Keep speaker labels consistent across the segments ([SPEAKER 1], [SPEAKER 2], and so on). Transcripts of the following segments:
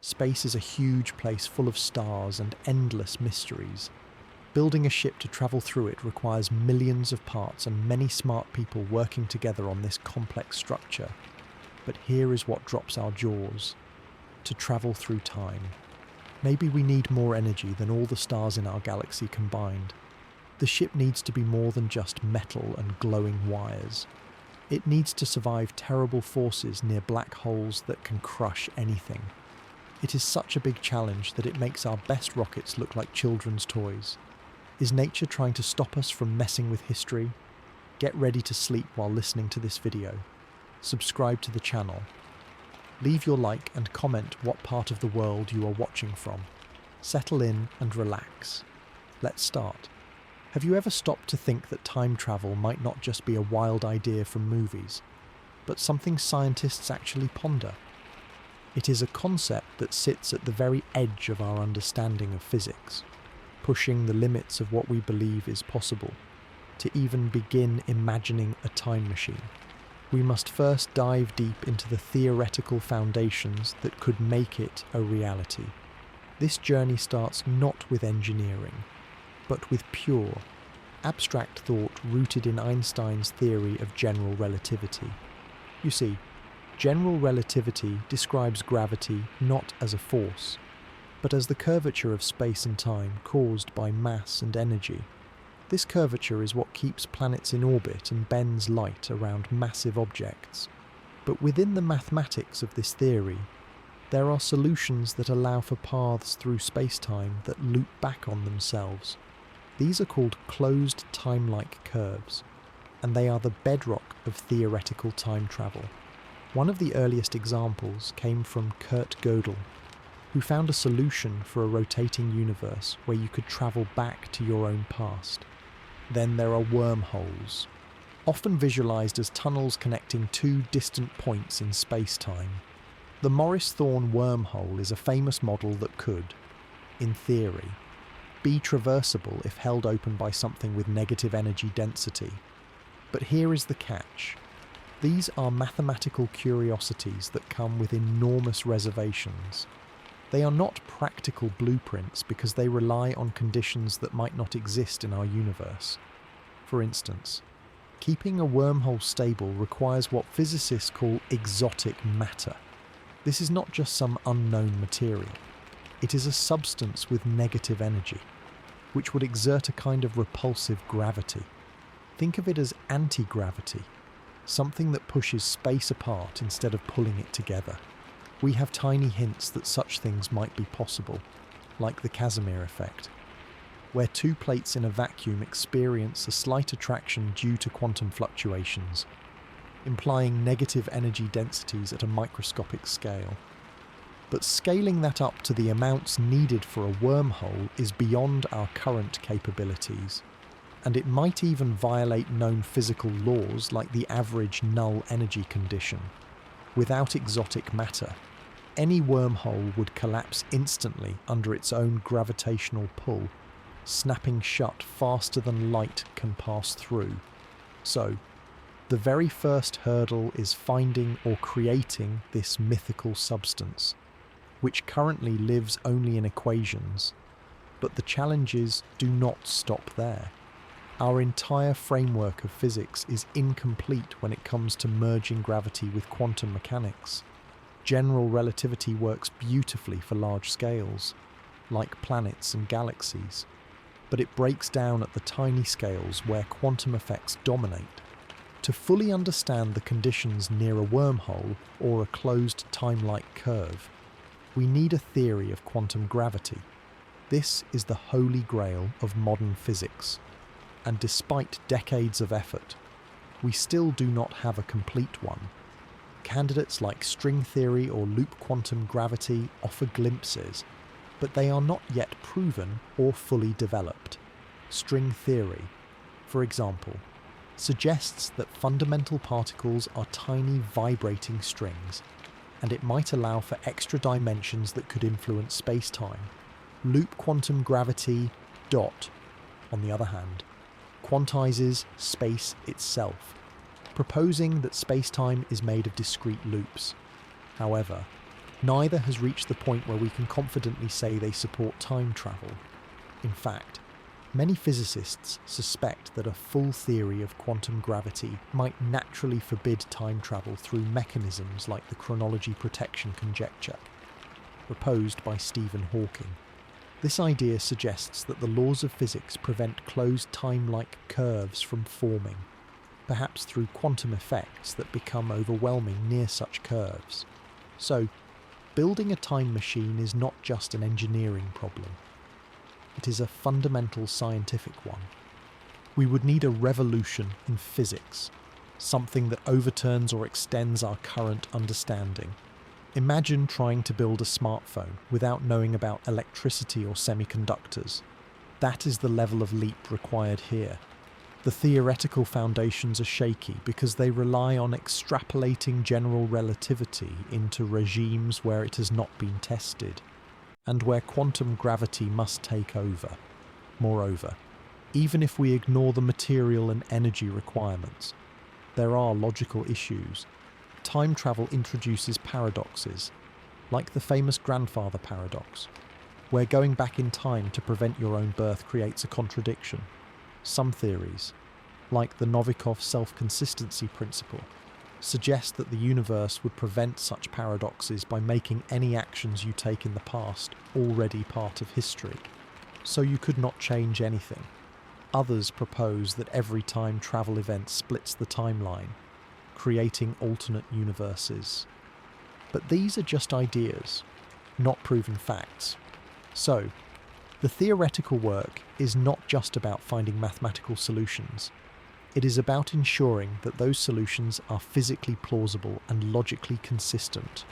[SPEAKER 1] Space is a huge place full of stars and endless mysteries. Building a ship to travel through it requires millions of parts and many smart people working together on this complex structure. But here is what drops our jaws: to travel through time. Maybe we need more energy than all the stars in our galaxy combined. The ship needs to be more than just metal and glowing wires. It needs to survive terrible forces near black holes that can crush anything. It is such a big challenge that it makes our best rockets look like children's toys. Is nature trying to stop us from messing with history? Get ready to sleep while listening to this video. Subscribe to the channel. Leave your like and comment what part of the world you are watching from. Settle in and relax. Let's start. Have you ever stopped to think that time travel might not just be a wild idea from movies, but something scientists actually ponder? It is a concept that sits at the very edge of our understanding of physics, pushing the limits of what we believe is possible. To even begin imagining a time machine, we must first dive deep into the theoretical foundations that could make it a reality. This journey starts not with engineering, but with pure, abstract thought rooted in Einstein's theory of general relativity. You see, general relativity describes gravity not as a force, but as the curvature of space and time caused by mass and energy. This curvature is what keeps planets in orbit and bends light around massive objects. But within the mathematics of this theory, there are solutions that allow for paths through space-time that loop back on themselves. These are called closed time-like curves, and they are the bedrock of theoretical time travel. One of the earliest examples came from Kurt Gödel, who found a solution for a rotating universe where you could travel back to your own past. Then there are wormholes, often visualized as tunnels connecting two distant points in space-time. The Morris Thorne wormhole is a famous model that could, in theory, be traversable if held open by something with negative energy density. But here is the catch. These are mathematical curiosities that come with enormous reservations. They are not practical blueprints because they rely on conditions that might not exist in our universe. For instance, keeping a wormhole stable requires what physicists call exotic matter. This is not just some unknown material. It is a substance with negative energy, which would exert a kind of repulsive gravity. Think of it as anti-gravity, something that pushes space apart instead of pulling it together. We have tiny hints that such things might be possible, like the Casimir effect, where two plates in a vacuum experience a slight attraction due to quantum fluctuations, implying negative energy densities at a microscopic scale. But scaling that up to the amounts needed for a wormhole is beyond our current capabilities, and it might even violate known physical laws like the average null energy condition. Without exotic matter, any wormhole would collapse instantly under its own gravitational pull, snapping shut faster than light can pass through. So, the very first hurdle is finding or creating this mythical substance, which currently lives only in equations. But the challenges do not stop there. Our entire framework of physics is incomplete when it comes to merging gravity with quantum mechanics. General relativity works beautifully for large scales, like planets and galaxies, but it breaks down at the tiny scales where quantum effects dominate. To fully understand the conditions near a wormhole or a closed time-like curve, we need a theory of quantum gravity. This is the holy grail of modern physics. And despite decades of effort, we still do not have a complete one. Candidates like string theory or loop quantum gravity offer glimpses, but they are not yet proven or fully developed. String theory, for example, suggests that fundamental particles are tiny vibrating strings, and it might allow for extra dimensions that could influence space-time. Loop quantum gravity, DOT, on the other hand, quantizes space itself, proposing that space-time is made of discrete loops. However, Neither has reached the point where we can confidently say they support time travel. In fact, many physicists suspect that a full theory of quantum gravity might naturally forbid time travel through mechanisms like the chronology protection conjecture, proposed by Stephen Hawking. This idea suggests that the laws of physics prevent closed time-like curves from forming, perhaps through quantum effects that become overwhelming near such curves. So, building a time machine is not just an engineering problem. It is a fundamental scientific one. We would need a revolution in physics, something that overturns or extends our current understanding. Imagine trying to build a smartphone without knowing about electricity or semiconductors. That is the level of leap required here. The theoretical foundations are shaky because they rely on extrapolating general relativity into regimes where it has not been tested, and where quantum gravity must take over. Moreover, even if we ignore the material and energy requirements, there are logical issues. Time travel introduces paradoxes, like the famous grandfather paradox, where going back in time to prevent your own birth creates a contradiction. Some theories, like the Novikov self-consistency principle, suggest that the universe would prevent such paradoxes by making any actions you take in the past already part of history, so you could not change anything. Others propose that every time travel event splits the timeline, creating alternate universes. But these are just ideas, not proven facts. So, the theoretical work is not just about finding mathematical solutions. It is about ensuring that those solutions are physically plausible and logically consistent.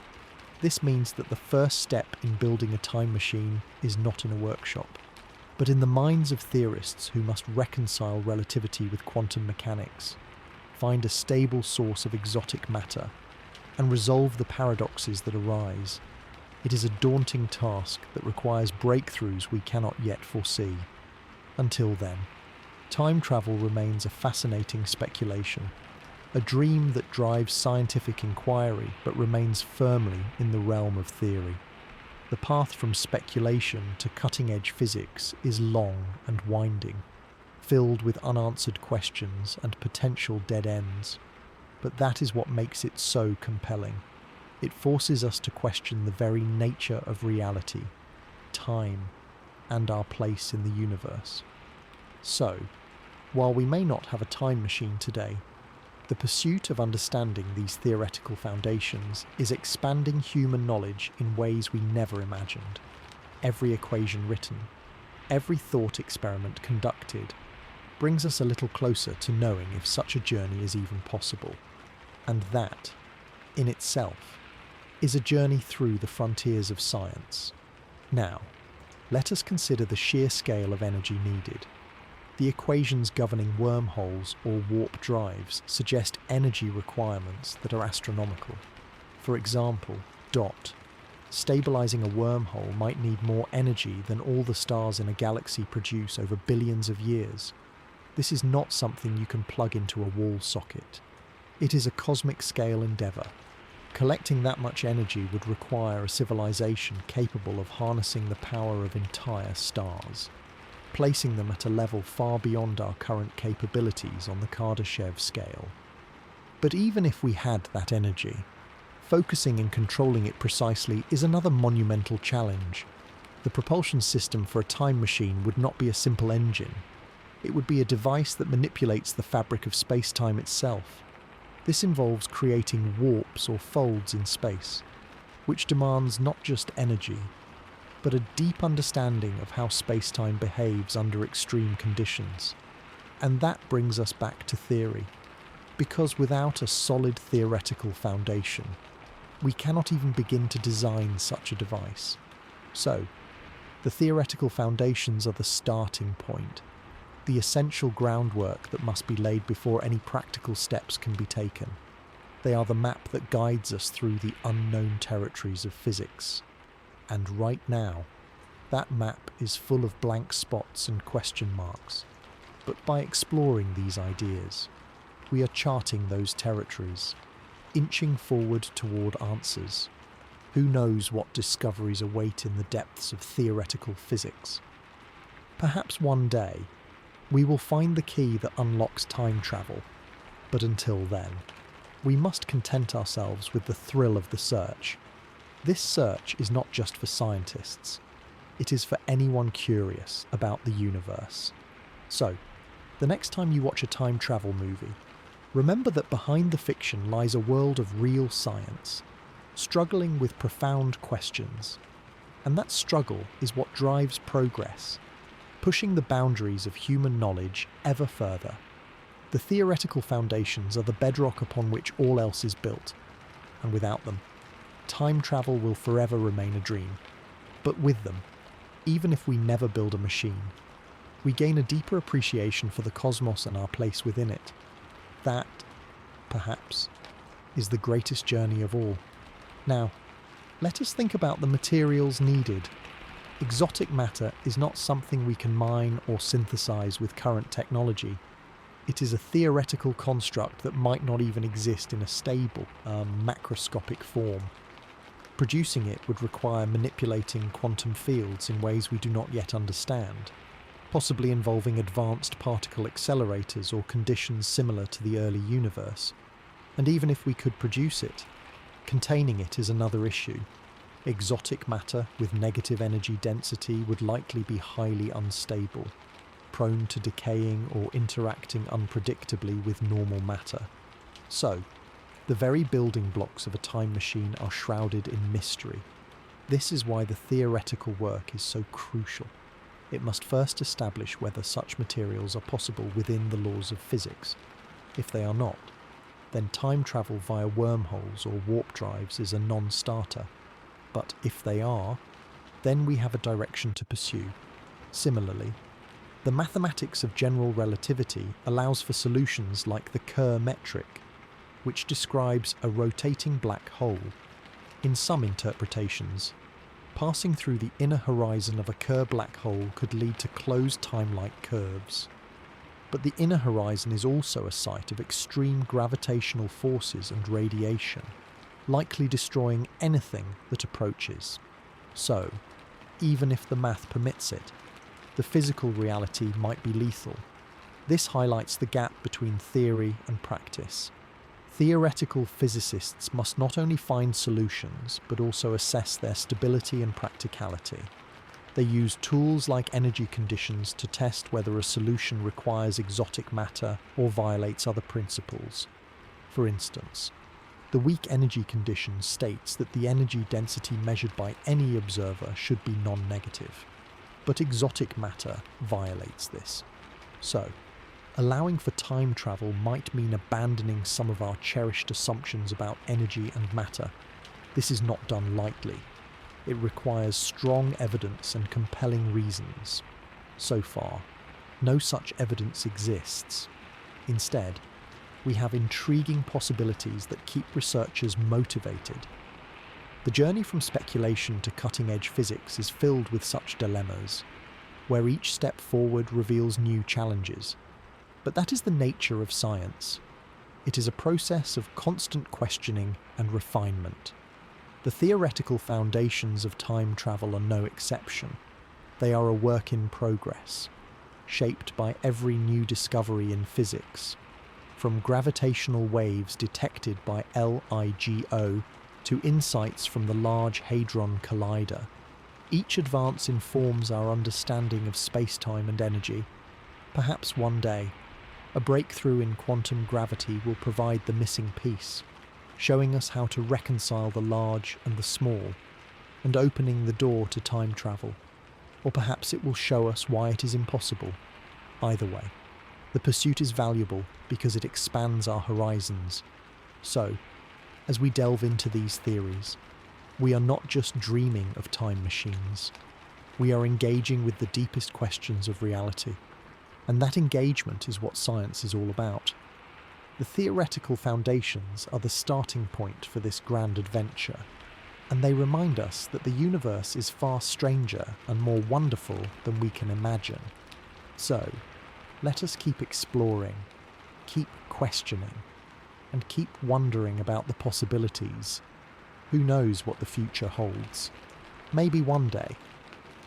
[SPEAKER 1] This means that the first step in building a time machine is not in a workshop, but in the minds of theorists who must reconcile relativity with quantum mechanics, find a stable source of exotic matter, and resolve the paradoxes that arise. It is a daunting task that requires breakthroughs we cannot yet foresee. Until then, time travel remains a fascinating speculation, a dream that drives scientific inquiry but remains firmly in the realm of theory. The path from speculation to cutting-edge physics is long and winding, filled with unanswered questions and potential dead ends. But that is what makes it so compelling. It forces us to question the very nature of reality, time, and our place in the universe. So, while we may not have a time machine today, the pursuit of understanding these theoretical foundations is expanding human knowledge in ways we never imagined. Every equation written, every thought experiment conducted, brings us a little closer to knowing if such a journey is even possible. And that, in itself, is a journey through the frontiers of science. Now, let us consider the sheer scale of energy needed. The equations governing wormholes or warp drives suggest energy requirements that are astronomical. For example, DOT, stabilizing a wormhole might need more energy than all the stars in a galaxy produce over billions of years. This is not something you can plug into a wall socket. It is a cosmic scale endeavour. Collecting that much energy would require a civilization capable of harnessing the power of entire stars, placing them at a level far beyond our current capabilities on the Kardashev scale. But even if we had that energy, focusing and controlling it precisely is another monumental challenge. The propulsion system for a time machine would not be a simple engine. It would be a device that manipulates the fabric of space-time itself. This involves creating warps or folds in space, which demands not just energy, but a deep understanding of how space-time behaves under extreme conditions. And that brings us back to theory, because without a solid theoretical foundation, we cannot even begin to design such a device. So, the theoretical foundations are the starting point, the essential groundwork that must be laid before any practical steps can be taken. They are the map that guides us through the unknown territories of physics. And right now, that map is full of blank spots and question marks. But by exploring these ideas, we are charting those territories, inching forward toward answers. Who knows what discoveries await in the depths of theoretical physics? Perhaps one day, we will find the key that unlocks time travel, but until then, we must content ourselves with the thrill of the search. This search is not just for scientists, it is for anyone curious about the universe. So, the next time you watch a time travel movie, remember that behind the fiction lies a world of real science, struggling with profound questions. And that struggle is what drives progress, pushing the boundaries of human knowledge ever further. The theoretical foundations are the bedrock upon which all else is built, and without them, time travel will forever remain a dream. But with them, even if we never build a machine, we gain a deeper appreciation for the cosmos and our place within it. That, perhaps, is the greatest journey of all. Now, let us think about the materials needed. Exotic matter is not something we can mine or synthesize with current technology. It is a theoretical construct that might not even exist in a stable, macroscopic form. Producing it would require manipulating quantum fields in ways we do not yet understand, possibly involving advanced particle accelerators or conditions similar to the early universe. And even if we could produce it, containing it is another issue. Exotic matter with negative energy density would likely be highly unstable, prone to decaying or interacting unpredictably with normal matter. So, the very building blocks of a time machine are shrouded in mystery. This is why the theoretical work is so crucial. It must first establish whether such materials are possible within the laws of physics. If they are not, then time travel via wormholes or warp drives is a non-starter. But if they are, then we have a direction to pursue. Similarly, the mathematics of general relativity allows for solutions like the Kerr metric, which describes a rotating black hole. In some interpretations, passing through the inner horizon of a Kerr black hole could lead to closed time-like curves. But the inner horizon is also a site of extreme gravitational forces and radiation, likely destroying anything that approaches. So, even if the math permits it, the physical reality might be lethal. This highlights the gap between theory and practice. Theoretical physicists must not only find solutions, but also assess their stability and practicality. They use tools like energy conditions to test whether a solution requires exotic matter or violates other principles. For instance, the weak energy condition states that the energy density measured by any observer should be non-negative, but exotic matter violates this. So, allowing for time travel might mean abandoning some of our cherished assumptions about energy and matter. This is not done lightly. It requires strong evidence and compelling reasons. So far, no such evidence exists. Instead, we have intriguing possibilities that keep researchers motivated. The journey from speculation to cutting-edge physics is filled with such dilemmas, where each step forward reveals new challenges. But that is the nature of science. It is a process of constant questioning and refinement. The theoretical foundations of time travel are no exception. They are a work in progress, shaped by every new discovery in physics, from gravitational waves detected by LIGO to insights from the Large Hadron Collider. Each advance informs our understanding of space-time and energy. Perhaps one day, a breakthrough in quantum gravity will provide the missing piece, showing us how to reconcile the large and the small, and opening the door to time travel. Or perhaps it will show us why it is impossible. Either way, the pursuit is valuable because it expands our horizons. So, as we delve into these theories, we are not just dreaming of time machines. We are engaging with the deepest questions of reality. And that engagement is what science is all about. The theoretical foundations are the starting point for this grand adventure, and they remind us that the universe is far stranger and more wonderful than we can imagine. So, let us keep exploring, keep questioning, and keep wondering about the possibilities. Who knows what the future holds? Maybe one day,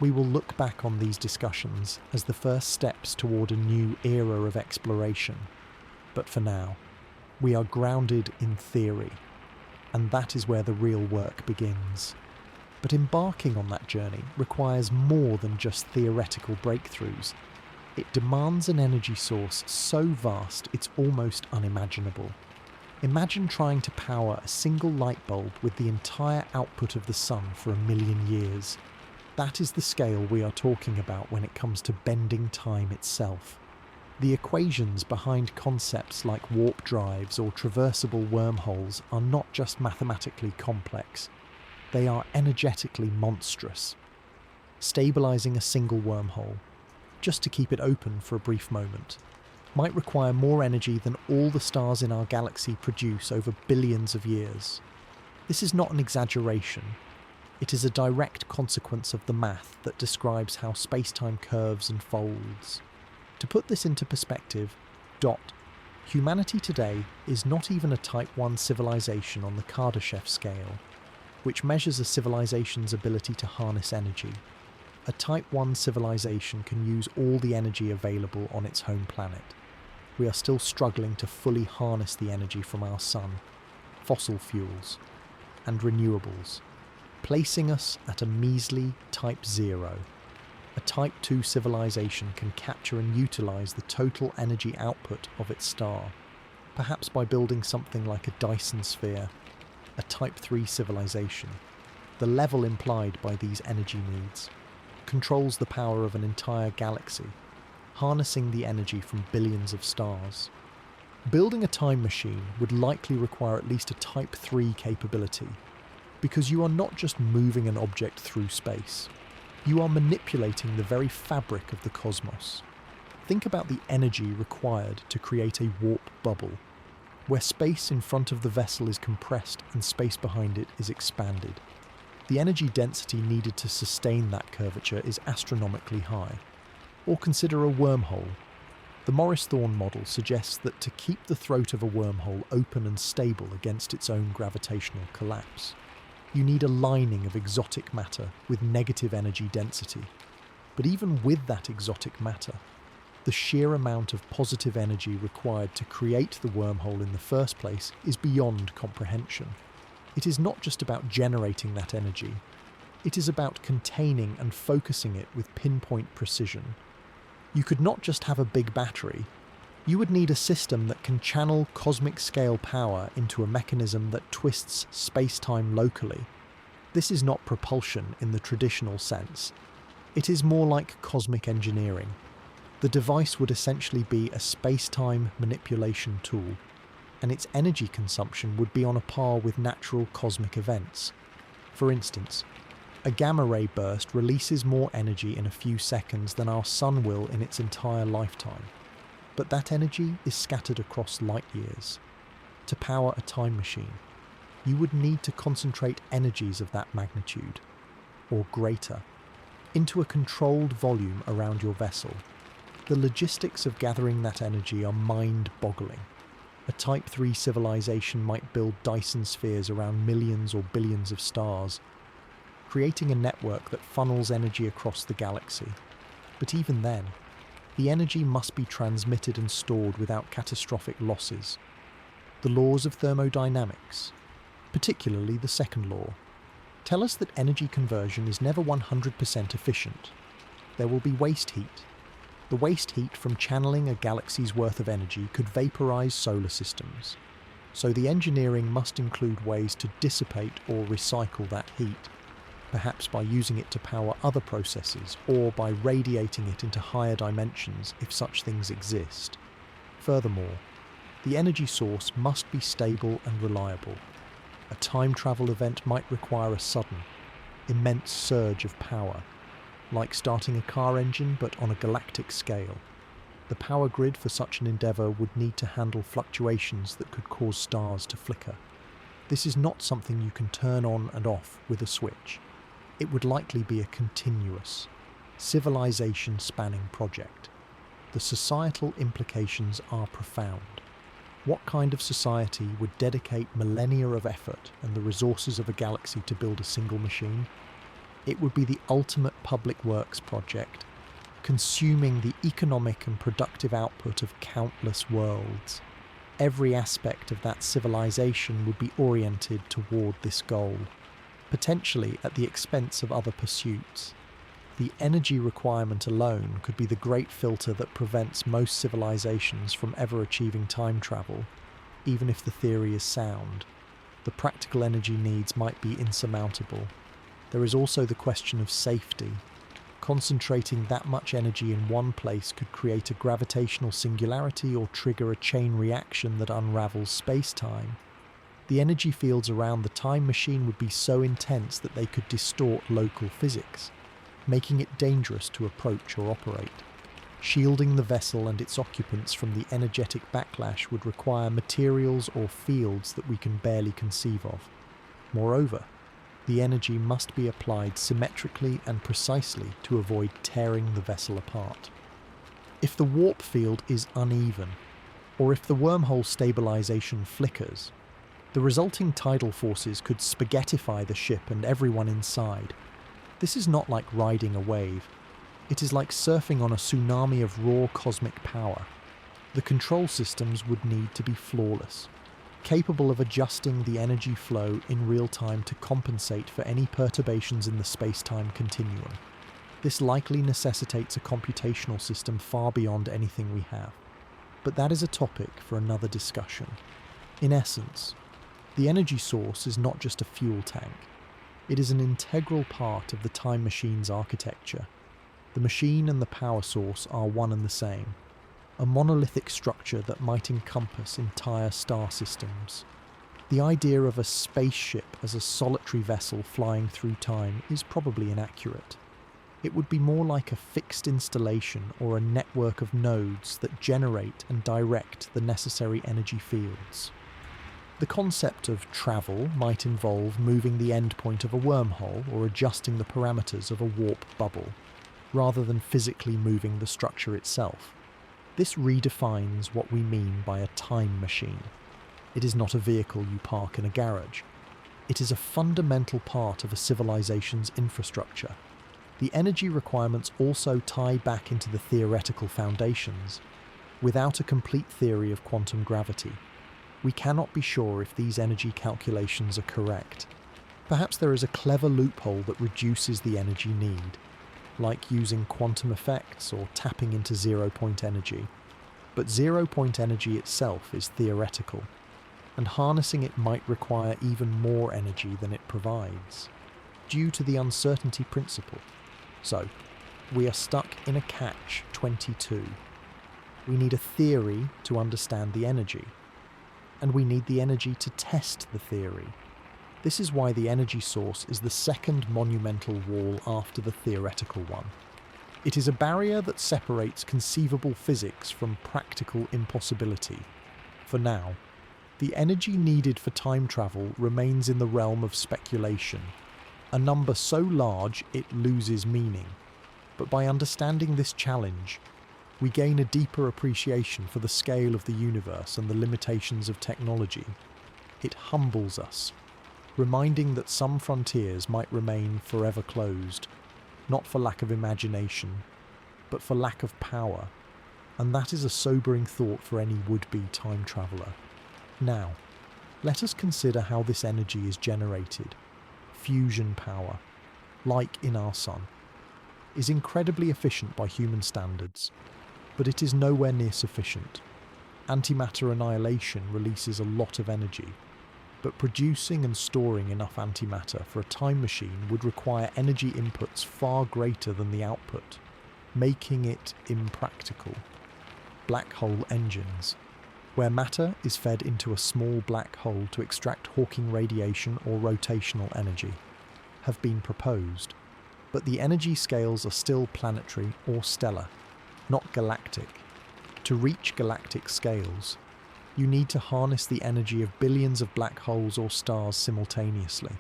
[SPEAKER 1] we will look back on these discussions as the first steps toward a new era of exploration. But for now, we are grounded in theory, and that is where the real work begins. But embarking on that journey requires more than just theoretical breakthroughs. It demands an energy source so vast it's almost unimaginable. Imagine trying to power a single light bulb with the entire output of the sun for 1,000,000 years. That is the scale we are talking about when it comes to bending time itself. The equations behind concepts like warp drives or traversable wormholes are not just mathematically complex, they are energetically monstrous. Stabilizing a single wormhole, just to keep it open for a brief moment, might require more energy than all the stars in our galaxy produce over billions of years. This is not an exaggeration. It is a direct consequence of the math that describes how space-time curves and folds. To put this into perspective, humanity today is not even a Type 1 civilization on the Kardashev scale, which measures a civilization's ability to harness energy. A Type 1 civilization can use all the energy available on its home planet. We are still struggling to fully harness the energy from our sun, fossil fuels, and renewables, placing us at a measly Type 0. A Type 2 civilization can capture and utilize the total energy output of its star, perhaps by building something like a Dyson sphere. A Type 3 civilization, the level implied by these energy needs, controls the power of an entire galaxy, harnessing the energy from billions of stars. Building a time machine would likely require at least a Type 3 capability, because you are not just moving an object through space, you are manipulating the very fabric of the cosmos. Think about the energy required to create a warp bubble, where space in front of the vessel is compressed and space behind it is expanded. The energy density needed to sustain that curvature is astronomically high. Or consider a wormhole. The Morris Thorne model suggests that to keep the throat of a wormhole open and stable against its own gravitational collapse, you need a lining of exotic matter with negative energy density. But even with that exotic matter, the sheer amount of positive energy required to create the wormhole in the first place is beyond comprehension. It is not just about generating that energy, it is about containing and focusing it with pinpoint precision. You could not just have a big battery, you would need a system that can channel cosmic scale power into a mechanism that twists space-time locally. This is not propulsion in the traditional sense. It is more like cosmic engineering. The device would essentially be a space-time manipulation tool, and its energy consumption would be on a par with natural cosmic events. For instance, a gamma-ray burst releases more energy in a few seconds than our sun will in its entire lifetime. But that energy is scattered across light years. To power a time machine, you would need to concentrate energies of that magnitude, or greater, into a controlled volume around your vessel. The logistics of gathering that energy are mind-boggling. A Type 3 civilization might build Dyson spheres around millions or billions of stars, creating a network that funnels energy across the galaxy. But even then, the energy must be transmitted and stored without catastrophic losses. The laws of thermodynamics, particularly the second law, tell us that energy conversion is never 100% efficient. There will be waste heat. The waste heat from channeling a galaxy's worth of energy could vaporize solar systems. So the engineering must include ways to dissipate or recycle that heat, perhaps by using it to power other processes or by radiating it into higher dimensions if such things exist. Furthermore, the energy source must be stable and reliable. A time travel event might require a sudden, immense surge of power, like starting a car engine but on a galactic scale. The power grid for such an endeavour would need to handle fluctuations that could cause stars to flicker. This is not something you can turn on and off with a switch. It would likely be a continuous, civilization-spanning project. The societal implications are profound. What kind of society would dedicate millennia of effort and the resources of a galaxy to build a single machine? It would be the ultimate public works project, consuming the economic and productive output of countless worlds. Every aspect of that civilization would be oriented toward this goal, potentially at the expense of other pursuits. The energy requirement alone could be the great filter that prevents most civilizations from ever achieving time travel, even if the theory is sound. The practical energy needs might be insurmountable. There is also the question of safety. Concentrating that much energy in one place could create a gravitational singularity or trigger a chain reaction that unravels space-time. The energy fields around the time machine would be so intense that they could distort local physics, making it dangerous to approach or operate. Shielding the vessel and its occupants from the energetic backlash would require materials or fields that we can barely conceive of. Moreover, the energy must be applied symmetrically and precisely to avoid tearing the vessel apart. If the warp field is uneven, or if the wormhole stabilization flickers, the resulting tidal forces could spaghettify the ship and everyone inside. This is not like riding a wave. It is like surfing on a tsunami of raw cosmic power. The control systems would need to be flawless, capable of adjusting the energy flow in real time to compensate for any perturbations in the space-time continuum. This likely necessitates a computational system far beyond anything we have. But that is a topic for another discussion. In essence, the energy source is not just a fuel tank. It is an integral part of the time machine's architecture. The machine and the power source are one and the same, a monolithic structure that might encompass entire star systems. The idea of a spaceship as a solitary vessel flying through time is probably inaccurate. It would be more like a fixed installation or a network of nodes that generate and direct the necessary energy fields. The concept of travel might involve moving the endpoint of a wormhole or adjusting the parameters of a warp bubble, rather than physically moving the structure itself. This redefines what we mean by a time machine. It is not a vehicle you park in a garage. It is a fundamental part of a civilization's infrastructure. The energy requirements also tie back into the theoretical foundations. Without a complete theory of quantum gravity, we cannot be sure if these energy calculations are correct. Perhaps there is a clever loophole that reduces the energy need, like using quantum effects or tapping into zero-point energy. But zero-point energy itself is theoretical, and harnessing it might require even more energy than it provides, due to the uncertainty principle. So, we are stuck in a catch-22. We need a theory to understand the energy, and we need the energy to test the theory. This is why the energy source is the second monumental wall after the theoretical one. It is a barrier that separates conceivable physics from practical impossibility. For now, the energy needed for time travel remains in the realm of speculation, a number so large it loses meaning. But by understanding this challenge, we gain a deeper appreciation for the scale of the universe and the limitations of technology. It humbles us, reminding that some frontiers might remain forever closed, not for lack of imagination, but for lack of power. And that is a sobering thought for any would-be time traveller. Now, let us consider how this energy is generated. Fusion power, like in our Sun, is incredibly efficient by human standards, but it is nowhere near sufficient. Antimatter annihilation releases a lot of energy, but producing and storing enough antimatter for a time machine would require energy inputs far greater than the output, making it impractical. Black hole engines, where matter is fed into a small black hole to extract Hawking radiation or rotational energy, have been proposed, but the energy scales are still planetary or stellar, not galactic. To reach galactic scales, you need to harness the energy of billions of black holes or stars simultaneously,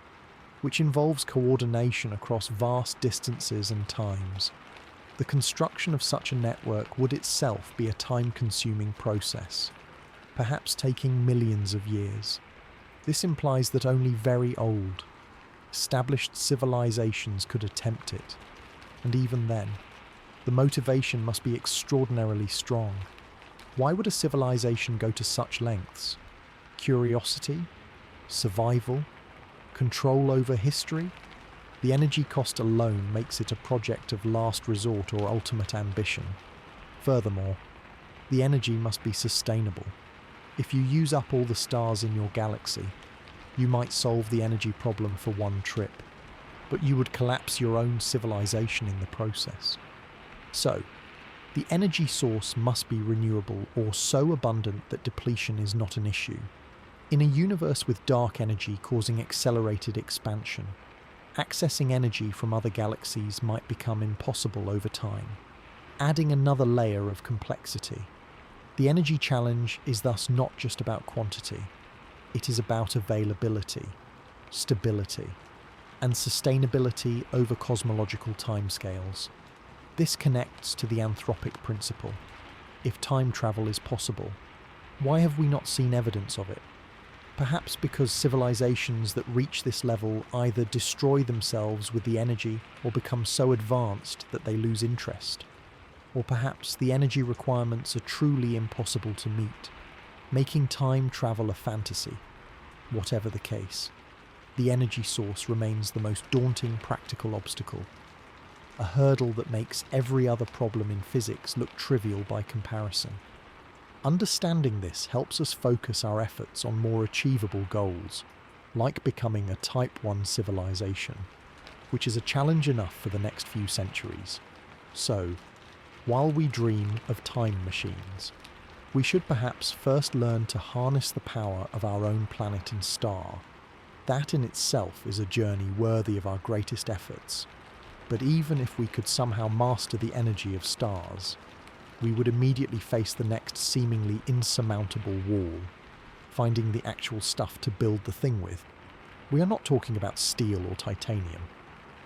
[SPEAKER 1] which involves coordination across vast distances and times. The construction of such a network would itself be a time-consuming process. perhaps taking millions of years. This implies that only very old, established civilizations could attempt it, and even then, the motivation must be extraordinarily strong. Why would a civilization go to such lengths? Curiosity? Survival? Control over history? The energy cost alone makes it a project of last resort or ultimate ambition. Furthermore, the energy must be sustainable. If you use up all the stars in your galaxy, you might solve the energy problem for one trip, but you would collapse your own civilization in the process. So, the energy source must be renewable or so abundant that depletion is not an issue. In a universe with dark energy causing accelerated expansion, accessing energy from other galaxies might become impossible over time, adding another layer of complexity. The energy challenge is thus not just about quantity, it is about availability, stability, and sustainability over cosmological timescales. This connects to the anthropic principle. If time travel is possible, why have we not seen evidence of it? Perhaps because civilizations that reach this level either destroy themselves with the energy or become so advanced that they lose interest. Or perhaps the energy requirements are truly impossible to meet, making time travel a fantasy. Whatever the case, the energy source remains the most daunting practical obstacle, a hurdle that makes every other problem in physics look trivial by comparison. Understanding this helps us focus our efforts on more achievable goals, like becoming a Type 1 civilization, which is a challenge enough for the next few centuries. So, while we dream of time machines, we should perhaps first learn to harness the power of our own planet and star. That in itself is a journey worthy of our greatest efforts. But even if we could somehow master the energy of stars, we would immediately face the next seemingly insurmountable wall, finding the actual stuff to build the thing with. We are not talking about steel or titanium.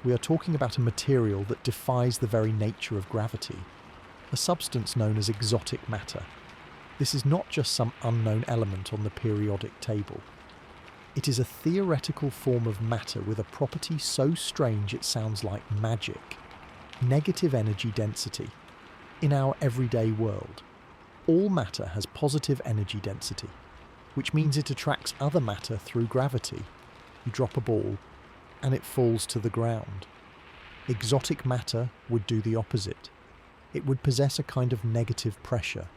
[SPEAKER 1] We are talking about a material that defies the very nature of gravity, a substance known as exotic matter. This is not just some unknown element on the periodic table. It is a theoretical form of matter with a property so strange it sounds like magic. Negative energy density. In our everyday world, all matter has positive energy density, which means it attracts other matter through gravity. You drop a ball, and it falls to the ground. Exotic matter would do the opposite. It would possess a kind of negative pressure,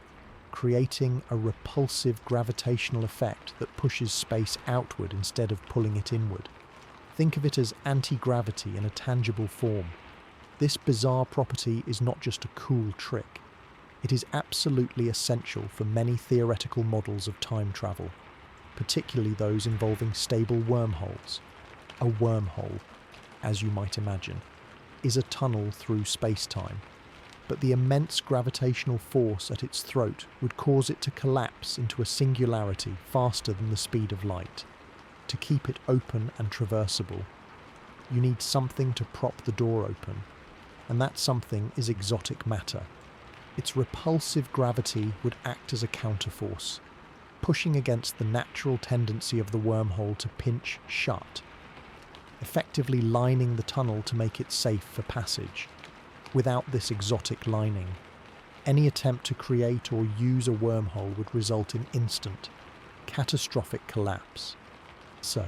[SPEAKER 1] creating a repulsive gravitational effect that pushes space outward instead of pulling it inward. Think of it as anti-gravity in a tangible form. This bizarre property is not just a cool trick. It is absolutely essential for many theoretical models of time travel, particularly those involving stable wormholes. A wormhole, as you might imagine, is a tunnel through space-time, but the immense gravitational force at its throat would cause it to collapse into a singularity faster than the speed of light. To keep it open and traversable, you need something to prop the door open, and that something is exotic matter. Its repulsive gravity would act as a counterforce, pushing against the natural tendency of the wormhole to pinch shut, effectively lining the tunnel to make it safe for passage. Without this exotic lining, any attempt to create or use a wormhole would result in instant, catastrophic collapse. So,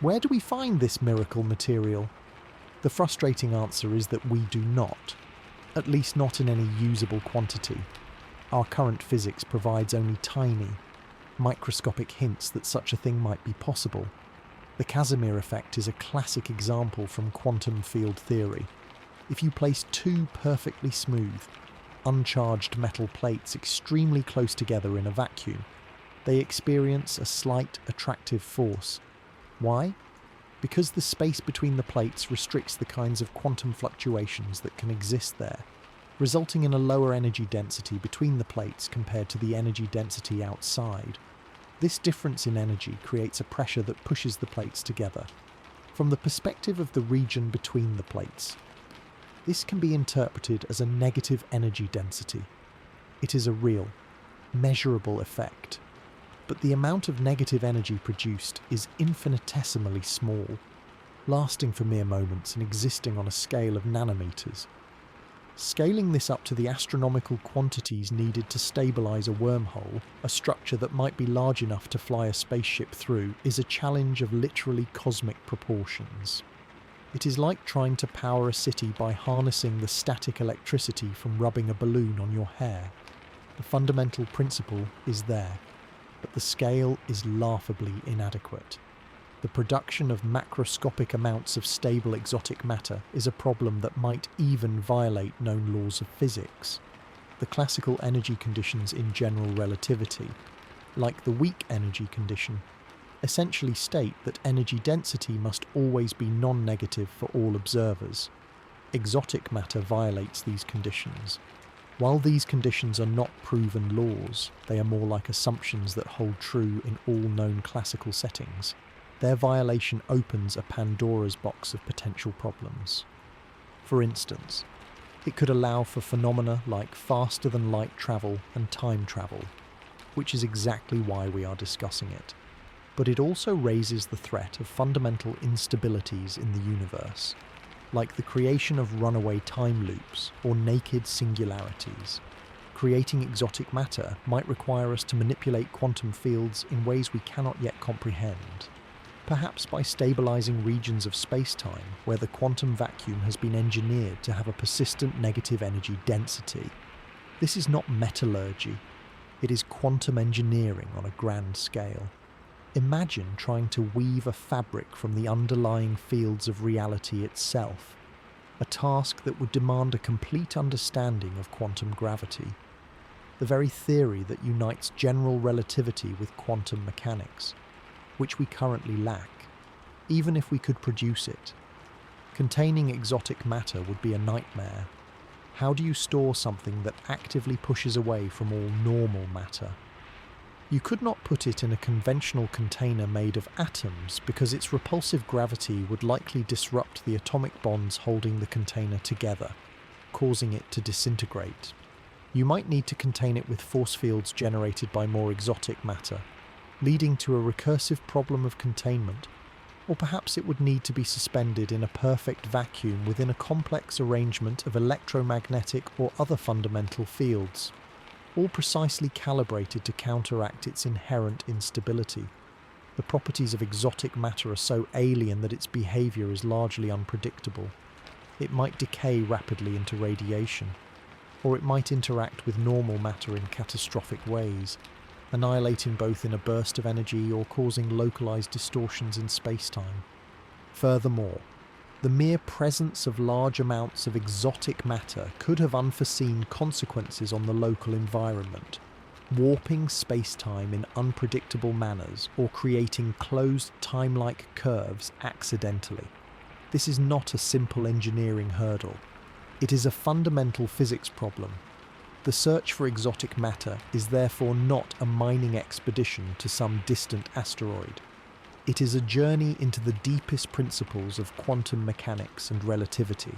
[SPEAKER 1] where do we find this miracle material? The frustrating answer is that we do not, at least not in any usable quantity. Our current physics provides only tiny, microscopic hints that such a thing might be possible. The Casimir effect is a classic example from quantum field theory. If you place two perfectly smooth, uncharged metal plates extremely close together in a vacuum, they experience a slight attractive force. Why? Because the space between the plates restricts the kinds of quantum fluctuations that can exist there, resulting in a lower energy density between the plates compared to the energy density outside. This difference in energy creates a pressure that pushes the plates together. From the perspective of the region between the plates, this can be interpreted as a negative energy density. It is a real, measurable effect. but the amount of negative energy produced is infinitesimally small, lasting for mere moments and existing on a scale of nanometers. Scaling this up to the astronomical quantities needed to stabilize a wormhole, a structure that might be large enough to fly a spaceship through, is a challenge of literally cosmic proportions. It is like trying to power a city by harnessing the static electricity from rubbing a balloon on your hair. The fundamental principle is there, but the scale is laughably inadequate. The production of macroscopic amounts of stable exotic matter is a problem that might even violate known laws of physics. The classical energy conditions in general relativity, like the weak energy condition, essentially state that energy density must always be non-negative for all observers. Exotic matter violates these conditions. While these conditions are not proven laws, they are more like assumptions that hold true in all known classical settings. Their violation opens a Pandora's box of potential problems. For instance, it could allow for phenomena like faster-than-light travel and time travel, which is exactly why we are discussing it. But it also raises the threat of fundamental instabilities in the universe, like the creation of runaway time loops or naked singularities. Creating exotic matter might require us to manipulate quantum fields in ways we cannot yet comprehend, perhaps by stabilizing regions of space-time where the quantum vacuum has been engineered to have a persistent negative energy density. This is not metallurgy, it is quantum engineering on a grand scale. Imagine trying to weave a fabric from the underlying fields of reality itself, a task that would demand a complete understanding of quantum gravity, the very theory that unites general relativity with quantum mechanics, which we currently lack, even if we could produce it. Containing exotic matter would be a nightmare. How do you store something that actively pushes away from all normal matter? You could not put it in a conventional container made of atoms because its repulsive gravity would likely disrupt the atomic bonds holding the container together, causing it to disintegrate. You might need to contain it with force fields generated by more exotic matter, leading to a recursive problem of containment, or perhaps it would need to be suspended in a perfect vacuum within a complex arrangement of electromagnetic or other fundamental fields, all precisely calibrated to counteract its inherent instability. The properties of exotic matter are so alien that its behavior is largely unpredictable. It might decay rapidly into radiation, or it might interact with normal matter in catastrophic ways, annihilating both in a burst of energy or causing localized distortions in space-time. Furthermore, the mere presence of large amounts of exotic matter could have unforeseen consequences on the local environment, warping space-time in unpredictable manners or creating closed time-like curves accidentally. This is not a simple engineering hurdle. It is a fundamental physics problem. The search for exotic matter is therefore not a mining expedition to some distant asteroid. It is a journey into the deepest principles of quantum mechanics and relativity.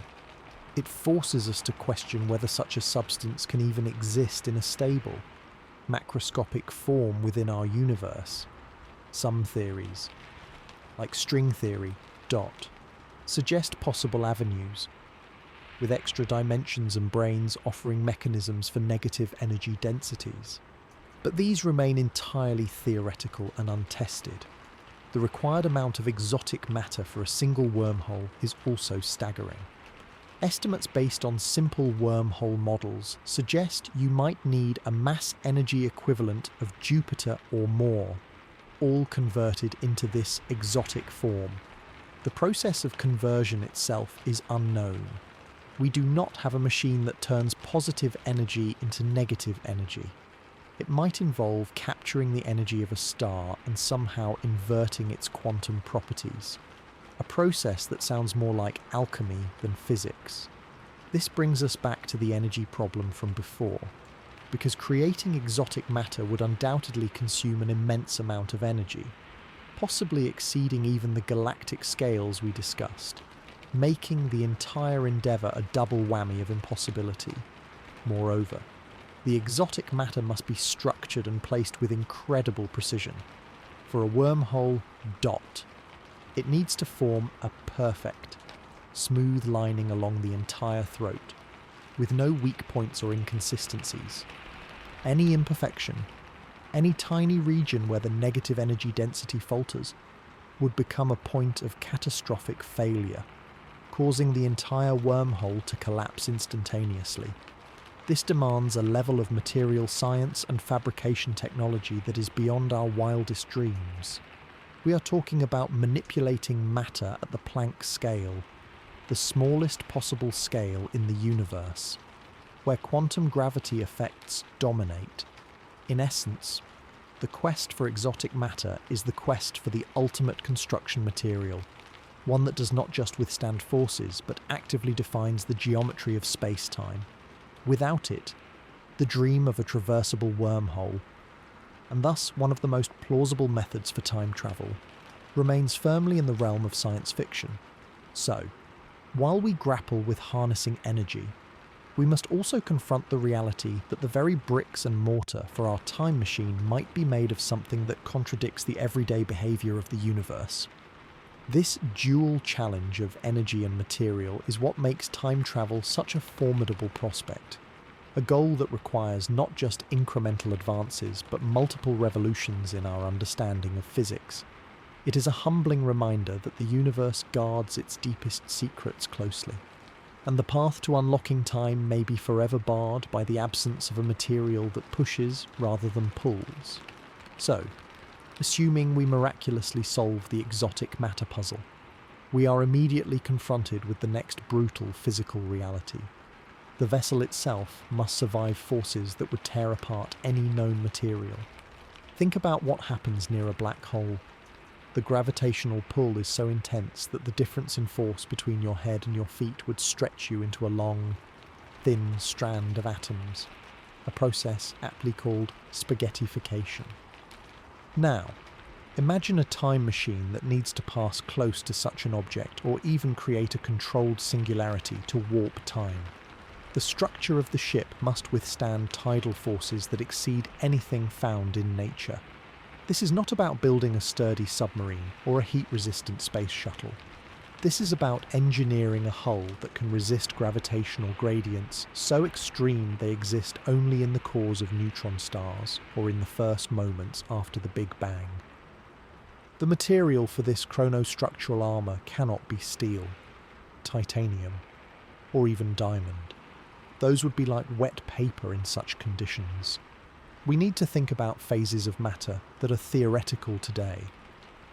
[SPEAKER 1] It forces us to question whether such a substance can even exist in a stable, macroscopic form within our universe. Some theories, like string theory, suggest possible avenues, with extra dimensions and brains offering mechanisms for negative energy densities. But these remain entirely theoretical and untested. The required amount of exotic matter for a single wormhole is also staggering. Estimates based on simple wormhole models suggest you might need a mass energy equivalent of Jupiter or more, all converted into this exotic form. The process of conversion itself is unknown. We do not have a machine that turns positive energy into negative energy. It might involve capturing the energy of a star and somehow inverting its quantum properties, a process that sounds more like alchemy than physics. This brings us back to the energy problem from before, because creating exotic matter would undoubtedly consume an immense amount of energy, possibly exceeding even the galactic scales we discussed, making the entire endeavour a double whammy of impossibility. Moreover, The exotic matter must be structured and placed with incredible precision. For a wormhole, dot. It needs to form a perfect, smooth lining along the entire throat, with no weak points or inconsistencies. Any imperfection, any tiny region where the negative energy density falters, would become a point of catastrophic failure, causing the entire wormhole to collapse instantaneously. This demands a level of material science and fabrication technology that is beyond our wildest dreams. We are talking about manipulating matter at the Planck scale, the smallest possible scale in the universe, where quantum gravity effects dominate. In essence, the quest for exotic matter is the quest for the ultimate construction material, one that does not just withstand forces, but actively defines the geometry of space-time. Without it, the dream of a traversable wormhole, and thus one of the most plausible methods for time travel, remains firmly in the realm of science fiction. So, while we grapple with harnessing energy, we must also confront the reality that the very bricks and mortar for our time machine might be made of something that contradicts the everyday behaviour of the universe. This dual challenge of energy and material is what makes time travel such a formidable prospect, a goal that requires not just incremental advances but multiple revolutions in our understanding of physics. It is a humbling reminder that the universe guards its deepest secrets closely, and the path to unlocking time may be forever barred by the absence of a material that pushes rather than pulls. So, assuming we miraculously solve the exotic matter puzzle, we are immediately confronted with the next brutal physical reality. The vessel itself must survive forces that would tear apart any known material. Think about what happens near a black hole. The gravitational pull is so intense that the difference in force between your head and your feet would stretch you into a long, thin strand of atoms, a process aptly called spaghettification. Now, imagine a time machine that needs to pass close to such an object or even create a controlled singularity to warp time. The structure of the ship must withstand tidal forces that exceed anything found in nature. This is not about building a sturdy submarine or a heat-resistant space shuttle. This is about engineering a hull that can resist gravitational gradients so extreme they exist only in the cores of neutron stars or in the first moments after the Big Bang. The material for this chronostructural armour cannot be steel, titanium, or even diamond. Those would be like wet paper in such conditions. We need to think about phases of matter that are theoretical today,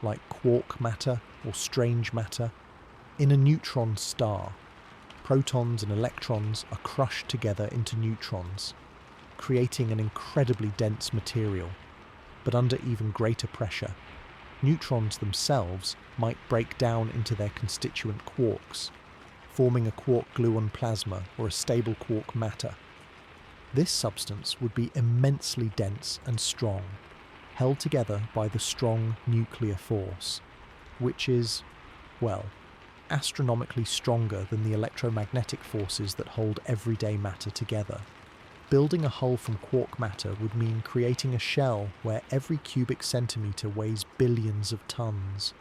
[SPEAKER 1] like quark matter or strange matter. In a neutron star, protons and electrons are crushed together into neutrons, creating an incredibly dense material, but under even greater pressure. Neutrons themselves might break down into their constituent quarks, forming a quark gluon plasma or a stable quark matter. This substance would be immensely dense and strong, held together by the strong nuclear force, which is, well, astronomically stronger than the electromagnetic forces that hold everyday matter together. Building a hull from quark matter would mean creating a shell where every cubic centimetre weighs billions of tons,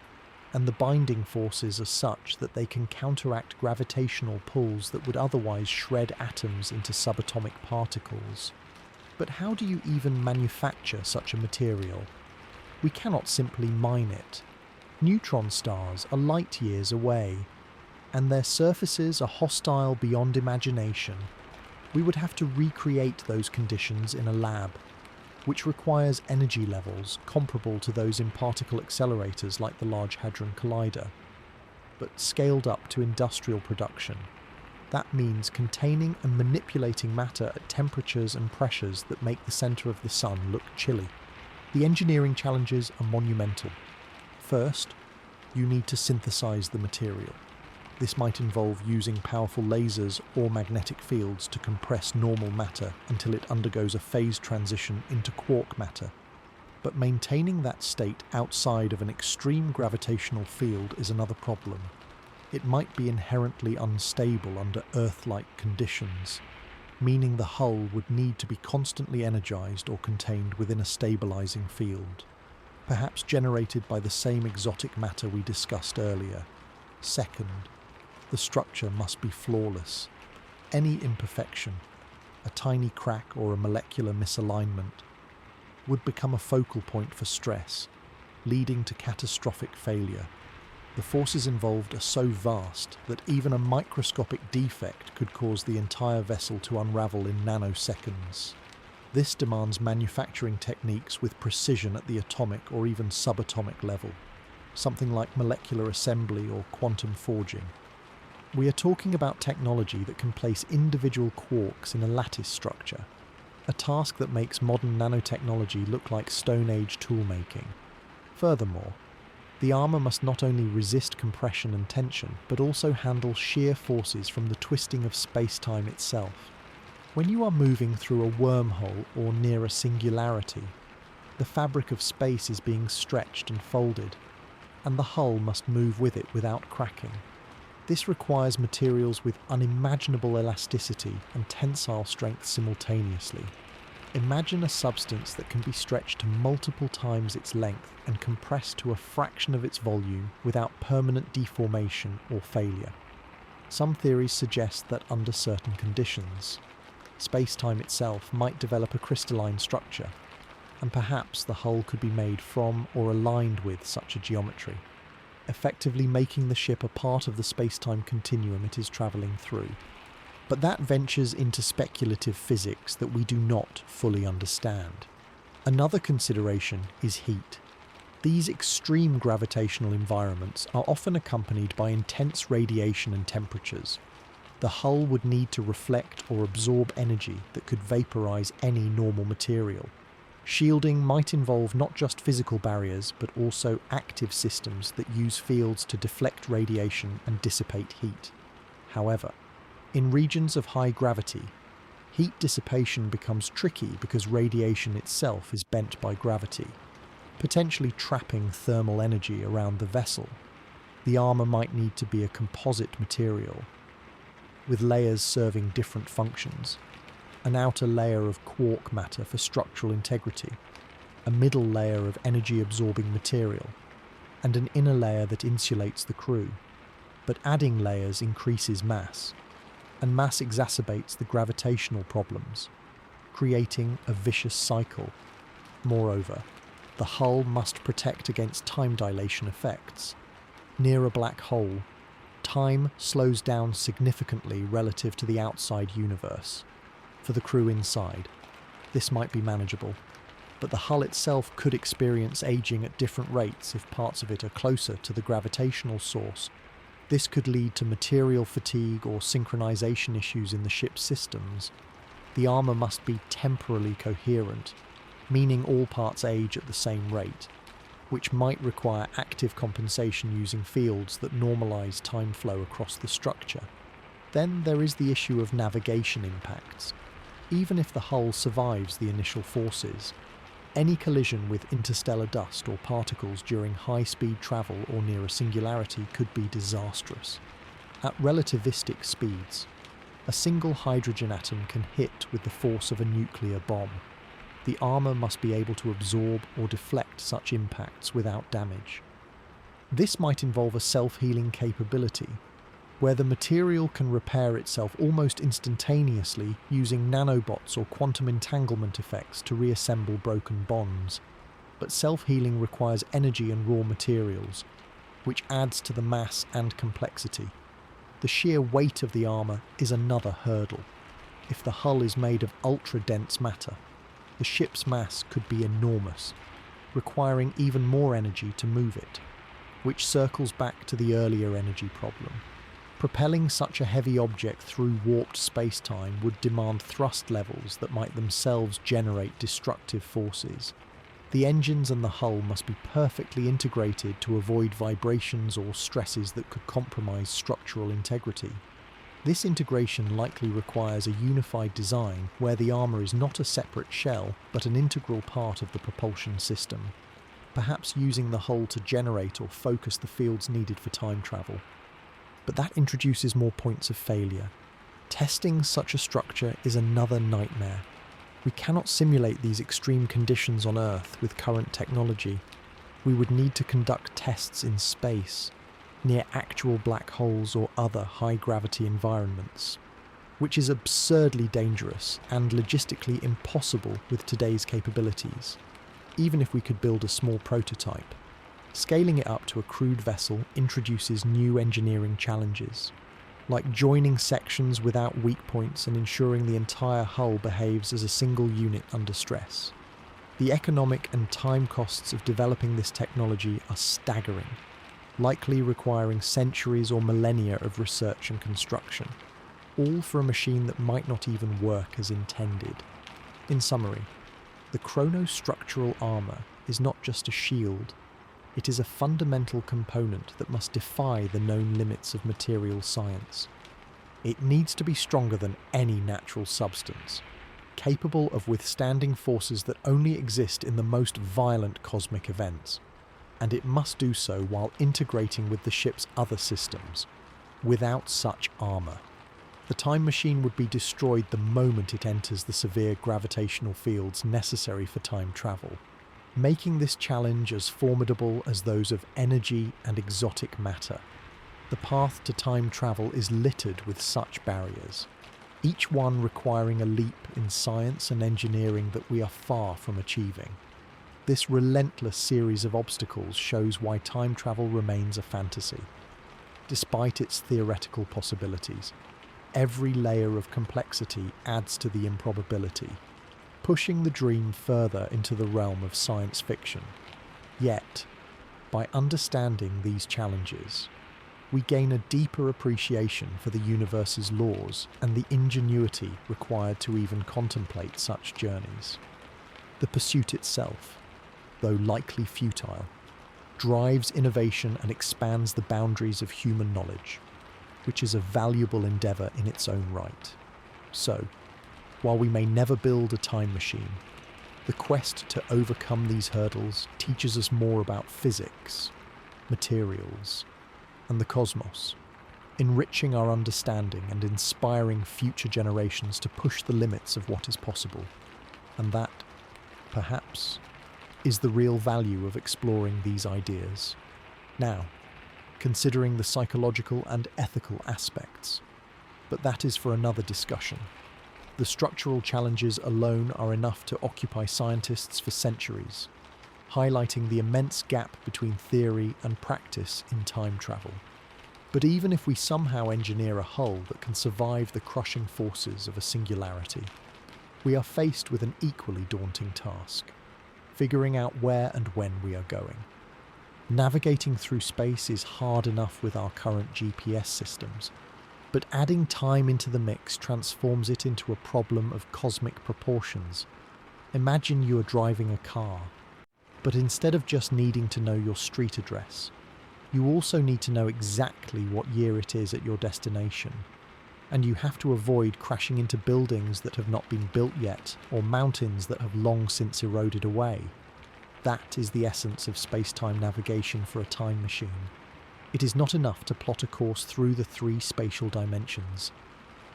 [SPEAKER 1] and the binding forces are such that they can counteract gravitational pulls that would otherwise shred atoms into subatomic particles. But how do you even manufacture such a material? We cannot simply mine it. Neutron stars are light years away, and their surfaces are hostile beyond imagination. We would have to recreate those conditions in a lab, which requires energy levels comparable to those in particle accelerators like the Large Hadron Collider, but scaled up to industrial production. That means containing and manipulating matter at temperatures and pressures that make the centre of the Sun look chilly. The engineering challenges are monumental. First, you need to synthesize the material. This might involve using powerful lasers or magnetic fields to compress normal matter until it undergoes a phase transition into quark matter. But maintaining that state outside of an extreme gravitational field is another problem. It might be inherently unstable under Earth-like conditions. meaning the hull would need to be constantly energized or contained within a stabilizing field, perhaps generated by the same exotic matter we discussed earlier. Second, the structure must be flawless. Any imperfection, a tiny crack or a molecular misalignment, would become a focal point for stress, leading to catastrophic failure. The forces involved are so vast that even a microscopic defect could cause the entire vessel to unravel in nanoseconds. This demands manufacturing techniques with precision at the atomic or even subatomic level, something like molecular assembly or quantum forging. We are talking about technology that can place individual quarks in a lattice structure, a task that makes modern nanotechnology look like Stone Age toolmaking. Furthermore, the armour must not only resist compression and tension, but also handle shear forces from the twisting of space-time itself. When you are moving through a wormhole or near a singularity, the fabric of space is being stretched and folded, and the hull must move with it without cracking. This requires materials with unimaginable elasticity and tensile strength simultaneously. Imagine a substance that can be stretched to multiple times its length and compressed to a fraction of its volume without permanent deformation or failure. Some theories suggest that under certain conditions, space-time itself might develop a crystalline structure, and perhaps the hull could be made from or aligned with such a geometry, effectively making the ship a part of the space-time continuum it is travelling through. But that ventures into speculative physics that we do not fully understand. Another consideration is heat. These extreme gravitational environments are often accompanied by intense radiation and temperatures. The hull would need to reflect or absorb energy that could vaporize any normal material. Shielding might involve not just physical barriers, but also active systems that use fields to deflect radiation and dissipate heat. However, in regions of high gravity, heat dissipation becomes tricky because radiation itself is bent by gravity, potentially trapping thermal energy around the vessel. The armour might need to be a composite material, with layers serving different functions. An outer layer of quark matter for structural integrity, a middle layer of energy-absorbing material, and an inner layer that insulates the crew. But adding layers increases mass, and mass exacerbates the gravitational problems, creating a vicious cycle. Moreover, the hull must protect against time dilation effects. Near a black hole, time slows down significantly relative to the outside universe. For the crew inside, this might be manageable, but the hull itself could experience aging at different rates if parts of it are closer to the gravitational source. This could lead to material fatigue or synchronization issues in the ship's systems. The armour must be temporally coherent, meaning all parts age at the same rate, which might require active compensation using fields that normalize time flow across the structure. Then there is the issue of navigation impacts. Even if the hull survives the initial forces, any collision with interstellar dust or particles during high-speed travel or near a singularity could be disastrous. At relativistic speeds, a single hydrogen atom can hit with the force of a nuclear bomb. The armour must be able to absorb or deflect such impacts without damage. This might involve a self-healing capability, where the material can repair itself almost instantaneously using nanobots or quantum entanglement effects to reassemble broken bonds. But self-healing requires energy and raw materials, which adds to the mass and complexity. The sheer weight of the armour is another hurdle. If the hull is made of ultra-dense matter, the ship's mass could be enormous, requiring even more energy to move it, which circles back to the earlier energy problem. Propelling such a heavy object through warped space-time would demand thrust levels that might themselves generate destructive forces. The engines and the hull must be perfectly integrated to avoid vibrations or stresses that could compromise structural integrity. This integration likely requires a unified design where the armour is not a separate shell but an integral part of the propulsion system, perhaps using the hull to generate or focus the fields needed for time travel. But that introduces more points of failure. Testing such a structure is another nightmare. We cannot simulate these extreme conditions on Earth with current technology. We would need to conduct tests in space, near actual black holes or other high-gravity environments, which is absurdly dangerous and logistically impossible with today's capabilities. Even if we could build a small prototype, scaling it up to a crewed vessel introduces new engineering challenges, like joining sections without weak points and ensuring the entire hull behaves as a single unit under stress. The economic and time costs of developing this technology are staggering, likely requiring centuries or millennia of research and construction, all for a machine that might not even work as intended. In summary, the chronostructural armour is not just a shield, it is a fundamental component that must defy the known limits of material science. It needs to be stronger than any natural substance, capable of withstanding forces that only exist in the most violent cosmic events. And it must do so while integrating with the ship's other systems. Without such armour, the time machine would be destroyed the moment it enters the severe gravitational fields necessary for time travel, making this challenge as formidable as those of energy and exotic matter. The path to time travel is littered with such barriers, each one requiring a leap in science and engineering that we are far from achieving. This relentless series of obstacles shows why time travel remains a fantasy. Despite its theoretical possibilities, every layer of complexity adds to the improbability, pushing the dream further into the realm of science fiction. Yet, by understanding these challenges, we gain a deeper appreciation for the universe's laws and the ingenuity required to even contemplate such journeys. The pursuit itself, though likely futile, drives innovation and expands the boundaries of human knowledge, which is a valuable endeavour in its own right. So, while we may never build a time machine, the quest to overcome these hurdles teaches us more about physics, materials, and the cosmos, enriching our understanding and inspiring future generations to push the limits of what is possible. And that, perhaps, is the real value of exploring these ideas. Now, considering the psychological and ethical aspects. But that is for another discussion. The structural challenges alone are enough to occupy scientists for centuries, highlighting the immense gap between theory and practice in time travel. But even if we somehow engineer a hull that can survive the crushing forces of a singularity, we are faced with an equally daunting task: figuring out where and when we are going. Navigating through space is hard enough with our current GPS systems, but adding time into the mix transforms it into a problem of cosmic proportions. Imagine you are driving a car, but instead of just needing to know your street address, you also need to know exactly what year it is at your destination, and you have to avoid crashing into buildings that have not been built yet or mountains that have long since eroded away. That is the essence of space-time navigation for a time machine. It is not enough to plot a course through the 3 spatial dimensions.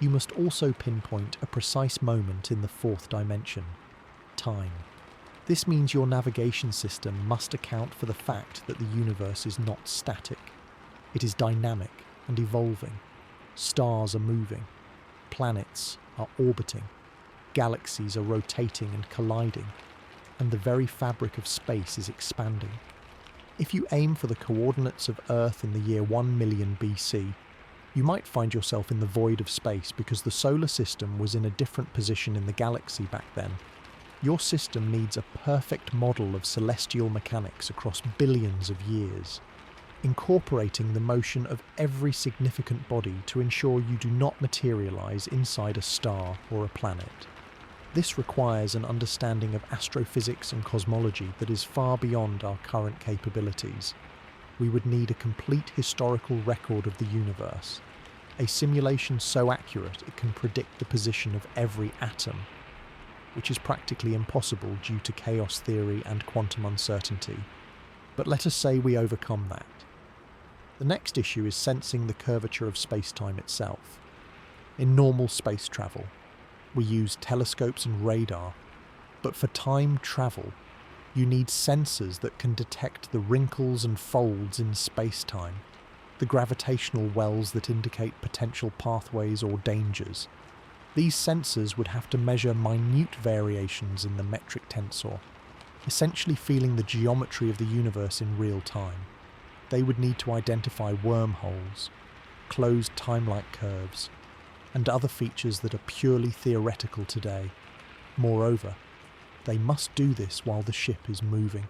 [SPEAKER 1] You must also pinpoint a precise moment in the 4th dimension: time. This means your navigation system must account for the fact that the universe is not static. It is dynamic and evolving. Stars are moving. Planets are orbiting. Galaxies are rotating and colliding. And the very fabric of space is expanding. If you aim for the coordinates of Earth in the year 1 million BC, you might find yourself in the void of space because the solar system was in a different position in the galaxy back then. Your system needs a perfect model of celestial mechanics across billions of years, incorporating the motion of every significant body to ensure you do not materialize inside a star or a planet. This requires an understanding of astrophysics and cosmology that is far beyond our current capabilities. We would need a complete historical record of the universe, a simulation so accurate it can predict the position of every atom, which is practically impossible due to chaos theory and quantum uncertainty. But let us say we overcome that. The next issue is sensing the curvature of space-time itself. In normal space travel, we use telescopes and radar, but for time travel, you need sensors that can detect the wrinkles and folds in space-time, the gravitational wells that indicate potential pathways or dangers. These sensors would have to measure minute variations in the metric tensor, essentially feeling the geometry of the universe in real time. They would need to identify wormholes, closed time-like curves, and other features that are purely theoretical today. Moreover, they must do this while the ship is moving,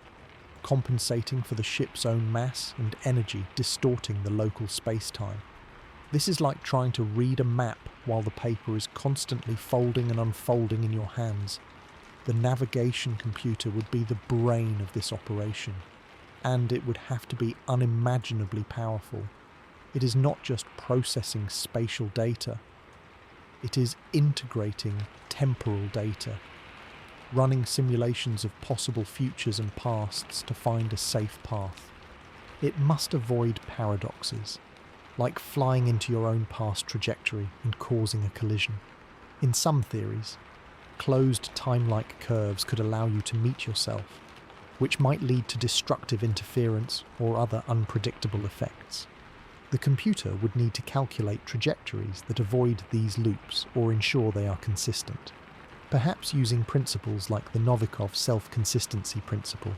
[SPEAKER 1] compensating for the ship's own mass and energy distorting the local space-time. This is like trying to read a map while the paper is constantly folding and unfolding in your hands. The navigation computer would be the brain of this operation, and it would have to be unimaginably powerful. It is not just processing spatial data, it is integrating temporal data, running simulations of possible futures and pasts to find a safe path. It must avoid paradoxes, like flying into your own past trajectory and causing a collision. In some theories, closed time-like curves could allow you to meet yourself, which might lead to destructive interference or other unpredictable effects. The computer would need to calculate trajectories that avoid these loops or ensure they are consistent, perhaps using principles like the Novikov self-consistency principle,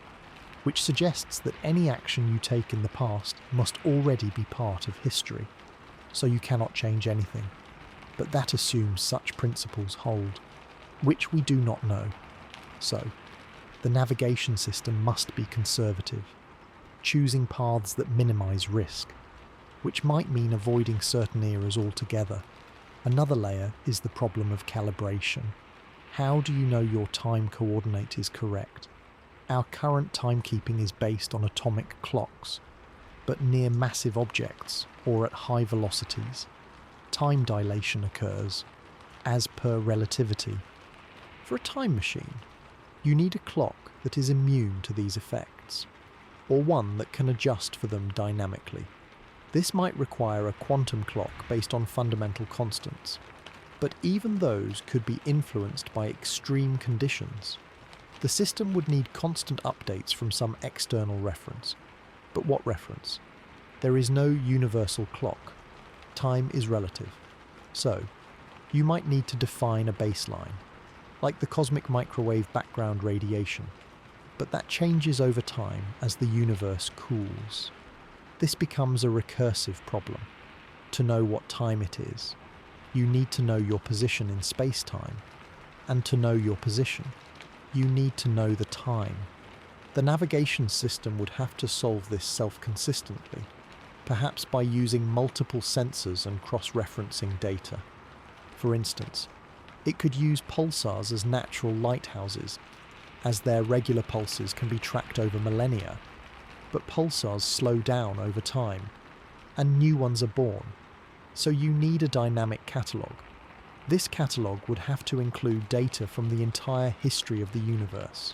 [SPEAKER 1] which suggests that any action you take in the past must already be part of history, so you cannot change anything. But that assumes such principles hold, which we do not know. So, the navigation system must be conservative, choosing paths that minimize risk, which might mean avoiding certain eras altogether. Another layer is the problem of calibration. How do you know your time coordinate is correct? Our current timekeeping is based on atomic clocks, but near massive objects or at high velocities, time dilation occurs, as per relativity. For a time machine, you need a clock that is immune to these effects, or one that can adjust for them dynamically. This might require a quantum clock based on fundamental constants, but even those could be influenced by extreme conditions. The system would need constant updates from some external reference. But what reference? There is no universal clock. Time is relative. So, you might need to define a baseline, like the cosmic microwave background radiation, but that changes over time as the universe cools. This becomes a recursive problem. To know what time it is, you need to know your position in space-time, and to know your position, you need to know the time. The navigation system would have to solve this self-consistently, perhaps by using multiple sensors and cross-referencing data. For instance, it could use pulsars as natural lighthouses, as their regular pulses can be tracked over millennia, but pulsars slow down over time, and new ones are born, so you need a dynamic catalogue. This catalogue would have to include data from the entire history of the universe,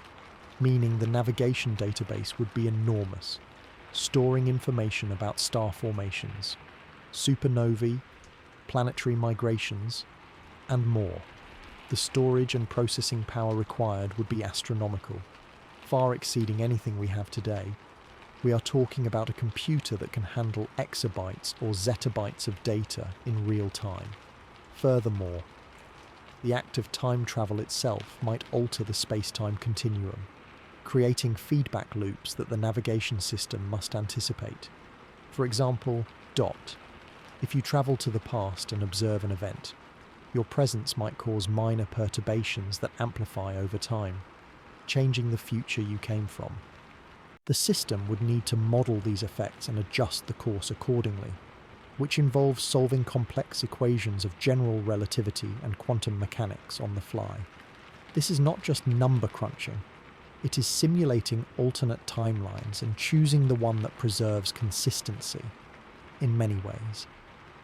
[SPEAKER 1] meaning the navigation database would be enormous, storing information about star formations, supernovae, planetary migrations, and more. The storage and processing power required would be astronomical, far exceeding anything we have today. We are talking about a computer that can handle exabytes or zettabytes of data in real time. Furthermore, the act of time travel itself might alter the space-time continuum, creating feedback loops that the navigation system must anticipate. For example, dot. If you travel to the past and observe an event, your presence might cause minor perturbations that amplify over time, changing the future you came from. The system would need to model these effects and adjust the course accordingly, which involves solving complex equations of general relativity and quantum mechanics on the fly. This is not just number crunching, it is simulating alternate timelines and choosing the one that preserves consistency. In many ways,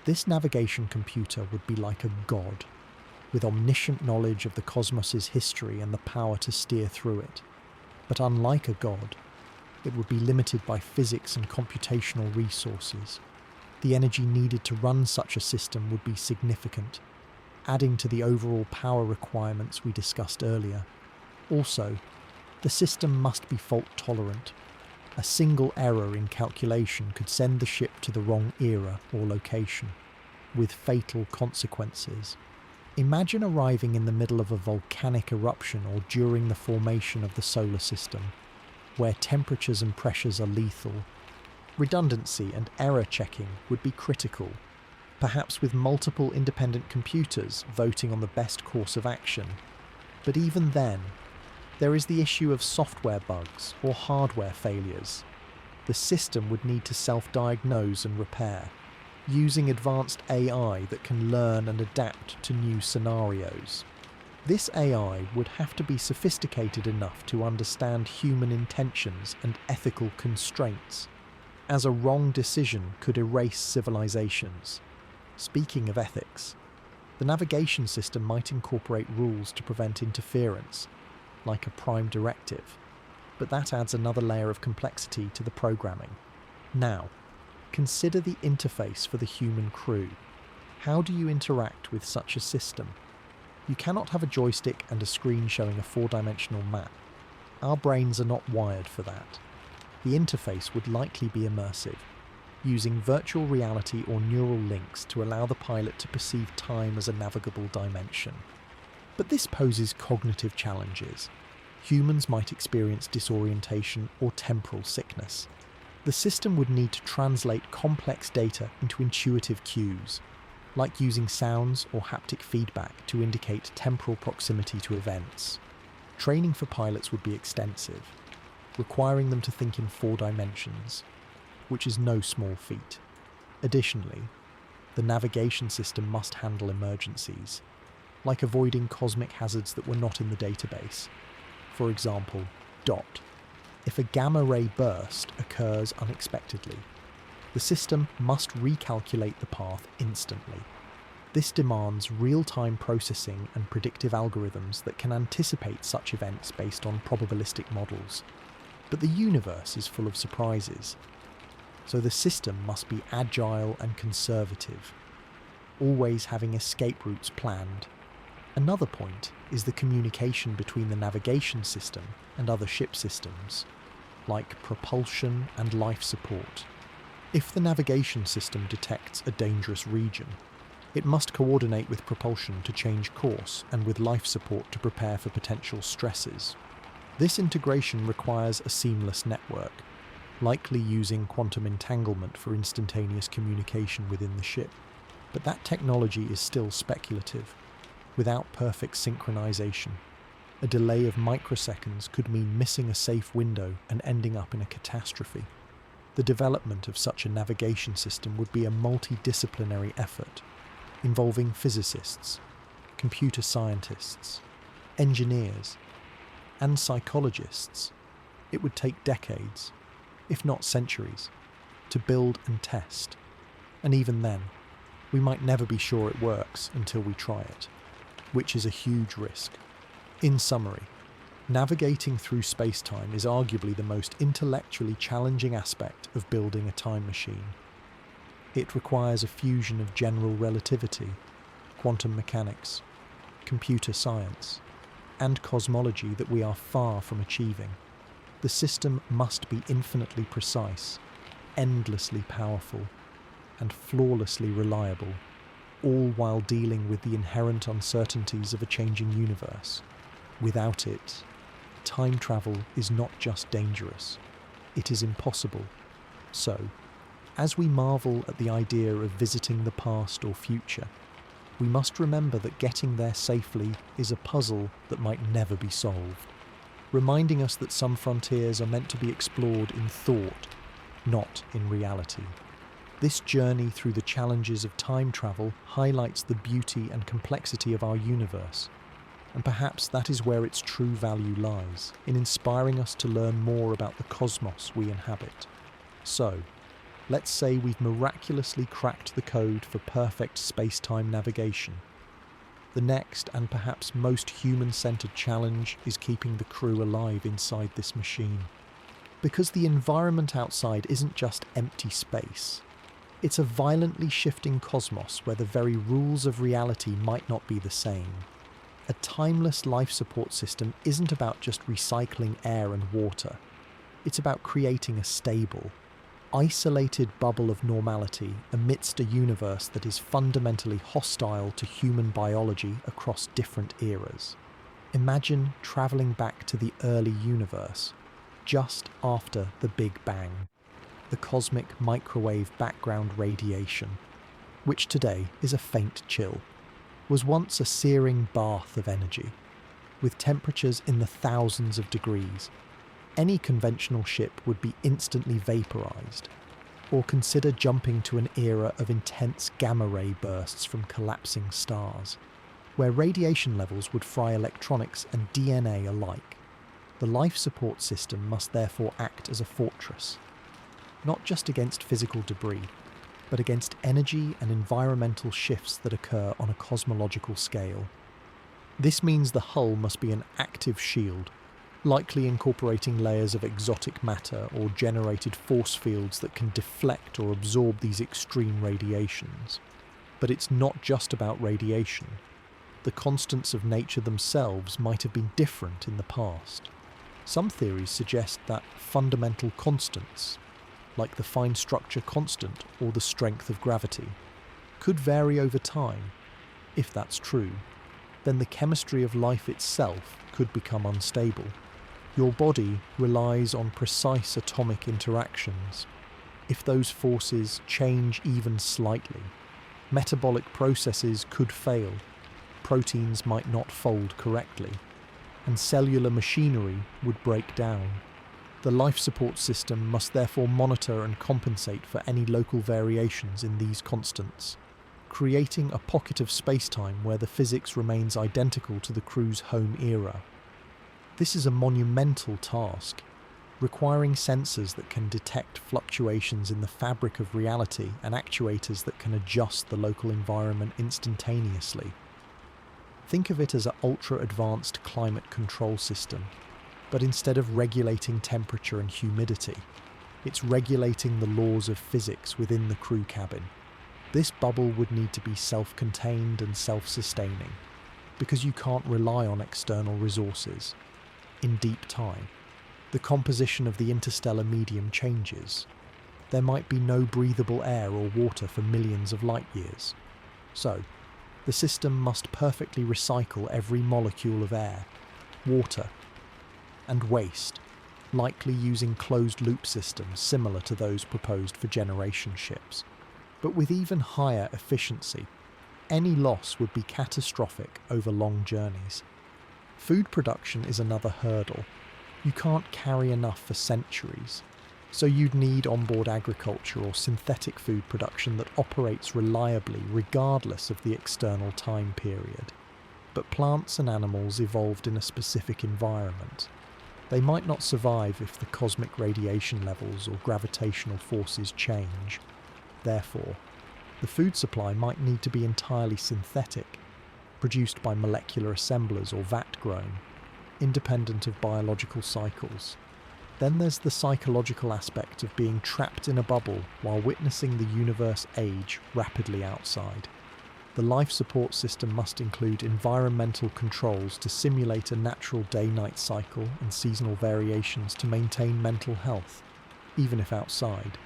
[SPEAKER 1] this navigation computer would be like a god, with omniscient knowledge of the cosmos's history and the power to steer through it. But unlike a god, it would be limited by physics and computational resources. The energy needed to run such a system would be significant, adding to the overall power requirements we discussed earlier. Also, the system must be fault-tolerant. A single error in calculation could send the ship to the wrong era or location, with fatal consequences. Imagine arriving in the middle of a volcanic eruption or during the formation of the solar system, where temperatures and pressures are lethal. Redundancy and error checking would be critical, perhaps with multiple independent computers voting on the best course of action. But even then, there is the issue of software bugs or hardware failures. The system would need to self-diagnose and repair, using advanced AI that can learn and adapt to new scenarios. This AI would have to be sophisticated enough to understand human intentions and ethical constraints, as a wrong decision could erase civilizations. Speaking of ethics, the navigation system might incorporate rules to prevent interference, like a prime directive, but that adds another layer of complexity to the programming. Now, consider the interface for the human crew. How do you interact with such a system? You cannot have a joystick and a screen showing a four-dimensional map. Our brains are not wired for that. The interface would likely be immersive, using virtual reality or neural links to allow the pilot to perceive time as a navigable dimension. But this poses cognitive challenges. Humans might experience disorientation or temporal sickness. The system would need to translate complex data into intuitive cues, like using sounds or haptic feedback to indicate temporal proximity to events. Training for pilots would be extensive, requiring them to think in 4 dimensions, which is no small feat. Additionally, the navigation system must handle emergencies, like avoiding cosmic hazards that were not in the database. For example, DOT. If a gamma-ray burst occurs unexpectedly, the system must recalculate the path instantly. This demands real-time processing and predictive algorithms that can anticipate such events based on probabilistic models. But the universe is full of surprises, so the system must be agile and conservative, always having escape routes planned. Another point is the communication between the navigation system and other ship systems, like propulsion and life support. If the navigation system detects a dangerous region, it must coordinate with propulsion to change course and with life support to prepare for potential stresses. This integration requires a seamless network, likely using quantum entanglement for instantaneous communication within the ship. But that technology is still speculative, without perfect synchronization. A delay of microseconds could mean missing a safe window and ending up in a catastrophe. The development of such a navigation system would be a multidisciplinary effort, involving physicists, computer scientists, engineers, and psychologists. It would take decades, if not centuries, to build and test. And even then, we might never be sure it works until we try it, which is a huge risk. In summary, navigating through space-time is arguably the most intellectually challenging aspect of building a time machine. It requires a fusion of general relativity, quantum mechanics, computer science, and cosmology that we are far from achieving. The system must be infinitely precise, endlessly powerful, and flawlessly reliable, all while dealing with the inherent uncertainties of a changing universe. Without it, time travel is not just dangerous, it is impossible. So, as we marvel at the idea of visiting the past or future, we must remember that getting there safely is a puzzle that might never be solved, reminding us that some frontiers are meant to be explored in thought, not in reality. This journey through the challenges of time travel highlights the beauty and complexity of our universe, and perhaps that is where its true value lies, in inspiring us to learn more about the cosmos we inhabit. So, let's say we've miraculously cracked the code for perfect space-time navigation. The next and perhaps most human-centered challenge is keeping the crew alive inside this machine. Because the environment outside isn't just empty space, It's a violently shifting cosmos where the very rules of reality might not be the same. A timeless life support system isn't about just recycling air and water. It's about creating a stable, isolated bubble of normality amidst a universe that is fundamentally hostile to human biology across different eras. Imagine travelling back to the early universe, just after the Big Bang. The cosmic microwave background radiation, which today is a faint chill, was once a searing bath of energy, with temperatures in the thousands of degrees. Any conventional ship would be instantly vaporized. Or consider jumping to an era of intense gamma-ray bursts from collapsing stars, where radiation levels would fry electronics and DNA alike. The life support system must therefore act as a fortress, not just against physical debris, but against energy and environmental shifts that occur on a cosmological scale. This means the hull must be an active shield, likely incorporating layers of exotic matter or generated force fields that can deflect or absorb these extreme radiations. But it's not just about radiation. The constants of nature themselves might have been different in the past. Some theories suggest that fundamental constants, like the fine structure constant or the strength of gravity, could vary over time. If that's true, then the chemistry of life itself could become unstable. Your body relies on precise atomic interactions. If those forces change even slightly, metabolic processes could fail, proteins might not fold correctly, and cellular machinery would break down. The life support system must therefore monitor and compensate for any local variations in these constants, creating a pocket of spacetime where the physics remains identical to the crew's home era. This is a monumental task, requiring sensors that can detect fluctuations in the fabric of reality and actuators that can adjust the local environment instantaneously. Think of it as an ultra-advanced climate control system, but instead of regulating temperature and humidity, it's regulating the laws of physics within the crew cabin. This bubble would need to be self-contained and self-sustaining, because you can't rely on external resources. In deep time, the composition of the interstellar medium changes. There might be no breathable air or water for millions of light years. So, the system must perfectly recycle every molecule of air, water, and waste, likely using closed-loop systems similar to those proposed for generation ships. But with even higher efficiency, any loss would be catastrophic over long journeys. Food production is another hurdle. You can't carry enough for centuries, so you'd need onboard agriculture or synthetic food production that operates reliably regardless of the external time period. But plants and animals evolved in a specific environment. They might not survive if the cosmic radiation levels or gravitational forces change. Therefore, the food supply might need to be entirely synthetic, produced by molecular assemblers or vat-grown, independent of biological cycles. Then there's the psychological aspect of being trapped in a bubble while witnessing the universe age rapidly outside. The life support system must include environmental controls to simulate a natural day-night cycle and seasonal variations to maintain mental health, even if outside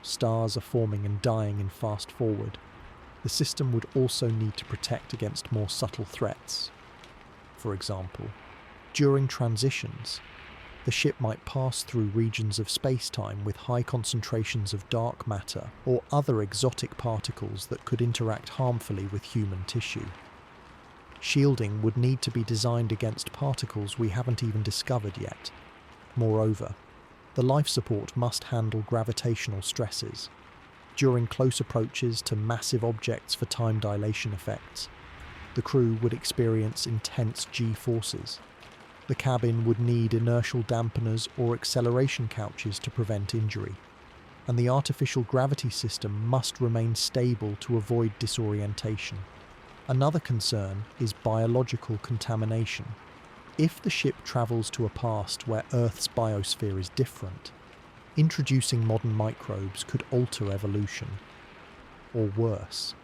[SPEAKER 1] stars are forming and dying in fast forward. The system would also need to protect against more subtle threats. For example, during transitions, the ship might pass through regions of space-time with high concentrations of dark matter or other exotic particles that could interact harmfully with human tissue. Shielding would need to be designed against particles we haven't even discovered yet. Moreover, the life support must handle gravitational stresses. During close approaches to massive objects for time dilation effects, the crew would experience intense G-forces. The cabin would need inertial dampeners or acceleration couches to prevent injury, and the artificial gravity system must remain stable to avoid disorientation. Another concern is biological contamination. If the ship travels to a past where Earth's biosphere is different, introducing modern microbes could alter evolution. or worse,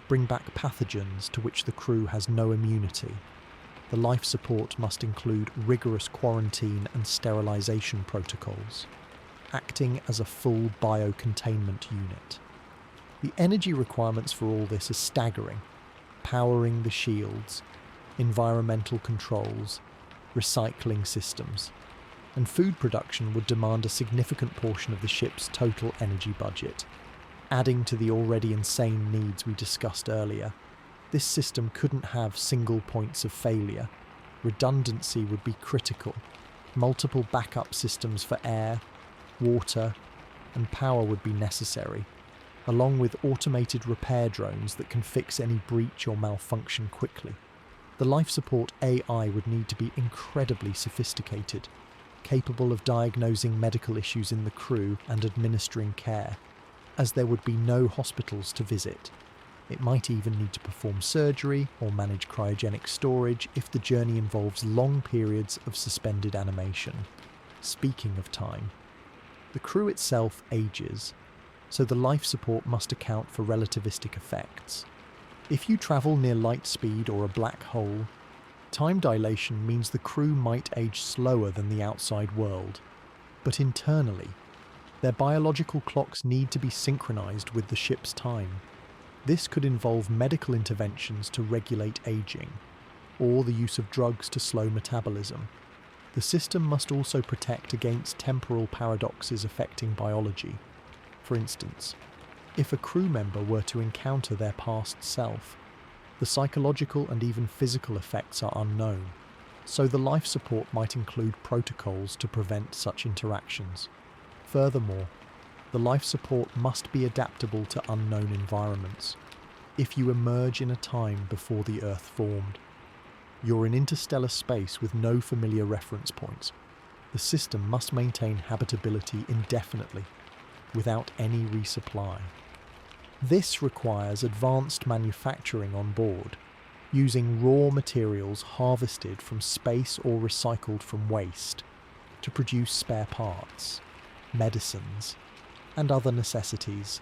[SPEAKER 1] bring back pathogens to which the crew has no immunity. The life support must include rigorous quarantine and sterilization protocols, acting as a full biocontainment unit. The energy requirements for all this are staggering: powering the shields, environmental controls, recycling systems, and food production would demand a significant portion of the ship's total energy budget. Adding to the already insane needs we discussed earlier, this system couldn't have single points of failure. Redundancy would be critical. Multiple backup systems for air, water, and power would be necessary, along with automated repair drones that can fix any breach or malfunction quickly. The life support AI would need to be incredibly sophisticated, capable of diagnosing medical issues in the crew and administering care, as there would be no hospitals to visit. It might even need to perform surgery or manage cryogenic storage if the journey involves long periods of suspended animation. Speaking of time, the crew itself ages, so the life support must account for relativistic effects. If you travel near light speed or a black hole, time dilation means the crew might age slower than the outside world. But internally, their biological clocks need to be synchronized with the ship's time. This could involve medical interventions to regulate aging, or the use of drugs to slow metabolism. The system must also protect against temporal paradoxes affecting biology. For instance, if a crew member were to encounter their past self, the psychological and even physical effects are unknown, so the life support might include protocols to prevent such interactions. Furthermore, the life support must be adaptable to unknown environments. If you emerge in a time before the Earth formed, you're in interstellar space with no familiar reference points. The system must maintain habitability indefinitely, without any resupply. This requires advanced manufacturing on board, using raw materials harvested from space or recycled from waste to produce spare parts, medicines, and other necessities.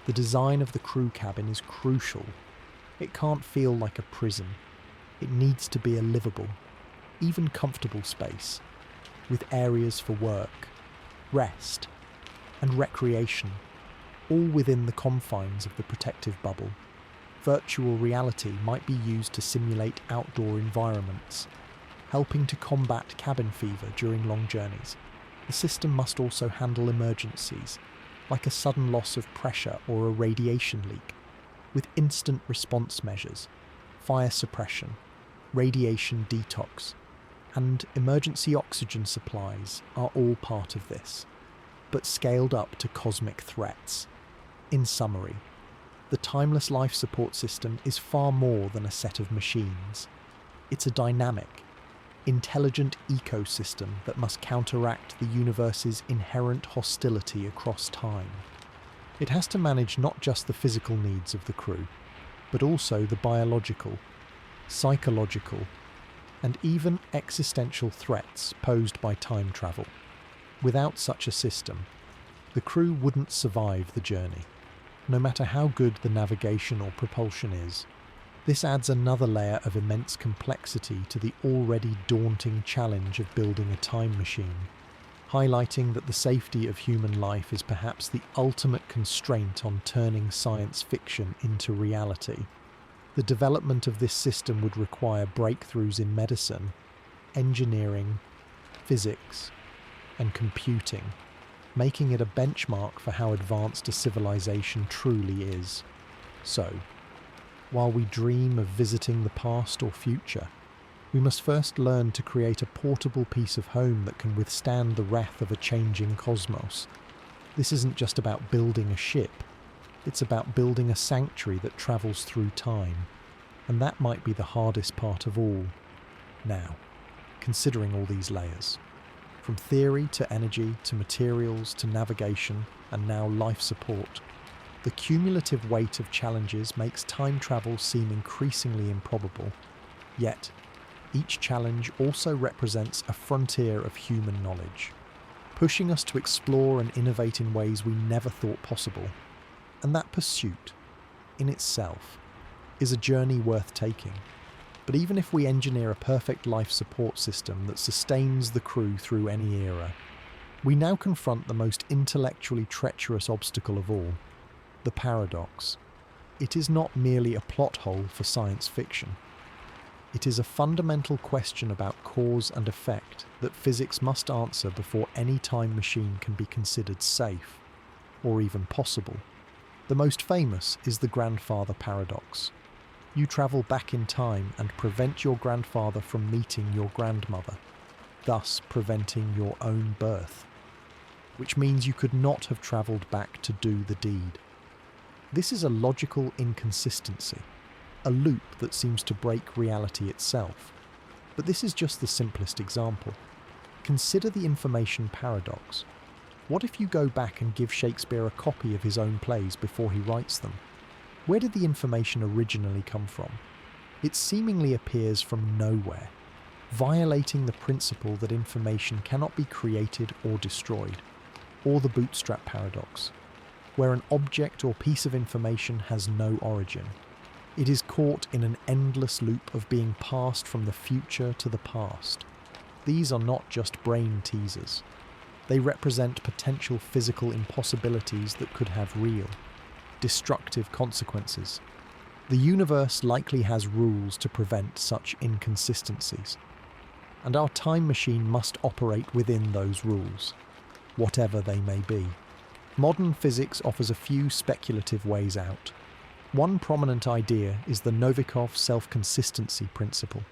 [SPEAKER 1] The design of the crew cabin is crucial. It can't feel like a prison. It needs to be a livable, even comfortable space, with areas for work, rest, and recreation, all within the confines of the protective bubble. Virtual reality might be used to simulate outdoor environments, helping to combat cabin fever during long journeys. The system must also handle emergencies, like a sudden loss of pressure or a radiation leak, with instant response measures, fire suppression, radiation detox, and emergency oxygen supplies are all part of this, but scaled up to cosmic threats. In summary, the timeless life support system is far more than a set of machines. It's a dynamic, intelligent ecosystem that must counteract the universe's inherent hostility across time. It has to manage not just the physical needs of the crew, but also the biological, psychological, and even existential threats posed by time travel. Without such a system, the crew wouldn't survive the journey, no matter how good the navigation or propulsion is. This adds another layer of immense complexity to the already daunting challenge of building a time machine, highlighting that the safety of human life is perhaps the ultimate constraint on turning science fiction into reality. The development of this system would require breakthroughs in medicine, engineering, physics, and computing, making it a benchmark for how advanced a civilization truly is. So, while we dream of visiting the past or future, we must first learn to create a portable piece of home that can withstand the wrath of a changing cosmos. This isn't just about building a ship, it's about building a sanctuary that travels through time, and that might be the hardest part of all. Now, considering all these layers, from theory to energy to materials to navigation and now life support, the cumulative weight of challenges makes time travel seem increasingly improbable. Yet, each challenge also represents a frontier of human knowledge, pushing us to explore and innovate in ways we never thought possible. And that pursuit, in itself, is a journey worth taking. But even if we engineer a perfect life support system that sustains the crew through any era, we now confront the most intellectually treacherous obstacle of all, the paradox. It is not merely a plot hole for science fiction. It is a fundamental question about cause and effect that physics must answer before any time machine can be considered safe, or even possible. The most famous is the grandfather paradox. You travel back in time and prevent your grandfather from meeting your grandmother, thus preventing your own birth, which means you could not have travelled back to do the deed. This is a logical inconsistency, a loop that seems to break reality itself. But this is just the simplest example. Consider the information paradox. What if you go back and give Shakespeare a copy of his own plays before he writes them? Where did the information originally come from? It seemingly appears from nowhere, violating the principle that information cannot be created or destroyed, or the bootstrap paradox, where an object or piece of information has no origin. It is caught in an endless loop of being passed from the future to the past. These are not just brain teasers. They represent potential physical impossibilities that could have real, destructive consequences. The universe likely has rules to prevent such inconsistencies, and our time machine must operate within those rules, whatever they may be. Modern physics offers a few speculative ways out. One prominent idea is the Novikov self-consistency principle.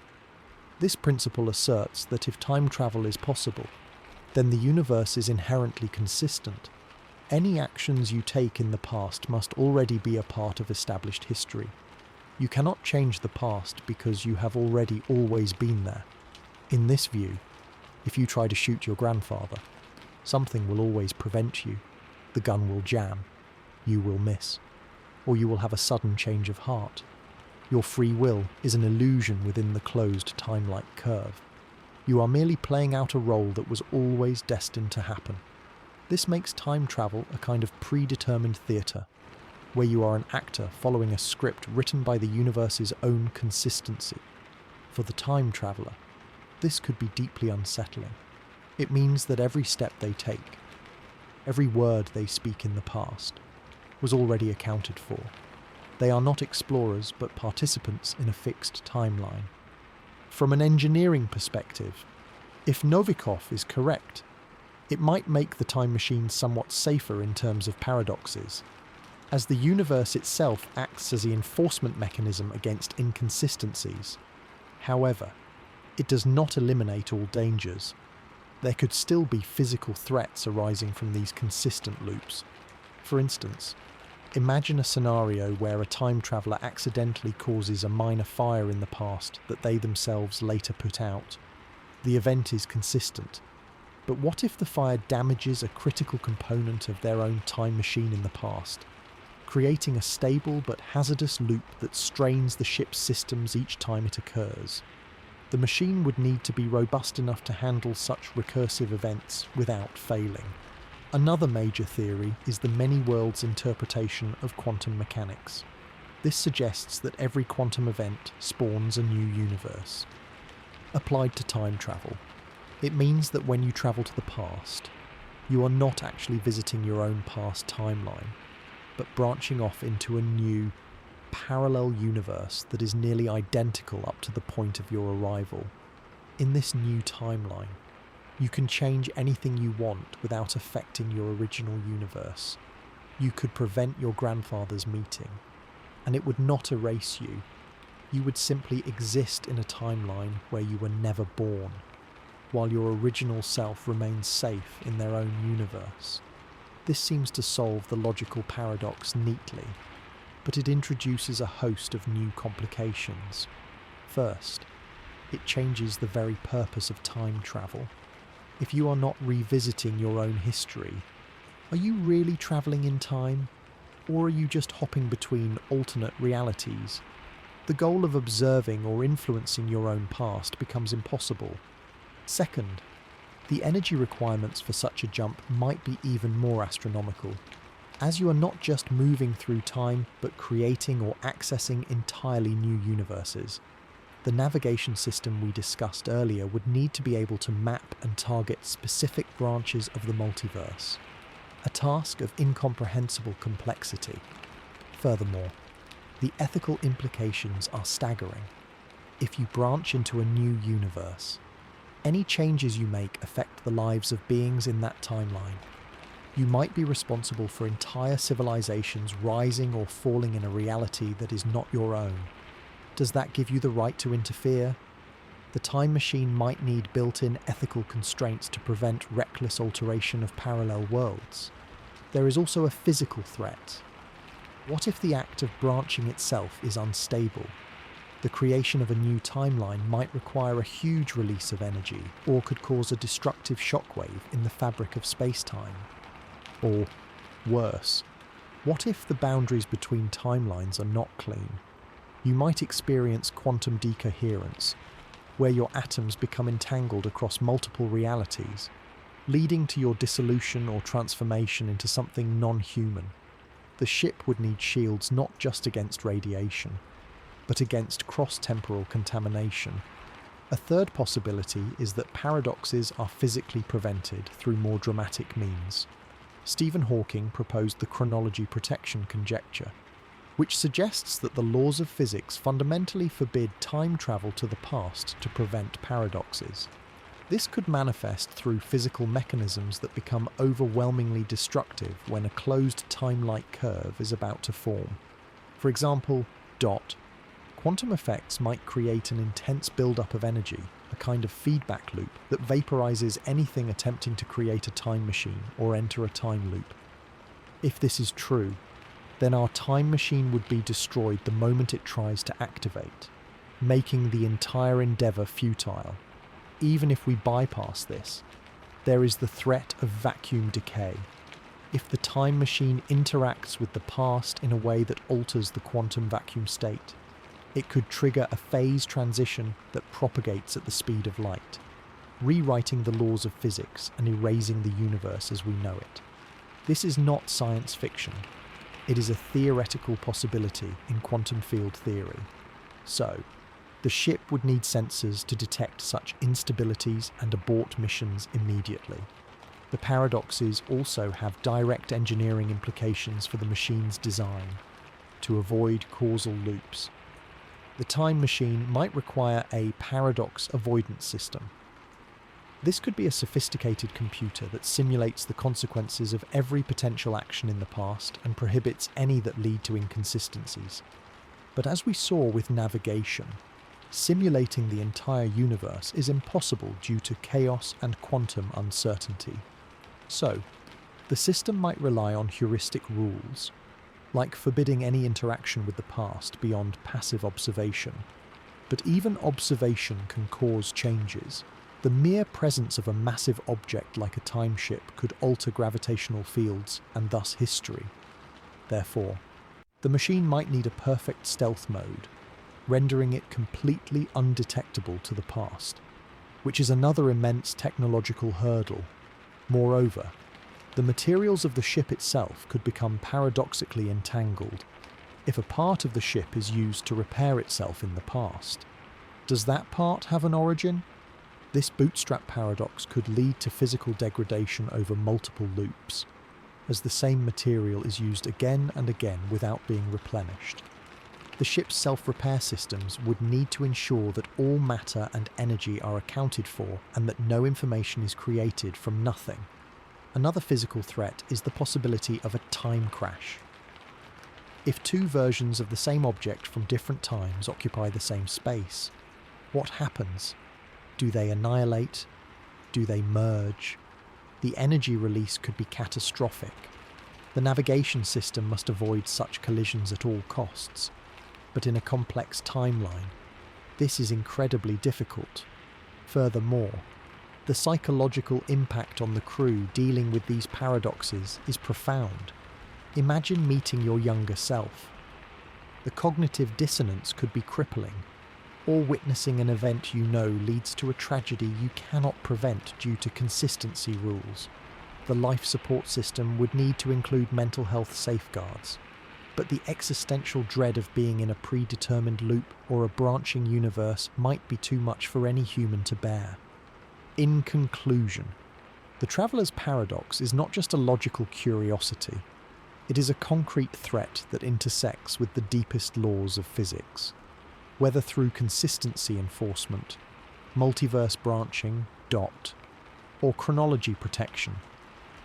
[SPEAKER 1] This principle asserts that if time travel is possible, then the universe is inherently consistent. Any actions you take in the past must already be a part of established history. You cannot change the past because you have already always been there. In this view, if you try to shoot your grandfather, something will always prevent you. The gun will jam, you will miss, or you will have a sudden change of heart. Your free will is an illusion within the closed time-like curve. You are merely playing out a role that was always destined to happen. This makes time travel a kind of predetermined theatre, where you are an actor following a script written by the universe's own consistency. For the time traveller, this could be deeply unsettling. It means that every step they take, every word they speak in the past, was already accounted for. They are not explorers but participants in a fixed timeline. From an engineering perspective, if Novikov is correct, it might make the time machine somewhat safer in terms of paradoxes, as the universe itself acts as the enforcement mechanism against inconsistencies. However, it does not eliminate all dangers. There could still be physical threats arising from these consistent loops. For instance, imagine a scenario where a time traveller accidentally causes a minor fire in the past that they themselves later put out. The event is consistent. But what if the fire damages a critical component of their own time machine in the past, creating a stable but hazardous loop that strains the ship's systems each time it occurs? The machine would need to be robust enough to handle such recursive events without failing. Another major theory is the many worlds interpretation of quantum mechanics. This suggests that every quantum event spawns a new universe. Applied to time travel, it means that when you travel to the past, you are not actually visiting your own past timeline, but branching off into a new, parallel universe that is nearly identical up to the point of your arrival. In this new timeline, you can change anything you want without affecting your original universe. You could prevent your grandfather's meeting, and it would not erase you. You would simply exist in a timeline where you were never born, while your original self remains safe in their own universe. This seems to solve the logical paradox neatly, but it introduces a host of new complications. First, it changes the very purpose of time travel. If you are not revisiting your own history, are you really travelling in time? Or are you just hopping between alternate realities? The goal of observing or influencing your own past becomes impossible. Second, the energy requirements for such a jump might be even more astronomical. as you are not just moving through time, but creating or accessing entirely new universes. The navigation system we discussed earlier would need to be able to map and target specific branches of the multiverse, a task of incomprehensible complexity. Furthermore, the ethical implications are staggering. If you branch into a new universe, any changes you make affect the lives of beings in that timeline. You might be responsible for entire civilizations rising or falling in a reality that is not your own. Does that give you the right to interfere? The time machine might need built-in ethical constraints to prevent reckless alteration of parallel worlds. There is also a physical threat. What if the act of branching itself is unstable? The creation of a new timeline might require a huge release of energy, or could cause a destructive shockwave in the fabric of space-time. Or, worse, what if the boundaries between timelines are not clean? You might experience quantum decoherence, where your atoms become entangled across multiple realities, leading to your dissolution or transformation into something non-human. The ship would need shields not just against radiation, but against cross-temporal contamination. A third possibility is that paradoxes are physically prevented through more dramatic means. Stephen Hawking proposed the chronology protection conjecture, which suggests that the laws of physics fundamentally forbid time travel to the past to prevent paradoxes. This could manifest through physical mechanisms that become overwhelmingly destructive when a closed time-like curve is about to form. For example, quantum effects might create an intense buildup of energy, a kind of feedback loop that vaporizes anything attempting to create a time machine or enter a time loop. If this is true, then our time machine would be destroyed the moment it tries to activate, making the entire endeavor futile. Even if we bypass this, there is the threat of vacuum decay. If the time machine interacts with the past in a way that alters the quantum vacuum state, it could trigger a phase transition that propagates at the speed of light, rewriting the laws of physics and erasing the universe as we know it. This is not science fiction. It is a theoretical possibility in quantum field theory. So, the ship would need sensors to detect such instabilities and abort missions immediately. The paradoxes also have direct engineering implications for the machine's design, to avoid causal loops. The time machine might require a paradox avoidance system. This could be a sophisticated computer that simulates the consequences of every potential action in the past and prohibits any that lead to inconsistencies. But as we saw with navigation, simulating the entire universe is impossible due to chaos and quantum uncertainty. So, the system might rely on heuristic rules, like forbidding any interaction with the past beyond passive observation. But even observation can cause changes. The mere presence of a massive object like a time ship could alter gravitational fields and thus history. Therefore, the machine might need a perfect stealth mode, rendering it completely undetectable to the past, which is another immense technological hurdle. Moreover, the materials of the ship itself could become paradoxically entangled if a part of the ship is used to repair itself in the past. Does that part have an origin? This bootstrap paradox could lead to physical degradation over multiple loops, as the same material is used again and again without being replenished. The ship's self-repair systems would need to ensure that all matter and energy are accounted for and that no information is created from nothing. Another physical threat is the possibility of a time crash. If two versions of the same object from different times occupy the same space, what happens? Do they annihilate? Do they merge? The energy release could be catastrophic. The navigation system must avoid such collisions at all costs. But in a complex timeline, this is incredibly difficult. Furthermore, the psychological impact on the crew dealing with these paradoxes is profound. Imagine meeting your younger self. The cognitive dissonance could be crippling, or witnessing an event you know leads to a tragedy you cannot prevent due to consistency rules. the life support system would need to include mental health safeguards. But the existential dread of being in a predetermined loop or a branching universe might be too much for any human to bear. In conclusion, the Traveller's Paradox is not just a logical curiosity. It is a concrete threat that intersects with the deepest laws of physics. Whether through consistency enforcement, multiverse branching, DOT, or chronology protection,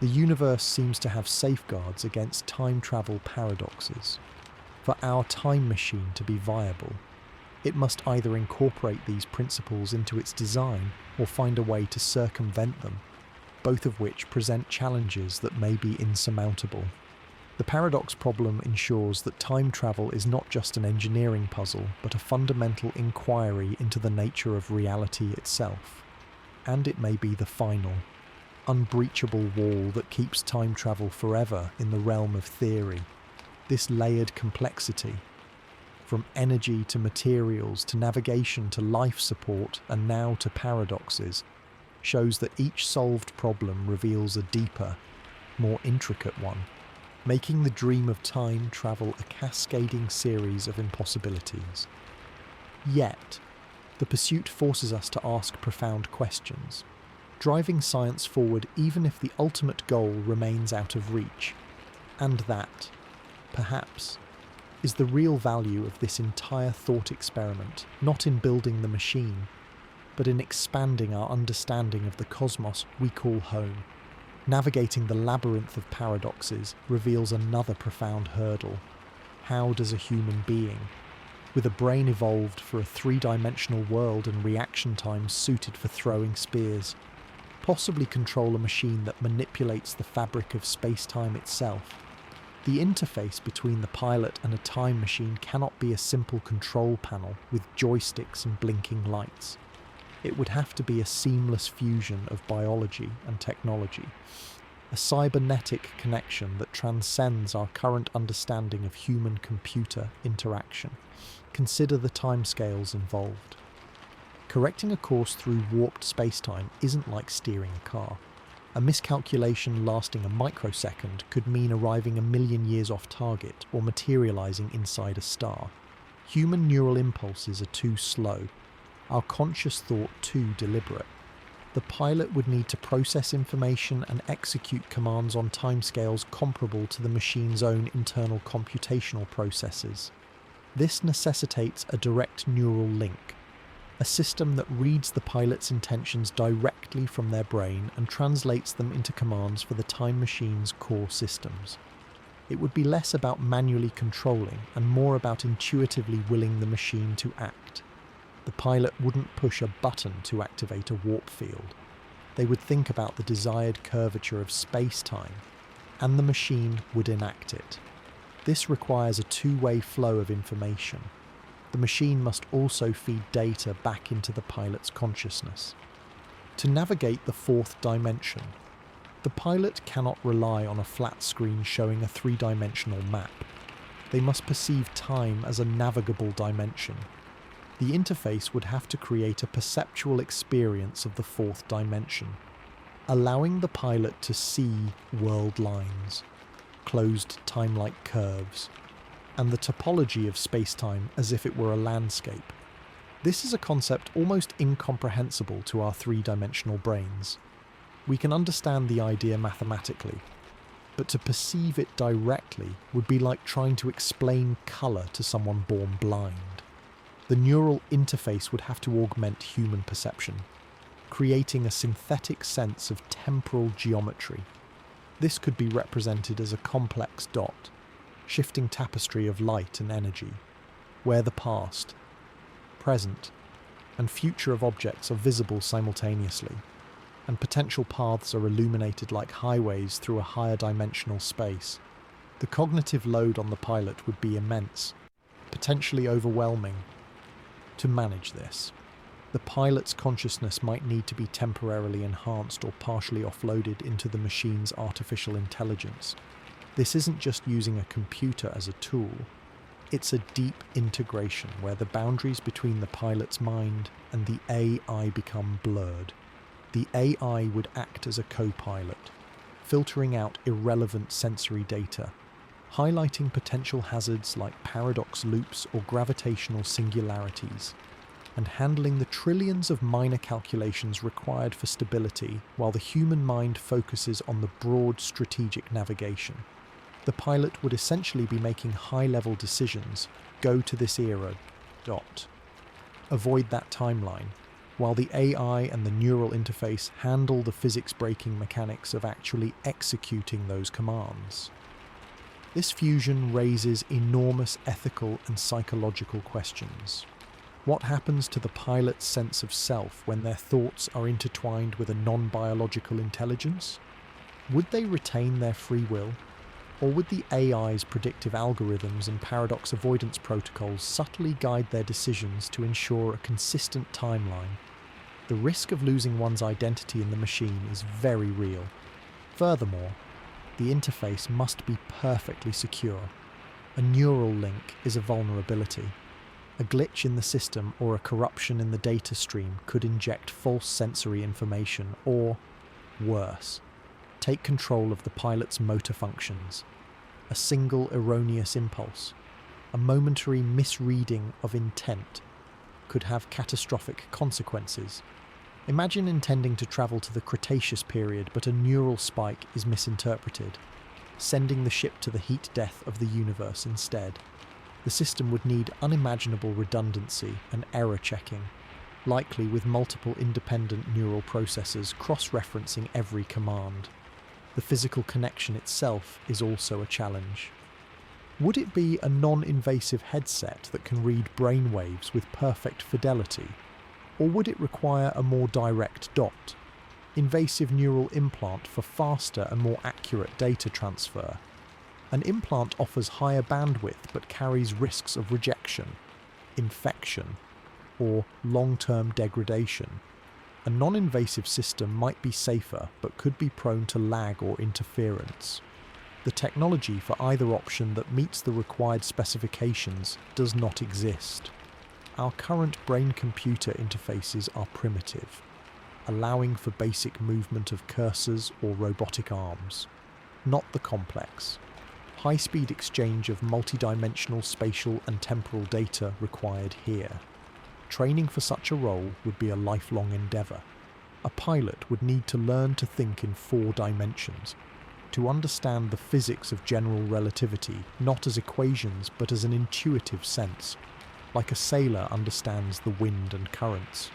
[SPEAKER 1] the universe seems to have safeguards against time travel paradoxes. For our time machine to be viable, it must either incorporate these principles into its design or find a way to circumvent them, both of which present challenges that may be insurmountable. The paradox problem ensures that time travel is not just an engineering puzzle, but a fundamental inquiry into the nature of reality itself. And it may be the final, unbreachable wall that keeps time travel forever in the realm of theory. This layered complexity, from energy to materials to navigation to life support and now to paradoxes, shows that each solved problem reveals a deeper, more intricate one, making the dream of time travel a cascading series of impossibilities. Yet, the pursuit forces us to ask profound questions, driving science forward even if the ultimate goal remains out of reach. And that, perhaps, is the real value of this entire thought experiment, not in building the machine, but in expanding our understanding of the cosmos we call home. Navigating the labyrinth of paradoxes reveals another profound hurdle. How does a human being, with a brain evolved for a three-dimensional world and reaction times suited for throwing spears, possibly control a machine that manipulates the fabric of space-time itself? The interface between the pilot and a time machine cannot be a simple control panel with joysticks and blinking lights. It would have to be a seamless fusion of biology and technology, a cybernetic connection that transcends our current understanding of human-computer interaction. Consider the timescales involved. Correcting a course through warped spacetime isn't like steering a car. A miscalculation lasting a microsecond could mean arriving a million years off target or materializing inside a star. Human neural impulses are too slow, our conscious thought too deliberate. The pilot would need to process information and execute commands on timescales comparable to the machine's own internal computational processes. This necessitates a direct neural link, a system that reads the pilot's intentions directly from their brain and translates them into commands for the time machine's core systems. It would be less about manually controlling and more about intuitively willing the machine to act. The pilot wouldn't push a button to activate a warp field. They would think about the desired curvature of space-time, and the machine would enact it. This requires a two-way flow of information. The machine must also feed data back into the pilot's consciousness. To navigate the fourth dimension, the pilot cannot rely on a flat screen showing a three-dimensional map. They must perceive time as a navigable dimension. The interface would have to create a perceptual experience of the fourth dimension, allowing the pilot to see world lines, closed time-like curves, and the topology of spacetime as if it were a landscape. This is a concept almost incomprehensible to our three-dimensional brains. We can understand the idea mathematically, but to perceive it directly would be like trying to explain colour to someone born blind. The neural interface would have to augment human perception, creating a synthetic sense of temporal geometry. This could be represented as a complex dot, shifting tapestry of light and energy, where the past, present, and future of objects are visible simultaneously, and potential paths are illuminated like highways through a higher dimensional space. The cognitive load on the pilot would be immense, potentially overwhelming. To manage this, the pilot's consciousness might need to be temporarily enhanced or partially offloaded into the machine's artificial intelligence. This isn't just using a computer as a tool, it's a deep integration where the boundaries between the pilot's mind and the AI become blurred. The AI would act as a co-pilot, filtering out irrelevant sensory data, highlighting potential hazards like paradox loops or gravitational singularities, and handling the trillions of minor calculations required for stability while the human mind focuses on the broad strategic navigation. The pilot would essentially be making high-level decisions, go to this era, ... Avoid that timeline, while the AI and the neural interface handle the physics-breaking mechanics of actually executing those commands. This fusion raises enormous ethical and psychological questions. What happens to the pilot's sense of self when their thoughts are intertwined with a non-biological intelligence? Would they retain their free will? Or would the AI's predictive algorithms and paradox avoidance protocols subtly guide their decisions to ensure a consistent timeline? The risk of losing one's identity in the machine is very real. Furthermore, the interface must be perfectly secure. A neural link is a vulnerability. A glitch in the system or a corruption in the data stream could inject false sensory information or, worse, take control of the pilot's motor functions. A single erroneous impulse, a momentary misreading of intent, could have catastrophic consequences. Imagine intending to travel to the Cretaceous period, but a neural spike is misinterpreted, sending the ship to the heat death of the universe instead. The system would need unimaginable redundancy and error checking, likely with multiple independent neural processors cross-referencing every command. The physical connection itself is also a challenge. Would it be a non-invasive headset that can read brainwaves with perfect fidelity? Or would it require a more direct invasive neural implant for faster and more accurate data transfer? An implant offers higher bandwidth but carries risks of rejection, infection, or long-term degradation. A non-invasive system might be safer but could be prone to lag or interference. The technology for either option that meets the required specifications does not exist. Our current brain-computer interfaces are primitive, allowing for basic movement of cursors or robotic arms, not the complex, high-speed exchange of multidimensional spatial and temporal data required here. Training for such a role would be a lifelong endeavour. A pilot would need to learn to think in 4 dimensions, to understand the physics of general relativity not as equations but as an intuitive sense, like a sailor understands the wind and currents.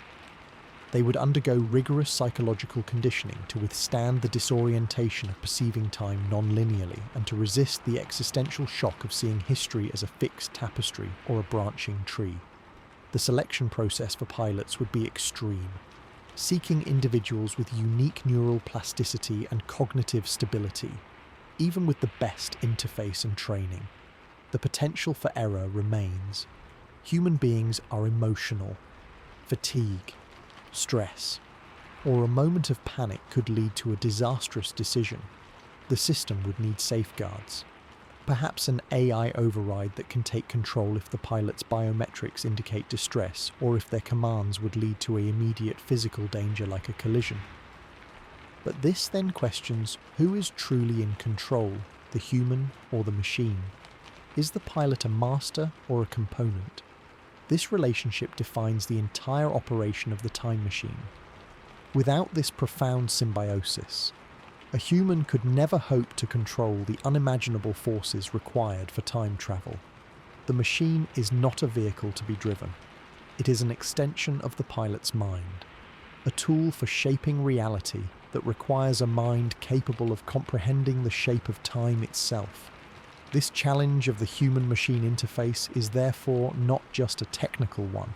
[SPEAKER 1] They would undergo rigorous psychological conditioning to withstand the disorientation of perceiving time non-linearly and to resist the existential shock of seeing history as a fixed tapestry or a branching tree. The selection process for pilots would be extreme, seeking individuals with unique neural plasticity and cognitive stability. Even with the best interface and training, the potential for error remains. Human beings are emotional. Fatigue, stress, or a moment of panic could lead to a disastrous decision. The system would need safeguards. Perhaps an AI override that can take control if the pilot's biometrics indicate distress or if their commands would lead to an immediate physical danger like a collision. But this then questions who is truly in control, the human or the machine? Is the pilot a master or a component? This relationship defines the entire operation of the time machine. Without this profound symbiosis, a human could never hope to control the unimaginable forces required for time travel. The machine is not a vehicle to be driven. It is an extension of the pilot's mind, a tool for shaping reality that requires a mind capable of comprehending the shape of time itself. This challenge of the human-machine interface is therefore not just a technical one.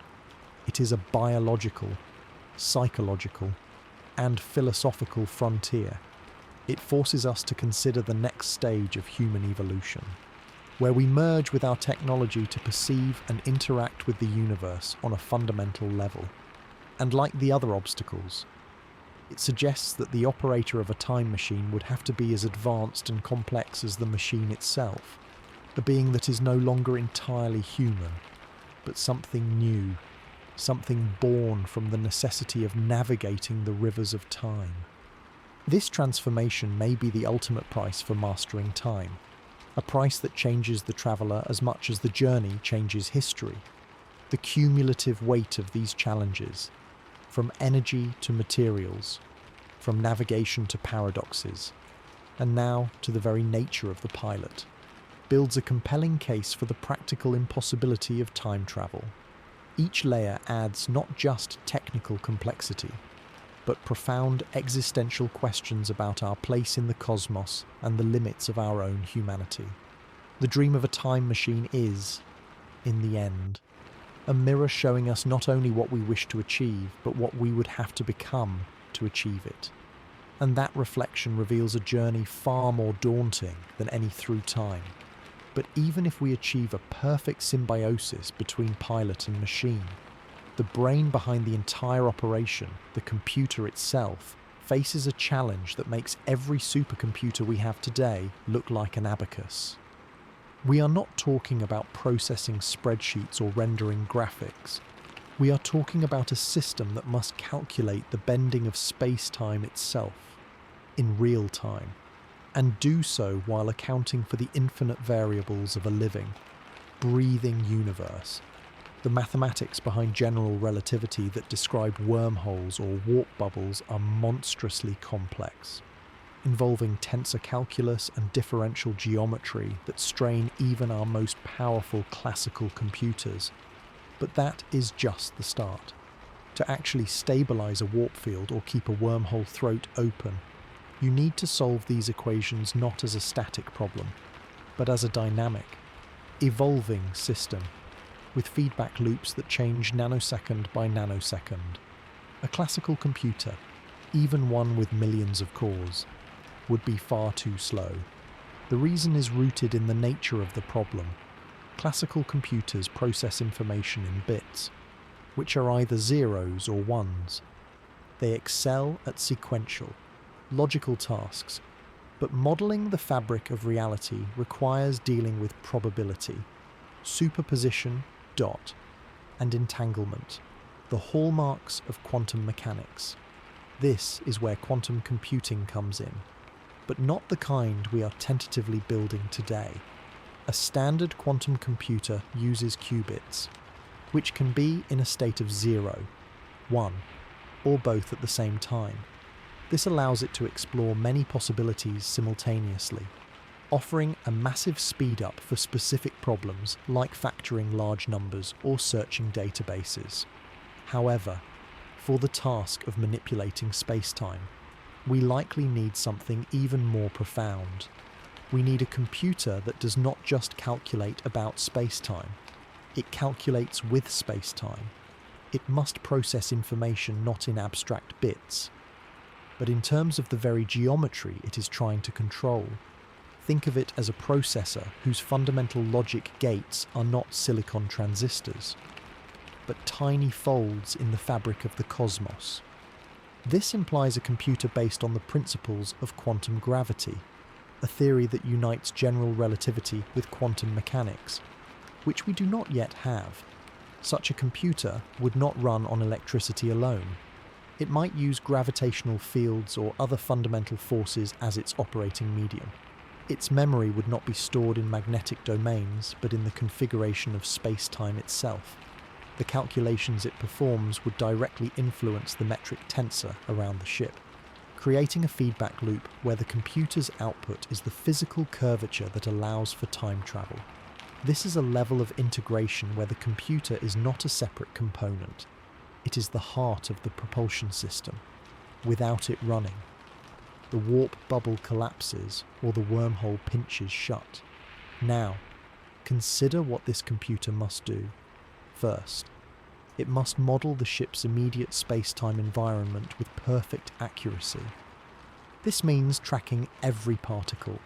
[SPEAKER 1] It is a biological, psychological, and philosophical frontier. It forces us to consider the next stage of human evolution, where we merge with our technology to perceive and interact with the universe on a fundamental level. And like the other obstacles, it suggests that the operator of a time machine would have to be as advanced and complex as the machine itself, a being that is no longer entirely human, but something new, something born from the necessity of navigating the rivers of time. This transformation may be the ultimate price for mastering time, a price that changes the traveller as much as the journey changes history. The cumulative weight of these challenges, from energy to materials, from navigation to paradoxes, and now to the very nature of the pilot, builds a compelling case for the practical impossibility of time travel. Each layer adds not just technical complexity, but profound existential questions about our place in the cosmos and the limits of our own humanity. The dream of a time machine is, in the end, a mirror showing us not only what we wish to achieve, but what we would have to become to achieve it. And that reflection reveals a journey far more daunting than any through time. But even if we achieve a perfect symbiosis between pilot and machine, the brain behind the entire operation, the computer itself, faces a challenge that makes every supercomputer we have today look like an abacus. We are not talking about processing spreadsheets or rendering graphics. We are talking about a system that must calculate the bending of space-time itself, in real time, and do so while accounting for the infinite variables of a living, breathing universe. The mathematics behind general relativity that describe wormholes or warp bubbles are monstrously complex, involving tensor calculus and differential geometry that strain even our most powerful classical computers. But that is just the start. To actually stabilize a warp field or keep a wormhole throat open, you need to solve these equations not as a static problem, but as a dynamic, evolving system, with feedback loops that change nanosecond by nanosecond. A classical computer, even one with millions of cores, would be far too slow. The reason is rooted in the nature of the problem. Classical computers process information in bits, which are either zeros or ones. They excel at sequential, logical tasks, but modelling the fabric of reality requires dealing with probability, superposition, dot, and entanglement, the hallmarks of quantum mechanics. This is where quantum computing comes in, but not the kind we are tentatively building today. A standard quantum computer uses qubits, which can be in a state of 0, 1, or both at the same time. This allows it to explore many possibilities simultaneously, offering a massive speed up for specific problems like factoring large numbers or searching databases. However, for the task of manipulating space-time, we likely need something even more profound. We need a computer that does not just calculate about space-time, it calculates with space-time. It must process information not in abstract bits, but in terms of the very geometry it is trying to control. Think of it as a processor whose fundamental logic gates are not silicon transistors, but tiny folds in the fabric of the cosmos. This implies a computer based on the principles of quantum gravity, a theory that unites general relativity with quantum mechanics, which we do not yet have. Such a computer would not run on electricity alone. It might use gravitational fields or other fundamental forces as its operating medium. Its memory would not be stored in magnetic domains, but in the configuration of space-time itself. The calculations it performs would directly influence the metric tensor around the ship, creating a feedback loop where the computer's output is the physical curvature that allows for time travel. This is a level of integration where the computer is not a separate component. It is the heart of the propulsion system. Without it running, the warp bubble collapses or the wormhole pinches shut. Now, consider what this computer must do. First, it must model the ship's immediate space-time environment with perfect accuracy. This means tracking every particle,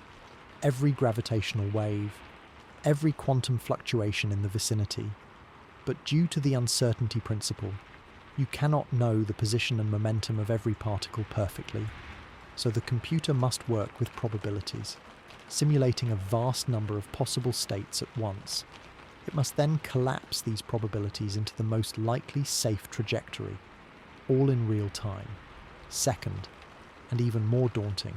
[SPEAKER 1] every gravitational wave, every quantum fluctuation in the vicinity. But due to the uncertainty principle, you cannot know the position and momentum of every particle perfectly, so the computer must work with probabilities, simulating a vast number of possible states at once. It must then collapse these probabilities into the most likely safe trajectory, all in real time. Second, and even more daunting.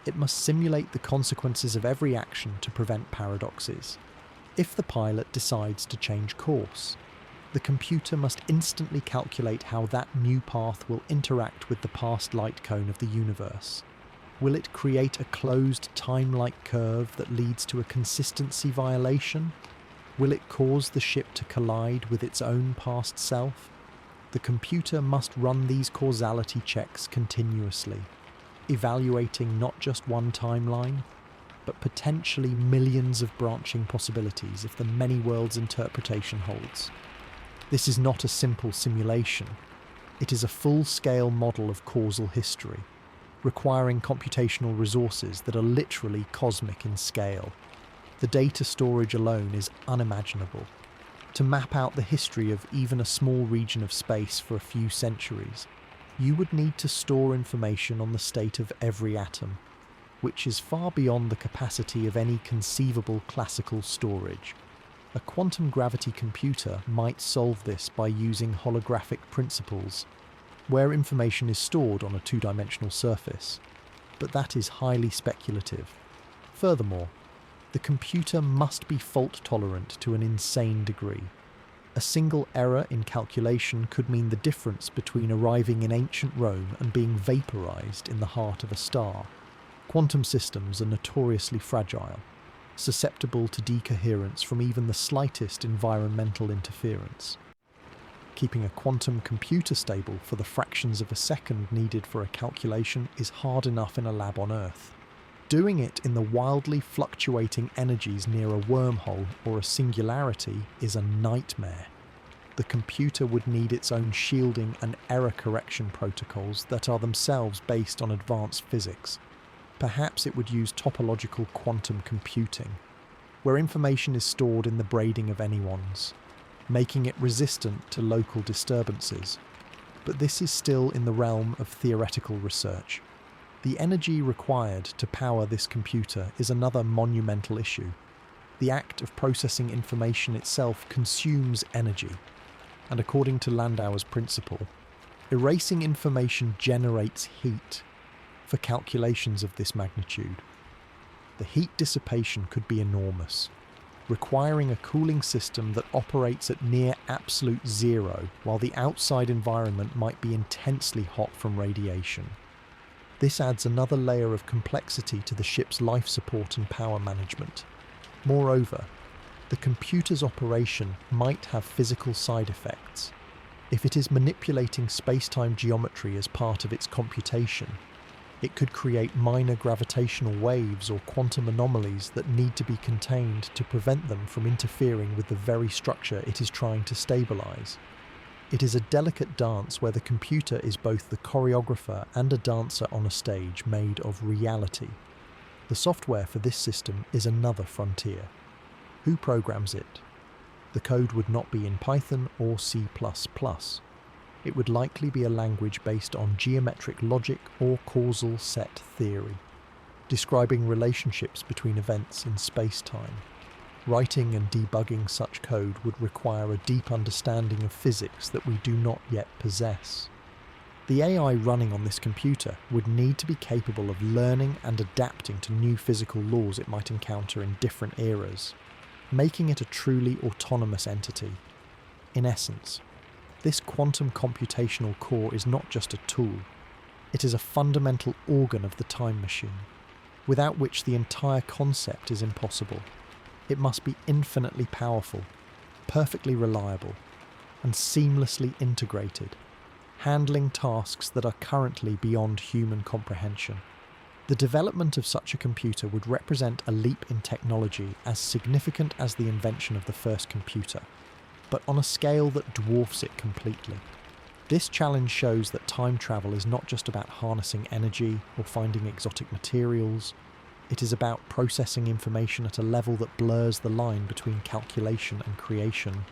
[SPEAKER 1] It must simulate the consequences of every action to prevent paradoxes. If the pilot decides to change course, the computer must instantly calculate how that new path will interact with the past light cone of the universe. Will it create a closed time-like curve that leads to a consistency violation? Will it cause the ship to collide with its own past self? The computer must run these causality checks continuously, evaluating not just one timeline, but potentially millions of branching possibilities if the many worlds interpretation holds. This is not a simple simulation. It is a full-scale model of causal history, requiring computational resources that are literally cosmic in scale. The data storage alone is unimaginable. To map out the history of even a small region of space for a few centuries, you would need to store information on the state of every atom, which is far beyond the capacity of any conceivable classical storage. A quantum gravity computer might solve this by using holographic principles, where information is stored on a two-dimensional surface, but that is highly speculative. Furthermore, the computer must be fault-tolerant to an insane degree. A single error in calculation could mean the difference between arriving in ancient Rome and being vaporized in the heart of a star. Quantum systems are notoriously fragile, susceptible to decoherence from even the slightest environmental interference. Keeping a quantum computer stable for the fractions of a second needed for a calculation is hard enough in a lab on Earth. Doing it in the wildly fluctuating energies near a wormhole or a singularity is a nightmare. The computer would need its own shielding and error correction protocols that are themselves based on advanced physics. Perhaps it would use topological quantum computing, where information is stored in the braiding of anyons, making it resistant to local disturbances. But this is still in the realm of theoretical research. The energy required to power this computer is another monumental issue. The act of processing information itself consumes energy, and according to Landauer's principle, erasing information generates heat. For calculations of this magnitude, the heat dissipation could be enormous, requiring a cooling system that operates at near absolute zero, while the outside environment might be intensely hot from radiation. This adds another layer of complexity to the ship's life support and power management. Moreover, the computer's operation might have physical side effects. If it is manipulating space-time geometry as part of its computation, it could create minor gravitational waves or quantum anomalies that need to be contained to prevent them from interfering with the very structure it is trying to stabilize. It is a delicate dance where the computer is both the choreographer and a dancer on a stage made of reality. The software for this system is another frontier. Who programs it? The code would not be in Python or C++. It would likely be a language based on geometric logic or causal set theory, describing relationships between events in space-time. Writing and debugging such code would require a deep understanding of physics that we do not yet possess. The AI running on this computer would need to be capable of learning and adapting to new physical laws it might encounter in different eras, making it a truly autonomous entity. In essence, this quantum computational core is not just a tool, it is a fundamental organ of the time machine, without which the entire concept is impossible. It must be infinitely powerful, perfectly reliable, and seamlessly integrated, handling tasks that are currently beyond human comprehension. The development of such a computer would represent a leap in technology as significant as the invention of the first computer, but on a scale that dwarfs it completely. This challenge shows that time travel is not just about harnessing energy or finding exotic materials. It is about processing information at a level that blurs the line between calculation and creation,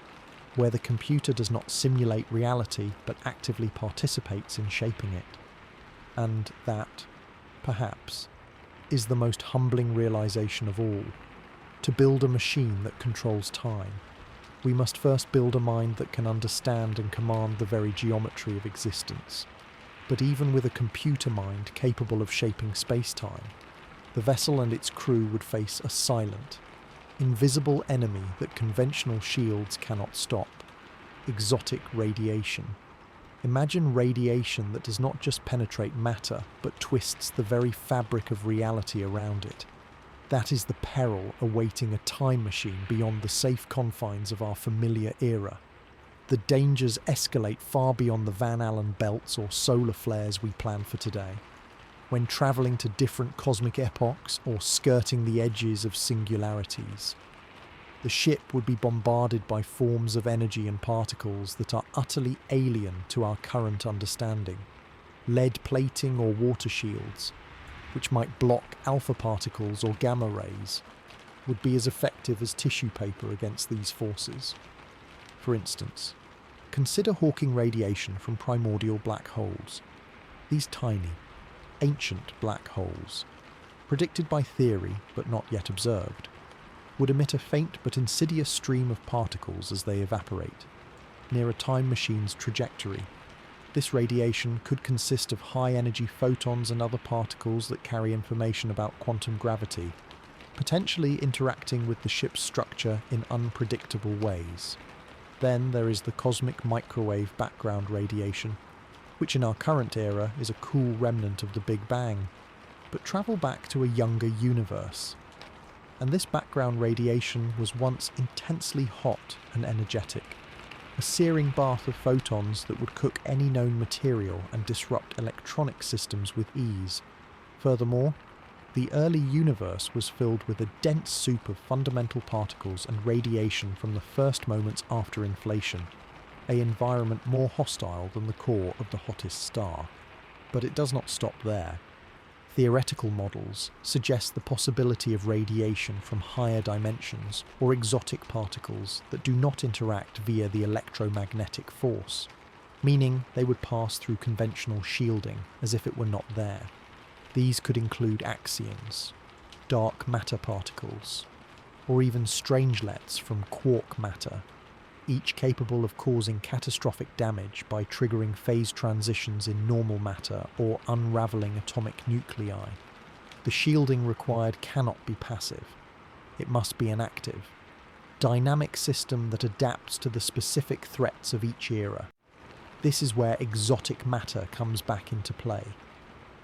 [SPEAKER 1] where the computer does not simulate reality but actively participates in shaping it. And that, perhaps, is the most humbling realization of all. To build a machine that controls time, we must first build a mind that can understand and command the very geometry of existence. But even with a computer mind capable of shaping space-time, the vessel and its crew would face a silent, invisible enemy that conventional shields cannot stop: exotic radiation. Imagine radiation that does not just penetrate matter, but twists the very fabric of reality around it. That is the peril awaiting a time machine beyond the safe confines of our familiar era. The dangers escalate far beyond the Van Allen belts or solar flares we plan for today. When travelling to different cosmic epochs or skirting the edges of singularities, the ship would be bombarded by forms of energy and particles that are utterly alien to our current understanding. Lead plating or water shields, which might block alpha particles or gamma rays, would be as effective as tissue paper against these forces. For instance, consider hawking radiation from primordial black holes. These tiny, ancient black holes, predicted by theory but not yet observed, would emit a faint but insidious stream of particles as they evaporate, near a time machine's trajectory. This radiation could consist of high-energy photons and other particles that carry information about quantum gravity, potentially interacting with the ship's structure in unpredictable ways. Then there is the cosmic microwave background radiation, which in our current era is a cool remnant of the Big Bang. But travel back to a younger universe, and this background radiation was once intensely hot and energetic, a searing bath of photons that would cook any known material and disrupt electronic systems with ease. Furthermore, the early universe was filled with a dense soup of fundamental particles and radiation from the first moments after inflation, an environment more hostile than the core of the hottest star. But it does not stop there. Theoretical models suggest the possibility of radiation from higher dimensions or exotic particles that do not interact via the electromagnetic force, meaning they would pass through conventional shielding as if it were not there. These could include axions, dark matter particles, or even strangelets from quark matter, each capable of causing catastrophic damage by triggering phase transitions in normal matter or unravelling atomic nuclei. The shielding required cannot be passive. It must be an active, dynamic system that adapts to the specific threats of each era. This is where exotic matter comes back into play.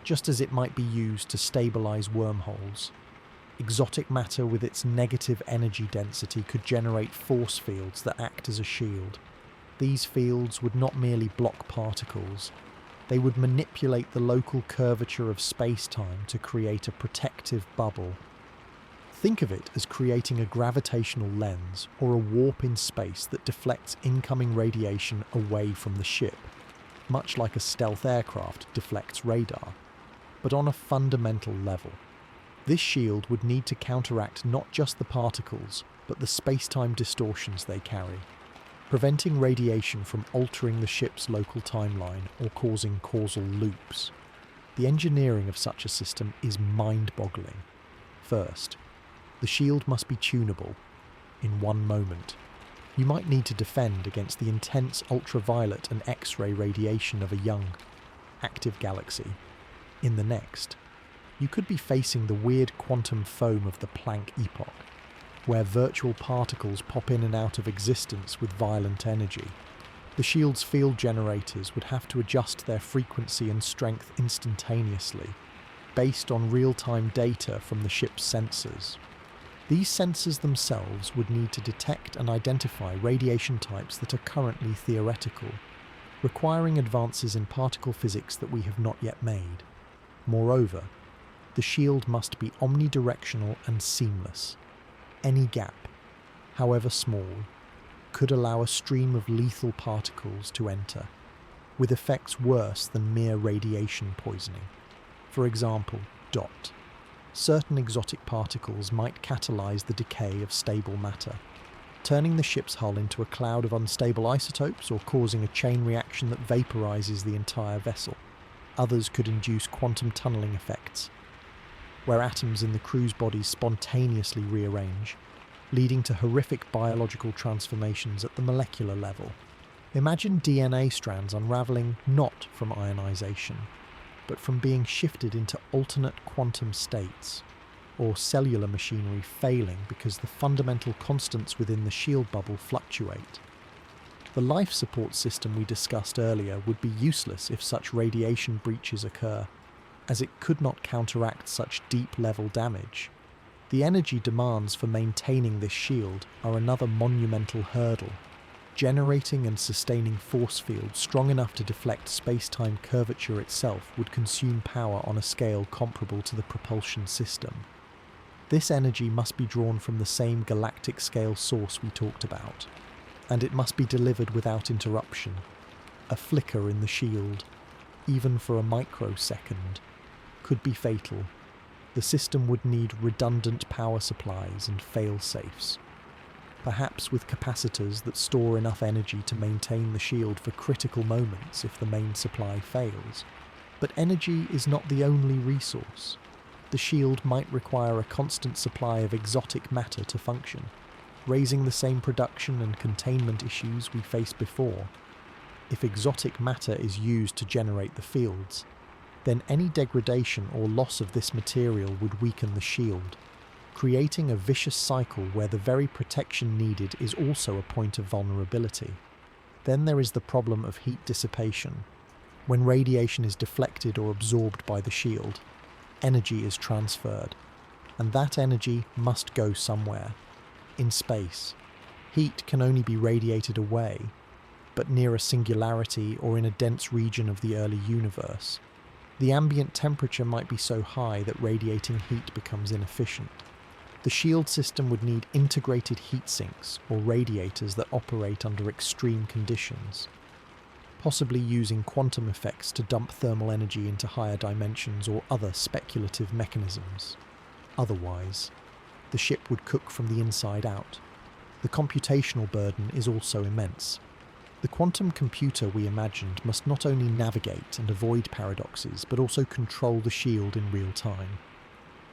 [SPEAKER 1] Just as it might be used to stabilise wormholes, exotic matter with its negative energy density could generate force fields that act as a shield. These fields would not merely block particles, they would manipulate the local curvature of space-time to create a protective bubble. Think of it as creating a gravitational lens or a warp in space that deflects incoming radiation away from the ship, much like a stealth aircraft deflects radar, but on a fundamental level. This shield would need to counteract not just the particles, but the space-time distortions they carry, preventing radiation from altering the ship's local timeline or causing causal loops. The engineering of such a system is mind-boggling. First, the shield must be tunable in one moment. You might need to defend against the intense ultraviolet and X-ray radiation of a young, active galaxy. In the next, you could be facing the weird quantum foam of the Planck epoch, where virtual particles pop in and out of existence with violent energy. The shield's field generators would have to adjust their frequency and strength instantaneously, based on real-time data from the ship's sensors. These sensors themselves would need to detect and identify radiation types that are currently theoretical, requiring advances in particle physics that we have not yet made. Moreover, the shield must be omnidirectional and seamless. Any gap, however small, could allow a stream of lethal particles to enter, with effects worse than mere radiation poisoning. For example, DOT. Certain exotic particles might catalyze the decay of stable matter, turning the ship's hull into a cloud of unstable isotopes or causing a chain reaction that vaporizes the entire vessel. Others could induce quantum tunneling effects, where atoms in the crew's bodies spontaneously rearrange, leading to horrific biological transformations at the molecular level. Imagine DNA strands unraveling not from ionization, but from being shifted into alternate quantum states, or cellular machinery failing because the fundamental constants within the shield bubble fluctuate. The life support system we discussed earlier would be useless if such radiation breaches occur, as it could not counteract such deep-level damage. The energy demands for maintaining this shield are another monumental hurdle. Generating and sustaining force fields strong enough to deflect space-time curvature itself would consume power on a scale comparable to the propulsion system. This energy must be drawn from the same galactic-scale source we talked about, and it must be delivered without interruption. A flicker in the shield, even for a microsecond, could be fatal. The system would need redundant power supplies and fail-safes, perhaps with capacitors that store enough energy to maintain the shield for critical moments if the main supply fails. But energy is not the only resource. The shield might require a constant supply of exotic matter to function, raising the same production and containment issues we faced before. If exotic matter is used to generate the fields, then any degradation or loss of this material would weaken the shield, creating a vicious cycle where the very protection needed is also a point of vulnerability. Then there is the problem of heat dissipation. When radiation is deflected or absorbed by the shield, energy is transferred, and that energy must go somewhere. In space, heat can only be radiated away, but near a singularity or in a dense region of the early universe, the ambient temperature might be so high that radiating heat becomes inefficient. The shield system would need integrated heat sinks or radiators that operate under extreme conditions, possibly using quantum effects to dump thermal energy into higher dimensions or other speculative mechanisms. Otherwise, the ship would cook from the inside out. The computational burden is also immense. The quantum computer we imagined must not only navigate and avoid paradoxes, but also control the shield in real time.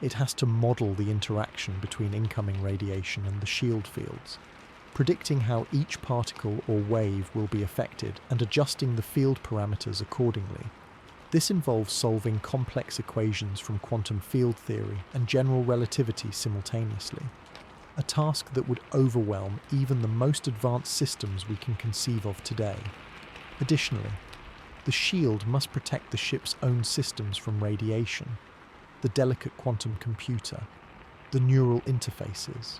[SPEAKER 1] It has to model the interaction between incoming radiation and the shield fields, predicting how each particle or wave will be affected and adjusting the field parameters accordingly. This involves solving complex equations from quantum field theory and general relativity simultaneously, a task that would overwhelm even the most advanced systems we can conceive of today. Additionally, the shield must protect the ship's own systems from radiation, the delicate quantum computer, the neural interfaces,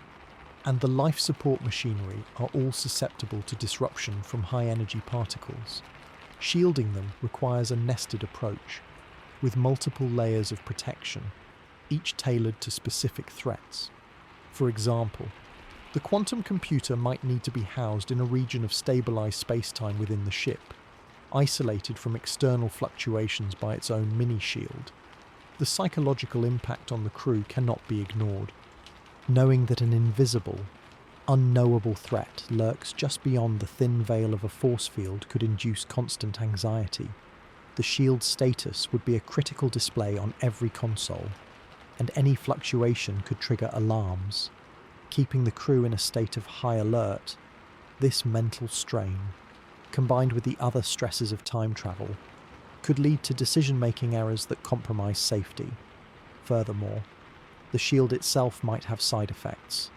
[SPEAKER 1] and the life support machinery are all susceptible to disruption from high-energy particles. Shielding them requires a nested approach, with multiple layers of protection, each tailored to specific threats. For example, the quantum computer might need to be housed in a region of stabilized spacetime within the ship, isolated from external fluctuations by its own mini-shield. The psychological impact on the crew cannot be ignored. Knowing that an invisible, unknowable threat lurks just beyond the thin veil of a force field could induce constant anxiety. The shield's status would be a critical display on every console, and any fluctuation could trigger alarms, keeping the crew in a state of high alert. This mental strain, combined with the other stresses of time travel, could lead to decision-making errors that compromise safety. Furthermore, the shield itself might have side effects.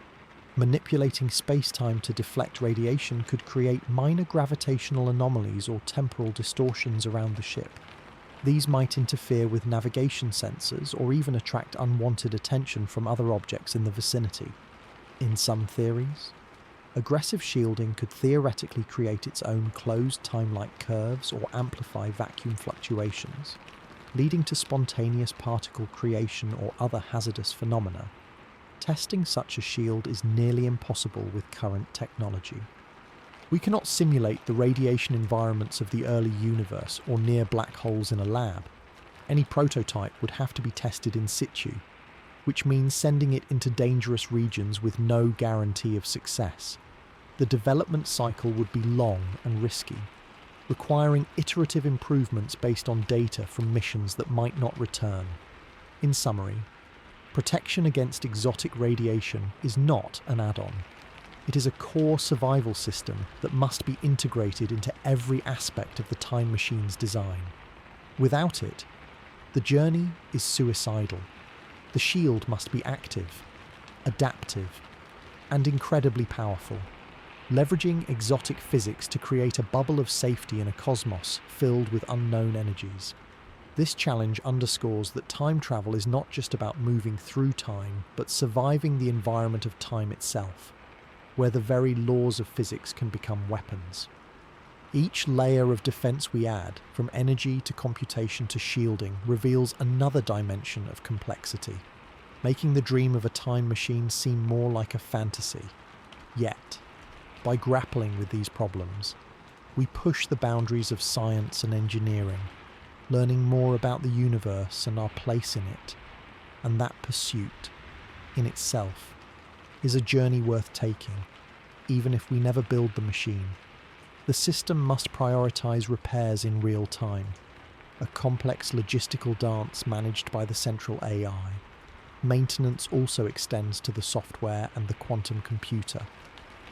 [SPEAKER 1] Manipulating space-time to deflect radiation could create minor gravitational anomalies or temporal distortions around the ship. These might interfere with navigation sensors or even attract unwanted attention from other objects in the vicinity. In some theories, aggressive shielding could theoretically create its own closed time-like curves or amplify vacuum fluctuations, leading to spontaneous particle creation or other hazardous phenomena. Testing such a shield is nearly impossible with current technology. We cannot simulate the radiation environments of the early universe or near black holes in a lab. Any prototype would have to be tested in situ, which means sending it into dangerous regions with no guarantee of success. The development cycle would be long and risky, requiring iterative improvements based on data from missions that might not return. In summary, protection against exotic radiation is not an add-on. It is a core survival system that must be integrated into every aspect of the time machine's design. Without it, the journey is suicidal. The shield must be active, adaptive, and incredibly powerful, leveraging exotic physics to create a bubble of safety in a cosmos filled with unknown energies. This challenge underscores that time travel is not just about moving through time, but surviving the environment of time itself, where the very laws of physics can become weapons. Each layer of defense we add, from energy to computation to shielding, reveals another dimension of complexity, making the dream of a time machine seem more like a fantasy. Yet, by grappling with these problems, we push the boundaries of science and engineering, learning more about the universe and our place in it. And that pursuit, in itself, is a journey worth taking, even if we never build the machine. The system must prioritize repairs in real time, a complex logistical dance managed by the central AI. Maintenance also extends to the software and the quantum computer.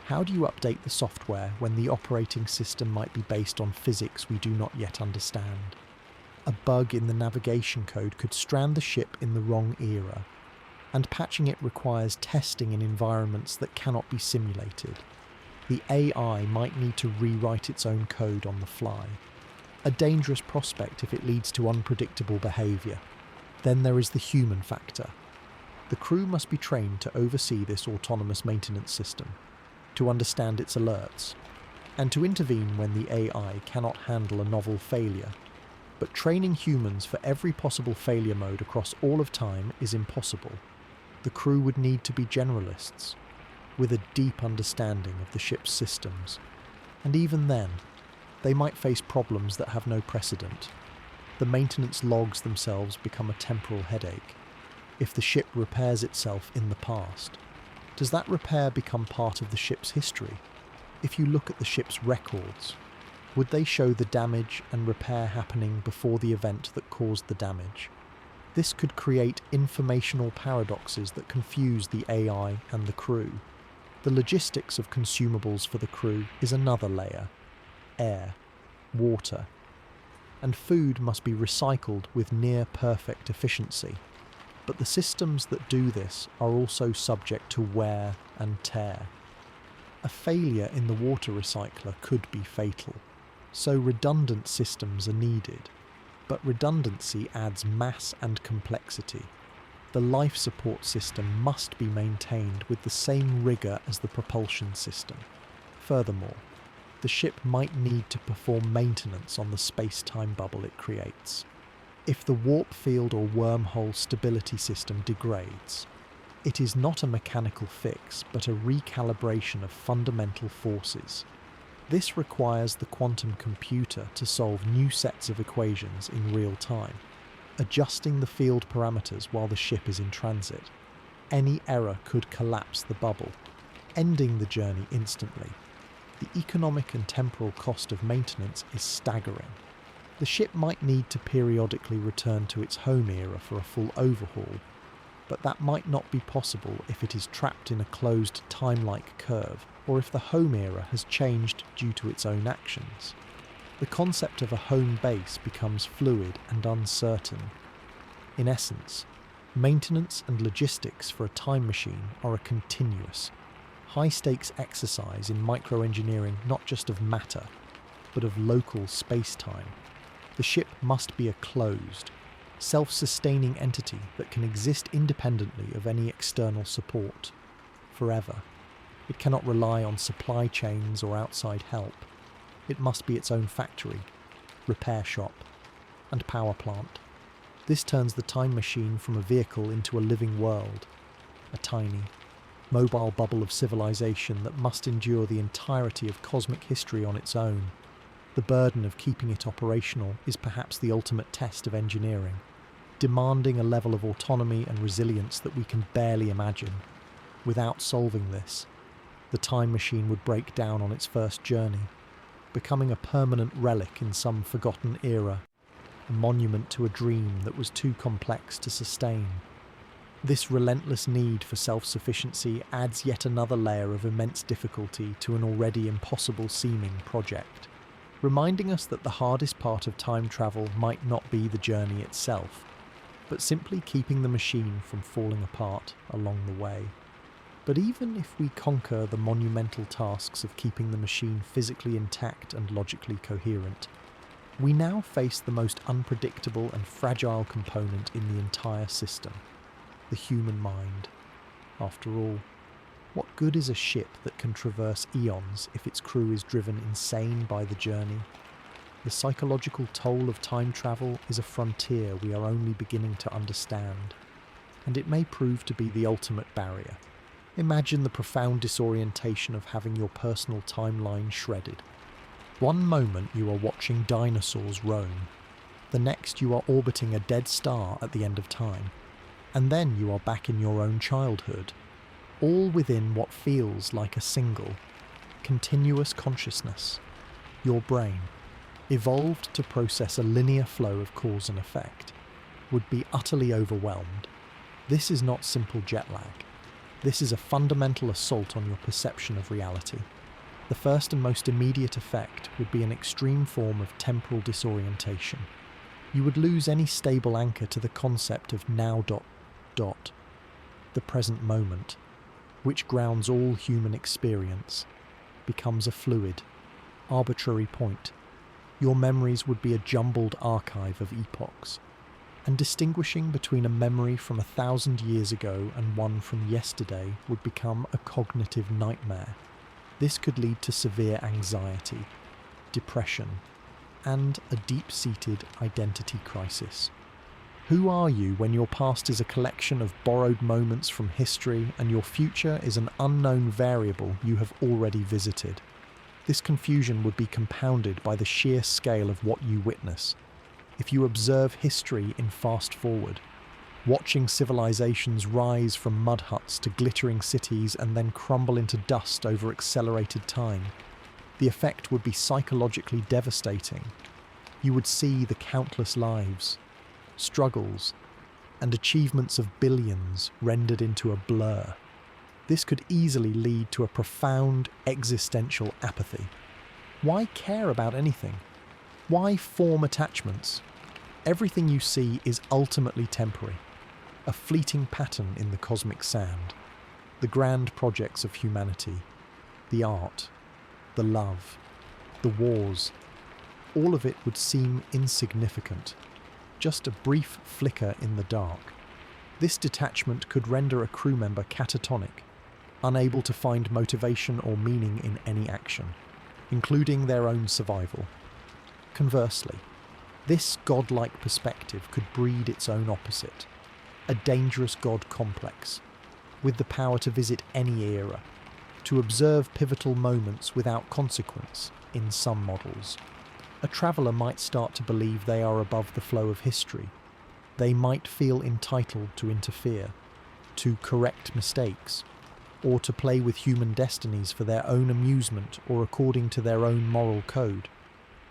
[SPEAKER 1] How do you update the software when the operating system might be based on physics we do not yet understand? A bug in the navigation code could strand the ship in the wrong era, and patching it requires testing in environments that cannot be simulated. The AI might need to rewrite its own code on the fly, a dangerous prospect if it leads to unpredictable behaviour. Then there is the human factor. The crew must be trained to oversee this autonomous maintenance system, to understand its alerts, and to intervene when the AI cannot handle a novel failure. But training humans for every possible failure mode across all of time is impossible. The crew would need to be generalists, with a deep understanding of the ship's systems. And even then, they might face problems that have no precedent. The maintenance logs themselves become a temporal headache. If the ship repairs itself in the past, does that repair become part of the ship's history? If you look at the ship's records, would they show the damage and repair happening before the event that caused the damage? This could create informational paradoxes that confuse the AI and the crew. The logistics of consumables for the crew is another layer. Air, water, and food must be recycled with near-perfect efficiency. But the systems that do this are also subject to wear and tear. A failure in the water recycler could be fatal, so redundant systems are needed. But redundancy adds mass and complexity. The life support system must be maintained with the same rigour as the propulsion system. Furthermore, the ship might need to perform maintenance on the space-time bubble it creates. If the warp field or wormhole stability system degrades, it is not a mechanical fix, but a recalibration of fundamental forces. This requires the quantum computer to solve new sets of equations in real time, adjusting the field parameters while the ship is in transit. Any error could collapse the bubble, ending the journey instantly. The economic and temporal cost of maintenance is staggering. The ship might need to periodically return to its home era for a full overhaul, but that might not be possible if it is trapped in a closed time-like curve, or if the home era has changed due to its own actions. The concept of a home base becomes fluid and uncertain. In essence, maintenance and logistics for a time machine are a continuous, high-stakes exercise in microengineering not just of matter, but of local space-time. The ship must be a closed, self-sustaining entity that can exist independently of any external support, forever. It cannot rely on supply chains or outside help. It must be its own factory, repair shop, and power plant. This turns the time machine from a vehicle into a living world, a tiny, mobile bubble of civilization that must endure the entirety of cosmic history on its own. The burden of keeping it operational is perhaps the ultimate test of engineering, demanding a level of autonomy and resilience that we can barely imagine. Without solving this, the time machine would break down on its first journey, becoming a permanent relic in some forgotten era, a monument to a dream that was too complex to sustain. This relentless need for self-sufficiency adds yet another layer of immense difficulty to an already impossible-seeming project, reminding us that the hardest part of time travel might not be the journey itself, but simply keeping the machine from falling apart along the way. But even if we conquer the monumental tasks of keeping the machine physically intact and logically coherent, we now face the most unpredictable and fragile component in the entire system: the human mind. After all, what good is a ship that can traverse eons if its crew is driven insane by the journey? The psychological toll of time travel is a frontier we are only beginning to understand, and it may prove to be the ultimate barrier. Imagine the profound disorientation of having your personal timeline shredded. One moment you are watching dinosaurs roam, the next you are orbiting a dead star at the end of time, and then you are back in your own childhood, all within what feels like a single, continuous consciousness. Your brain, evolved to process a linear flow of cause and effect, would be utterly overwhelmed. This is not simple jet lag. This is a fundamental assault on your perception of reality. The first and most immediate effect would be an extreme form of temporal disorientation. You would lose any stable anchor to the concept of now ... The present moment, which grounds all human experience, becomes a fluid, arbitrary point. Your memories would be a jumbled archive of epochs, and distinguishing between a memory from 1,000 years ago and one from yesterday would become a cognitive nightmare. This could lead to severe anxiety, depression, and a deep-seated identity crisis. Who are you when your past is a collection of borrowed moments from history and your future is an unknown variable you have already visited? This confusion would be compounded by the sheer scale of what you witness. If you observe history in fast forward, watching civilizations rise from mud huts to glittering cities and then crumble into dust over accelerated time, the effect would be psychologically devastating. You would see the countless lives, struggles, and achievements of billions rendered into a blur. This could easily lead to a profound existential apathy. Why care about anything? Why form attachments? Everything you see is ultimately temporary, a fleeting pattern in the cosmic sand. The grand projects of humanity, the art, the love, the wars, all of it would seem insignificant, just a brief flicker in the dark. This detachment could render a crew member catatonic, unable to find motivation or meaning in any action, including their own survival. Conversely, this godlike perspective could breed its own opposite, a dangerous god complex, with the power to visit any era, to observe pivotal moments without consequence in some models. A traveller might start to believe they are above the flow of history. They might feel entitled to interfere, to correct mistakes, or to play with human destinies for their own amusement or according to their own moral code.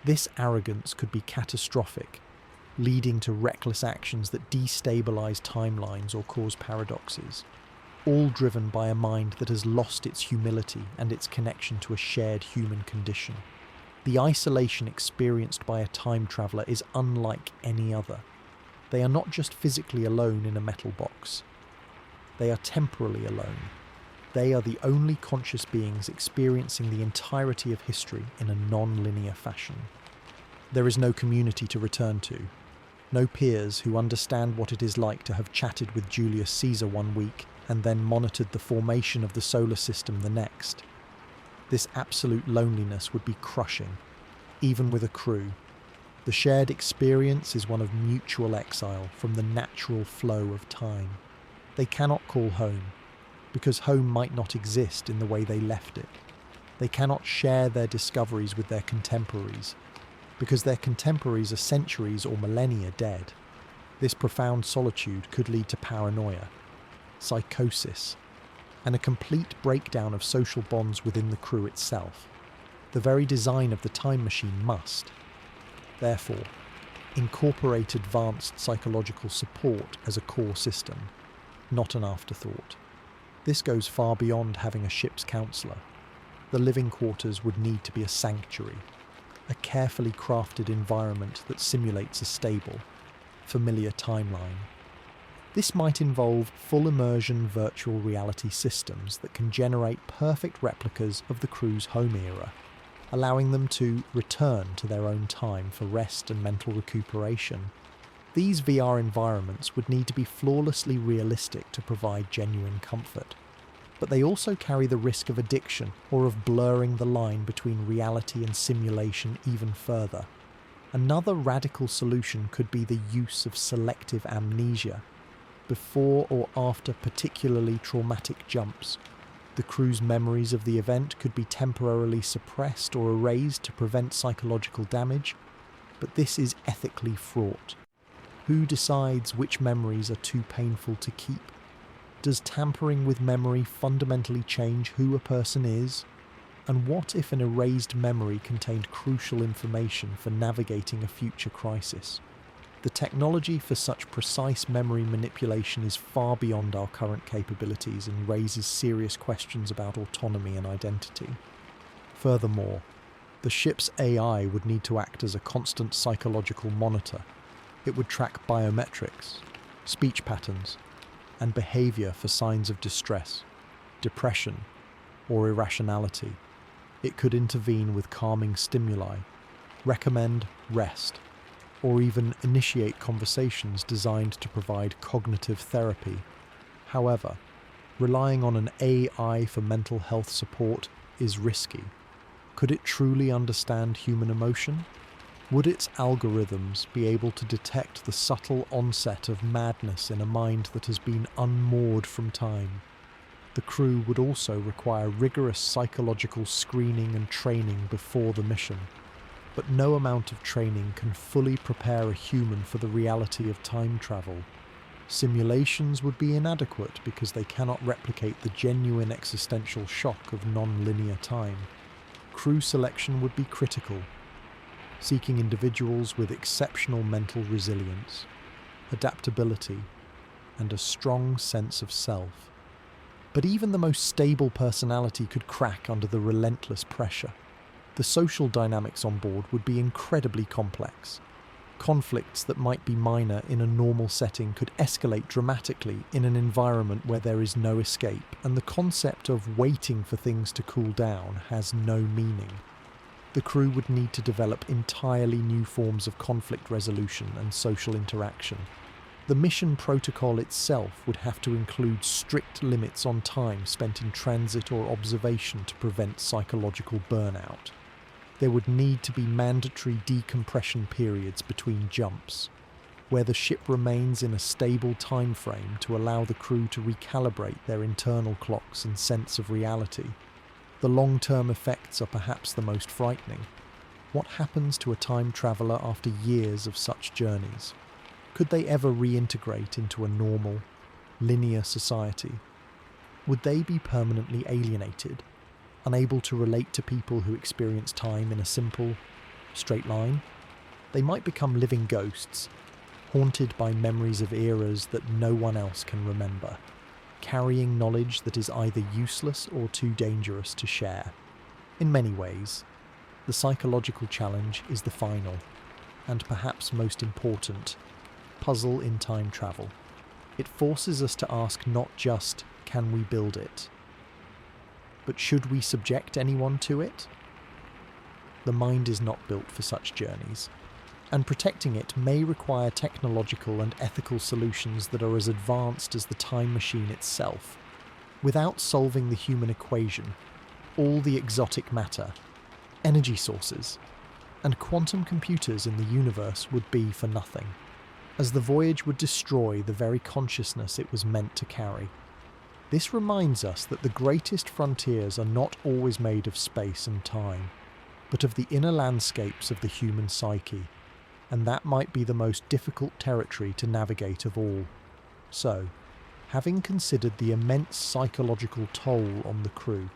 [SPEAKER 1] This arrogance could be catastrophic, leading to reckless actions that destabilize timelines or cause paradoxes, all driven by a mind that has lost its humility and its connection to a shared human condition. The isolation experienced by a time traveller is unlike any other. They are not just physically alone in a metal box. They are temporally alone. They are the only conscious beings experiencing the entirety of history in a non-linear fashion. There is no community to return to, no peers who understand what it is like to have chatted with Julius Caesar one week and then monitored the formation of the solar system the next. This absolute loneliness would be crushing, even with a crew. The shared experience is one of mutual exile from the natural flow of time. They cannot call home, because home might not exist in the way they left it. They cannot share their discoveries with their contemporaries, because their contemporaries are centuries or millennia dead. This profound solitude could lead to paranoia, psychosis, and a complete breakdown of social bonds within the crew itself. The very design of the time machine must, therefore, incorporate advanced psychological support as a core system. not an afterthought. This goes far beyond having a ship's counselor. The living quarters would need to be a sanctuary, a carefully crafted environment that simulates a stable, familiar timeline. This might involve full immersion virtual reality systems that can generate perfect replicas of the crew's home era, allowing them to return to their own time for rest and mental recuperation. These VR environments would need to be flawlessly realistic to provide genuine comfort, but they also carry the risk of addiction or of blurring the line between reality and simulation even further. Another radical solution could be the use of selective amnesia. Before or after particularly traumatic jumps, the crew's memories of the event could be temporarily suppressed or erased to prevent psychological damage, but this is ethically fraught. Who decides which memories are too painful to keep? Does tampering with memory fundamentally change who a person is? And what if an erased memory contained crucial information for navigating a future crisis? The technology for such precise memory manipulation is far beyond our current capabilities and raises serious questions about autonomy and identity. Furthermore, the ship's AI would need to act as a constant psychological monitor. It would track biometrics, speech patterns, and behavior for signs of distress, depression, or irrationality. It could intervene with calming stimuli, recommend rest, or even initiate conversations designed to provide cognitive therapy. However, relying on an AI for mental health support is risky. Could it truly understand human emotion? Would its algorithms be able to detect the subtle onset of madness in a mind that has been unmoored from time? The crew would also require rigorous psychological screening and training before the mission, but no amount of training can fully prepare a human for the reality of time travel. Simulations would be inadequate because they cannot replicate the genuine existential shock of non-linear time. Crew selection would be critical, seeking individuals with exceptional mental resilience, adaptability, and a strong sense of self. But even the most stable personality could crack under the relentless pressure. The social dynamics on board would be incredibly complex. Conflicts that might be minor in a normal setting could escalate dramatically in an environment where there is no escape, and the concept of waiting for things to cool down has no meaning. The crew would need to develop entirely new forms of conflict resolution and social interaction. The mission protocol itself would have to include strict limits on time spent in transit or observation to prevent psychological burnout. There would need to be mandatory decompression periods between jumps, where the ship remains in a stable time frame to allow the crew to recalibrate their internal clocks and sense of reality. The long-term effects are perhaps the most frightening. What happens to a time traveller after years of such journeys? Could they ever reintegrate into a normal, linear society? Would they be permanently alienated, unable to relate to people who experience time in a simple, straight line? They might become living ghosts, haunted by memories of eras that no one else can remember, carrying knowledge that is either useless or too dangerous to share. In many ways, the psychological challenge is the final, and perhaps most important, puzzle in time travel. It forces us to ask not just, can we build it? But should we subject anyone to it? The mind is not built for such journeys, and protecting it may require technological and ethical solutions that are as advanced as the time machine itself. Without solving the human equation, all the exotic matter, energy sources, and quantum computers in the universe would be for nothing, as the voyage would destroy the very consciousness it was meant to carry. This reminds us that the greatest frontiers are not always made of space and time, but of the inner landscapes of the human psyche, and that might be the most difficult territory to navigate of all. So, having considered the immense psychological toll on the crew,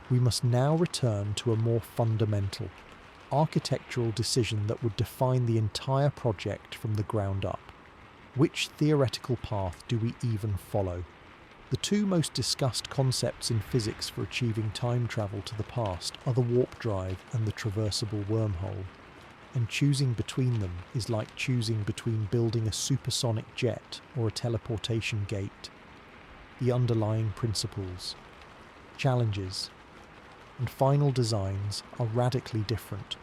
[SPEAKER 1] we must now return to a more fundamental, architectural decision that would define the entire project from the ground up. Which theoretical path do we even follow? The two most discussed concepts in physics for achieving time travel to the past are the warp drive and the traversable wormhole, and choosing between them is like choosing between building a supersonic jet or a teleportation gate. The underlying principles, challenges, and final designs are radically different.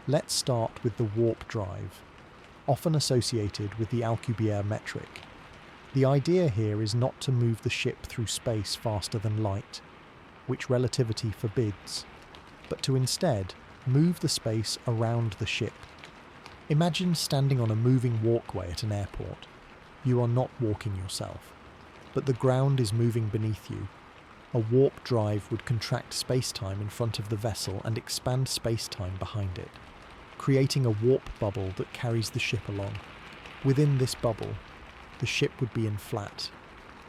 [SPEAKER 1] Let's start with the warp drive, often associated with the Alcubierre metric. The idea here is not to move the ship through space faster than light, which relativity forbids, but to instead move the space around the ship. Imagine standing on a moving walkway at an airport. You are not walking yourself, but the ground is moving beneath you. A warp drive would contract space-time in front of the vessel and expand space-time behind it, creating a warp bubble that carries the ship along. Within this bubble, the ship would be in flat,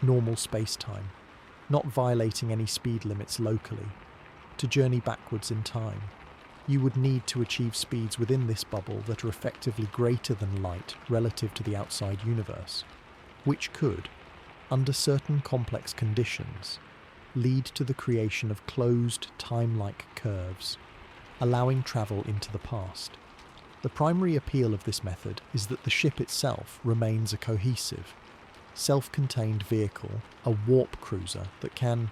[SPEAKER 1] normal space-time, not violating any speed limits locally. To journey backwards in time, you would need to achieve speeds within this bubble that are effectively greater than light relative to the outside universe, which could, under certain complex conditions, lead to the creation of closed, time-like curves, allowing travel into the past. The primary appeal of this method is that the ship itself remains a cohesive, self-contained vehicle, a warp cruiser that can,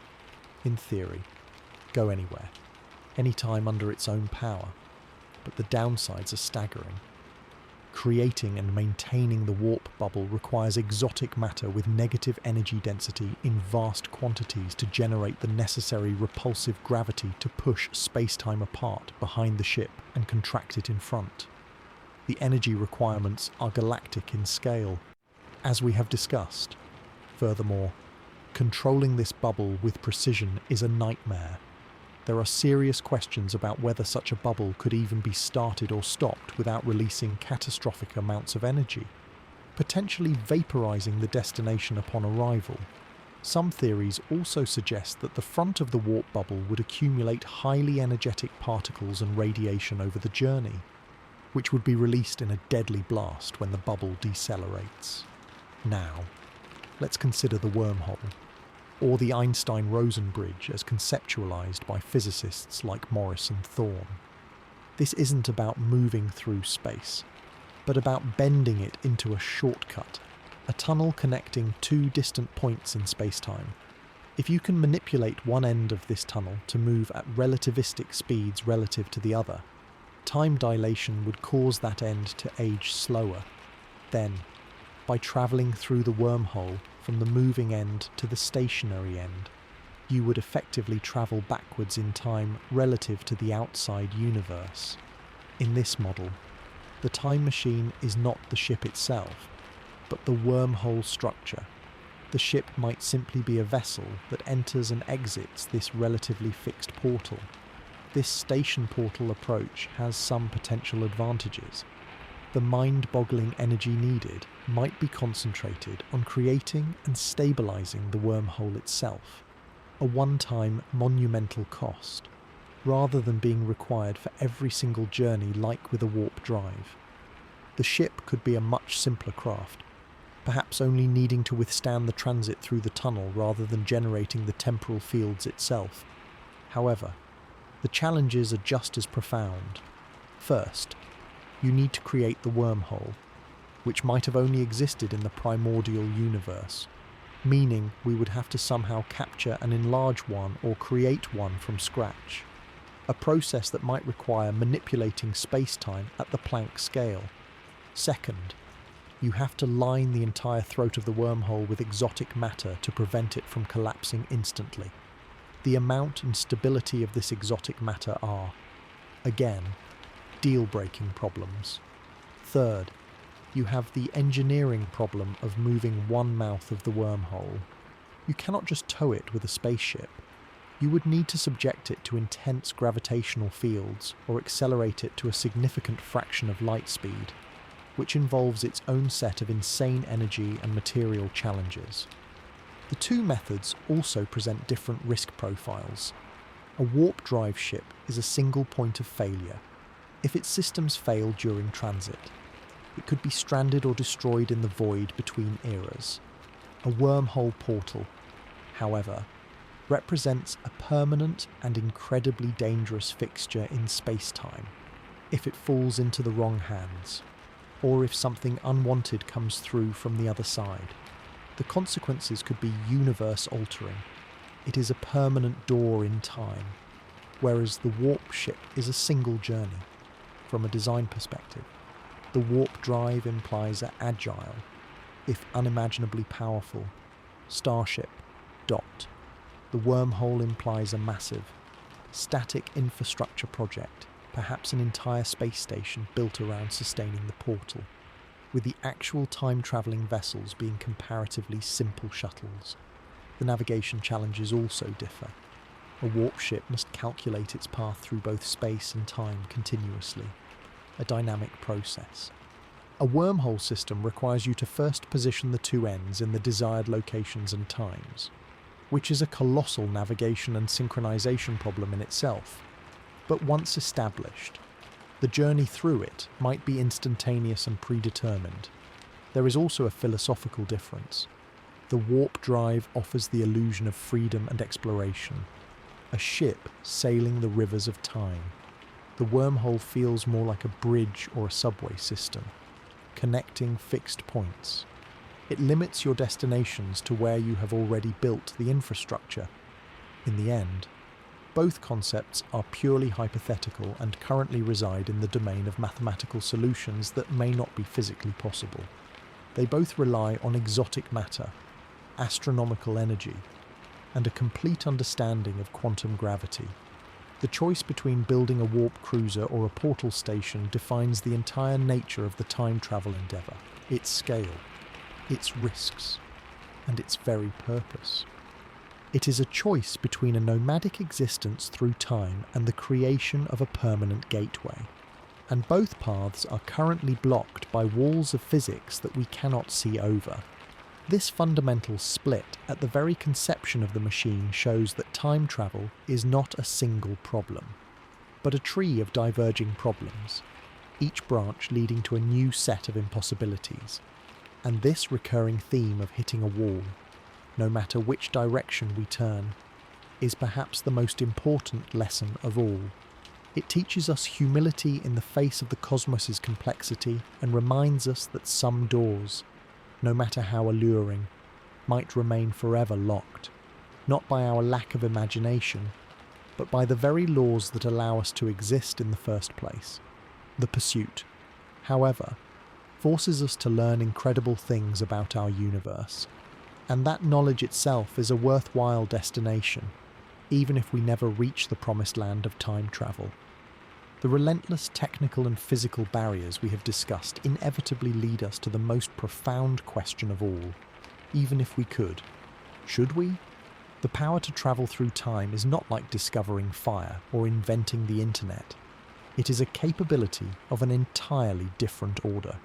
[SPEAKER 1] in theory, go anywhere, anytime under its own power, but the downsides are staggering. Creating and maintaining the warp bubble requires exotic matter with negative energy density in vast quantities to generate the necessary repulsive gravity to push space-time apart behind the ship and contract it in front. The energy requirements are galactic in scale, as we have discussed. Furthermore, controlling this bubble with precision is a nightmare. There are serious questions about whether such a bubble could even be started or stopped without releasing catastrophic amounts of energy, potentially vaporizing the destination upon arrival. Some theories also suggest that the front of the warp bubble would accumulate highly energetic particles and radiation over the journey, which would be released in a deadly blast when the bubble decelerates. Now, let's consider the wormhole, or the Einstein-Rosen bridge as conceptualized by physicists like Morris and Thorne. This isn't about moving through space, but about bending it into a shortcut, a tunnel connecting two distant points in spacetime. If you can manipulate one end of this tunnel to move at relativistic speeds relative to the other, time dilation would cause that end to age slower. Then, by travelling through the wormhole from the moving end to the stationary end, you would effectively travel backwards in time relative to the outside universe. In this model, the time machine is not the ship itself, but the wormhole structure. The ship might simply be a vessel that enters and exits this relatively fixed portal. This station portal approach has some potential advantages. The mind-boggling energy needed might be concentrated on creating and stabilizing the wormhole itself, a one-time monumental cost, rather than being required for every single journey like with a warp drive. The ship could be a much simpler craft, perhaps only needing to withstand the transit through the tunnel rather than generating the temporal fields itself. However, the challenges are just as profound. First, you need to create the wormhole, which might have only existed in the primordial universe, meaning we would have to somehow capture and enlarge one or create one from scratch, a process that might require manipulating space-time at the Planck scale. Second, you have to line the entire throat of the wormhole with exotic matter to prevent it from collapsing instantly. The amount and stability of this exotic matter are, again, deal-breaking problems. Third, you have the engineering problem of moving one mouth of the wormhole. You cannot just tow it with a spaceship. You would need to subject it to intense gravitational fields or accelerate it to a significant fraction of light speed, which involves its own set of insane energy and material challenges. The two methods also present different risk profiles. A warp drive ship is a single point of failure if its systems fail during transit. It could be stranded or destroyed in the void between eras. A wormhole portal, however, represents a permanent and incredibly dangerous fixture in space-time if it falls into the wrong hands, or if something unwanted comes through from the other side. The consequences could be universe-altering. It is a permanent door in time, whereas the warp ship is a single journey. From a design perspective, the warp drive implies an agile, if unimaginably powerful, starship. The wormhole implies a massive, static infrastructure project, perhaps an entire space station built around sustaining the portal, with the actual time-travelling vessels being comparatively simple shuttles. The navigation challenges also differ. A warp ship must calculate its path through both space and time continuously, a dynamic process. A wormhole system requires you to first position the two ends in the desired locations and times, which is a colossal navigation and synchronization problem in itself. But once established, the journey through it might be instantaneous and predetermined. There is also a philosophical difference. The warp drive offers the illusion of freedom and exploration, a ship sailing the rivers of time. The wormhole feels more like a bridge or a subway system, connecting fixed points. It limits your destinations to where you have already built the infrastructure. In the end, both concepts are purely hypothetical and currently reside in the domain of mathematical solutions that may not be physically possible. They both rely on exotic matter, astronomical energy, and a complete understanding of quantum gravity. The choice between building a warp cruiser or a portal station defines the entire nature of the time travel endeavour, its scale, its risks, and its very purpose. It is a choice between a nomadic existence through time and the creation of a permanent gateway, and both paths are currently blocked by walls of physics that we cannot see over. This fundamental split at the very conception of the machine shows that time travel is not a single problem, but a tree of diverging problems, each branch leading to a new set of impossibilities. And this recurring theme of hitting a wall, no matter which direction we turn, is perhaps the most important lesson of all. It teaches us humility in the face of the cosmos's complexity and reminds us that some doors, no matter how alluring, might remain forever locked, not by our lack of imagination, but by the very laws that allow us to exist in the first place. The pursuit, however, forces us to learn incredible things about our universe, and that knowledge itself is a worthwhile destination, even if we never reach the promised land of time travel. The relentless technical and physical barriers we have discussed inevitably lead us to the most profound question of all. Even if we could, should we? The power to travel through time is not like discovering fire or inventing the internet. It is a capability of an entirely different order,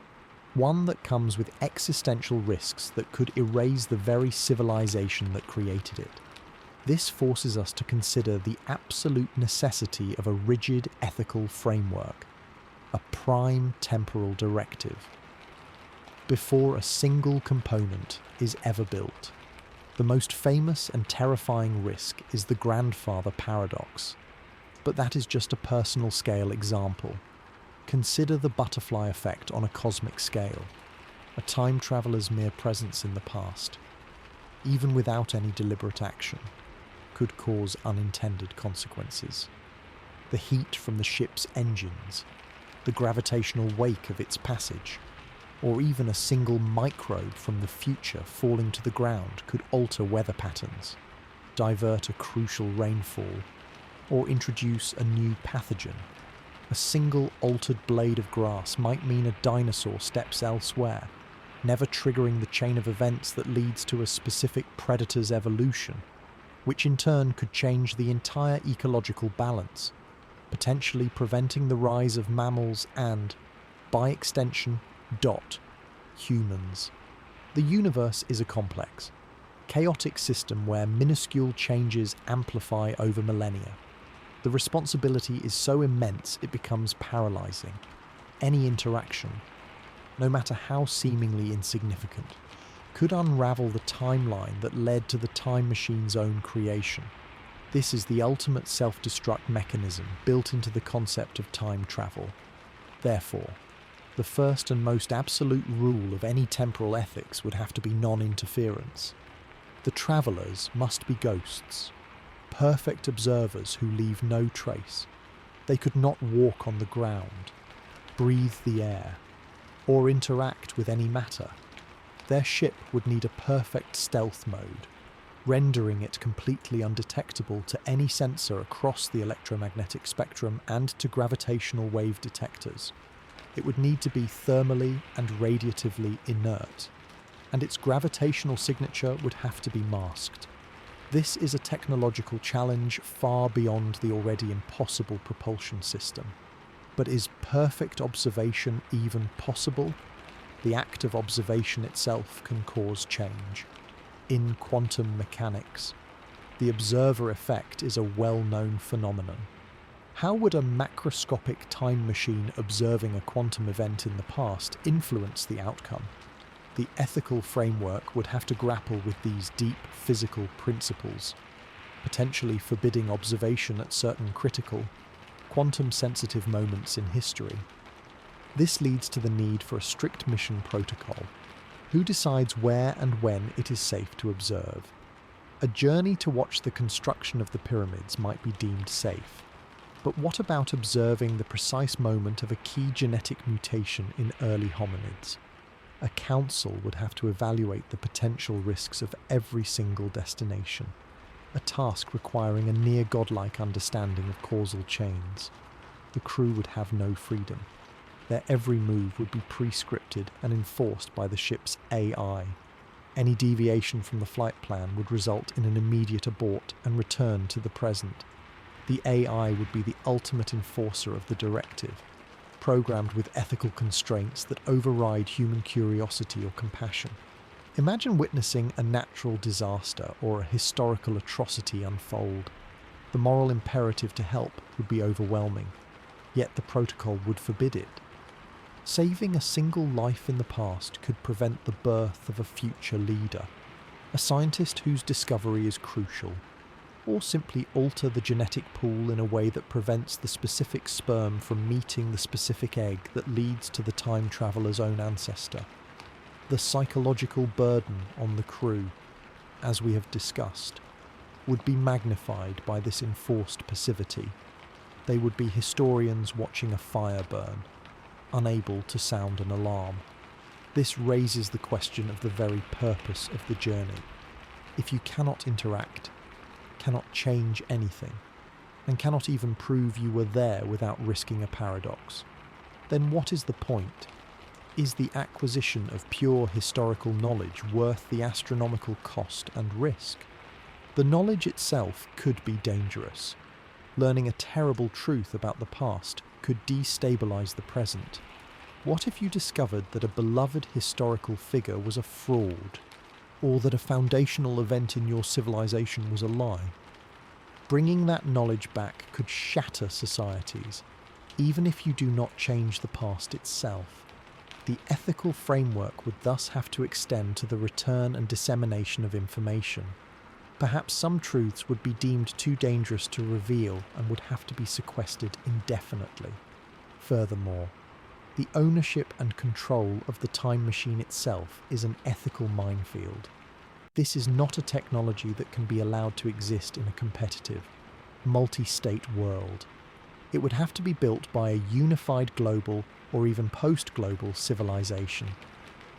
[SPEAKER 1] one that comes with existential risks that could erase the very civilization that created it. This forces us to consider the absolute necessity of a rigid ethical framework, a prime temporal directive, before a single component is ever built. The most famous and terrifying risk is the grandfather paradox, but that is just a personal scale example. Consider the butterfly effect on a cosmic scale, a time traveller's mere presence in the past, even without any deliberate action, could cause unintended consequences. The heat from the ship's engines, the gravitational wake of its passage, or even a single microbe from the future falling to the ground could alter weather patterns, divert a crucial rainfall, or introduce a new pathogen. A single altered blade of grass might mean a dinosaur steps elsewhere, never triggering the chain of events that leads to a specific predator's evolution, which in turn could change the entire ecological balance, potentially preventing the rise of mammals and, by extension, humans. The universe is a complex, chaotic system where minuscule changes amplify over millennia. The responsibility is so immense it becomes paralyzing. Any interaction, no matter how seemingly insignificant, could unravel the timeline that led to the time machine's own creation. This is the ultimate self-destruct mechanism built into the concept of time travel. Therefore, the first and most absolute rule of any temporal ethics would have to be non-interference. The travellers must be ghosts, perfect observers who leave no trace. They could not walk on the ground, breathe the air, or interact with any matter. Their ship would need a perfect stealth mode, rendering it completely undetectable to any sensor across the electromagnetic spectrum and to gravitational wave detectors. It would need to be thermally and radiatively inert, and its gravitational signature would have to be masked. This is a technological challenge far beyond the already impossible propulsion system. But is perfect observation even possible? The act of observation itself can cause change. In quantum mechanics, the observer effect is a well-known phenomenon. How would a macroscopic time machine observing a quantum event in the past influence the outcome? The ethical framework would have to grapple with these deep physical principles, potentially forbidding observation at certain critical, quantum-sensitive moments in history. This leads to the need for a strict mission protocol. Who decides where and when it is safe to observe? A journey to watch the construction of the pyramids might be deemed safe. But what about observing the precise moment of a key genetic mutation in early hominids? A council would have to evaluate the potential risks of every single destination, a task requiring a near godlike understanding of causal chains. The crew would have no freedom. Their every move would be pre-scripted and enforced by the ship's AI. Any deviation from the flight plan would result in an immediate abort and return to the present. The AI would be the ultimate enforcer of the directive, programmed with ethical constraints that override human curiosity or compassion. Imagine witnessing a natural disaster or a historical atrocity unfold. The moral imperative to help would be overwhelming, yet the protocol would forbid it. Saving a single life in the past could prevent the birth of a future leader, a scientist whose discovery is crucial, or simply alter the genetic pool in a way that prevents the specific sperm from meeting the specific egg that leads to the time traveller's own ancestor. The psychological burden on the crew, as we have discussed, would be magnified by this enforced passivity. They would be historians watching a fire burn, unable to sound an alarm. This raises the question of the very purpose of the journey. If you cannot interact, cannot change anything, and cannot even prove you were there without risking a paradox, then what is the point? Is the acquisition of pure historical knowledge worth the astronomical cost and risk? The knowledge itself could be dangerous. Learning a terrible truth about the past could destabilize the present. What if you discovered that a beloved historical figure was a fraud, or that a foundational event in your civilization was a lie? Bringing that knowledge back could shatter societies, even if you do not change the past itself. The ethical framework would thus have to extend to the return and dissemination of information. Perhaps some truths would be deemed too dangerous to reveal and would have to be sequestered indefinitely. Furthermore, the ownership and control of the time machine itself is an ethical minefield. This is not a technology that can be allowed to exist in a competitive, multi-state world. It would have to be built by a unified global or even post-global civilization,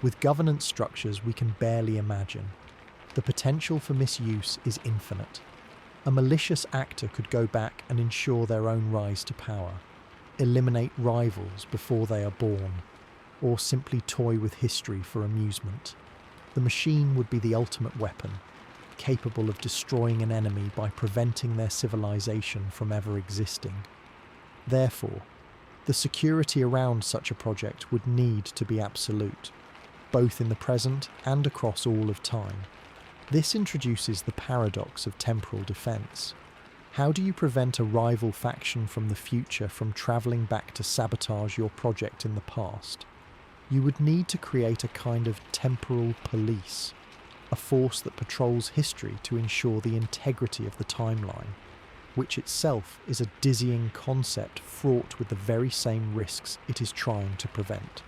[SPEAKER 1] with governance structures we can barely imagine. The potential for misuse is infinite. A malicious actor could go back and ensure their own rise to power, eliminate rivals before they are born, or simply toy with history for amusement. The machine would be the ultimate weapon, capable of destroying an enemy by preventing their civilization from ever existing. Therefore, the security around such a project would need to be absolute, both in the present and across all of time. This introduces the paradox of temporal defense. How do you prevent a rival faction from the future from traveling back to sabotage your project in the past? You would need to create a kind of temporal police, a force that patrols history to ensure the integrity of the timeline, which itself is a dizzying concept fraught with the very same risks it is trying to prevent.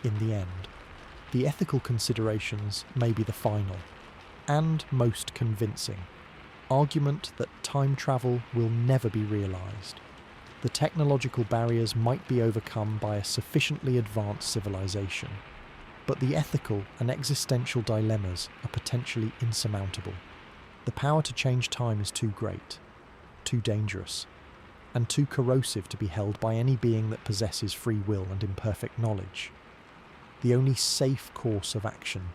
[SPEAKER 1] In the end, the ethical considerations may be the final, and most convincing, argument that time travel will never be realised. The technological barriers might be overcome by a sufficiently advanced civilization, but the ethical and existential dilemmas are potentially insurmountable. The power to change time is too great, too dangerous, and too corrosive to be held by any being that possesses free will and imperfect knowledge. The only safe course of action,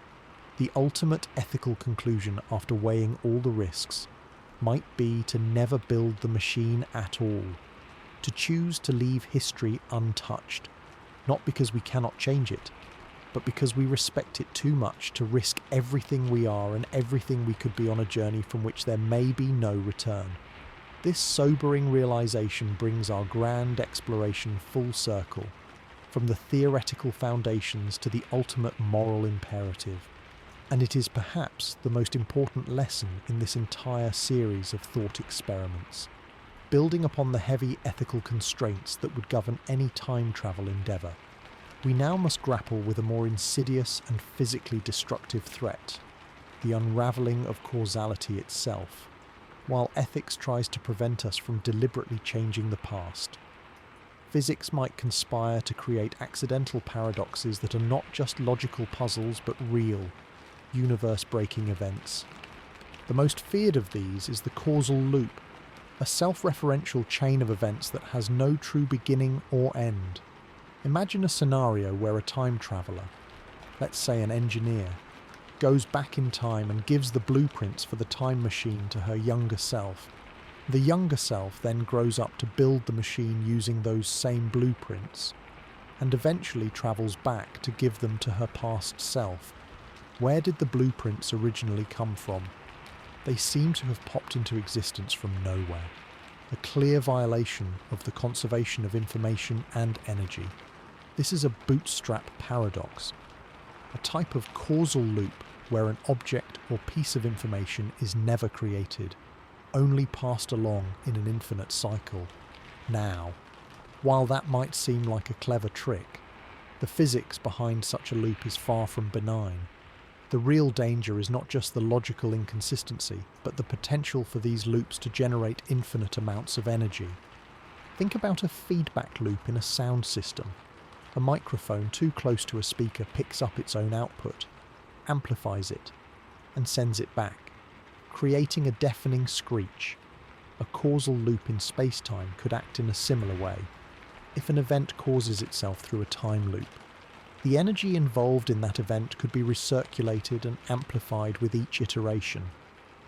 [SPEAKER 1] the ultimate ethical conclusion after weighing all the risks, might be to never build the machine at all, to choose to leave history untouched, not because we cannot change it, but because we respect it too much to risk everything we are and everything we could be on a journey from which there may be no return. This sobering realization brings our grand exploration full circle, from the theoretical foundations to the ultimate moral imperative, and it is perhaps the most important lesson in this entire series of thought experiments, building upon the heavy ethical constraints that would govern any time travel endeavour. We now must grapple with a more insidious and physically destructive threat, the unravelling of causality itself, while ethics tries to prevent us from deliberately changing the past. Physics might conspire to create accidental paradoxes that are not just logical puzzles but real, universe-breaking events. The most feared of these is the causal loop, a self-referential chain of events that has no true beginning or end. Imagine a scenario where a time traveller, let's say an engineer, goes back in time and gives the blueprints for the time machine to her younger self. The younger self then grows up to build the machine using those same blueprints, and eventually travels back to give them to her past self. Where did the blueprints originally come from? They seem to have popped into existence from nowhere, a clear violation of the conservation of information and energy. This is a bootstrap paradox, a type of causal loop where an object or piece of information is never created, only passed along in an infinite cycle. Now, while that might seem like a clever trick, the physics behind such a loop is far from benign. The real danger is not just the logical inconsistency, but the potential for these loops to generate infinite amounts of energy. Think about a feedback loop in a sound system. A microphone too close to a speaker picks up its own output, amplifies it, and sends it back, creating a deafening screech. A causal loop in space-time could act in a similar way. If an event causes itself through a time loop, the energy involved in that event could be recirculated and amplified with each iteration.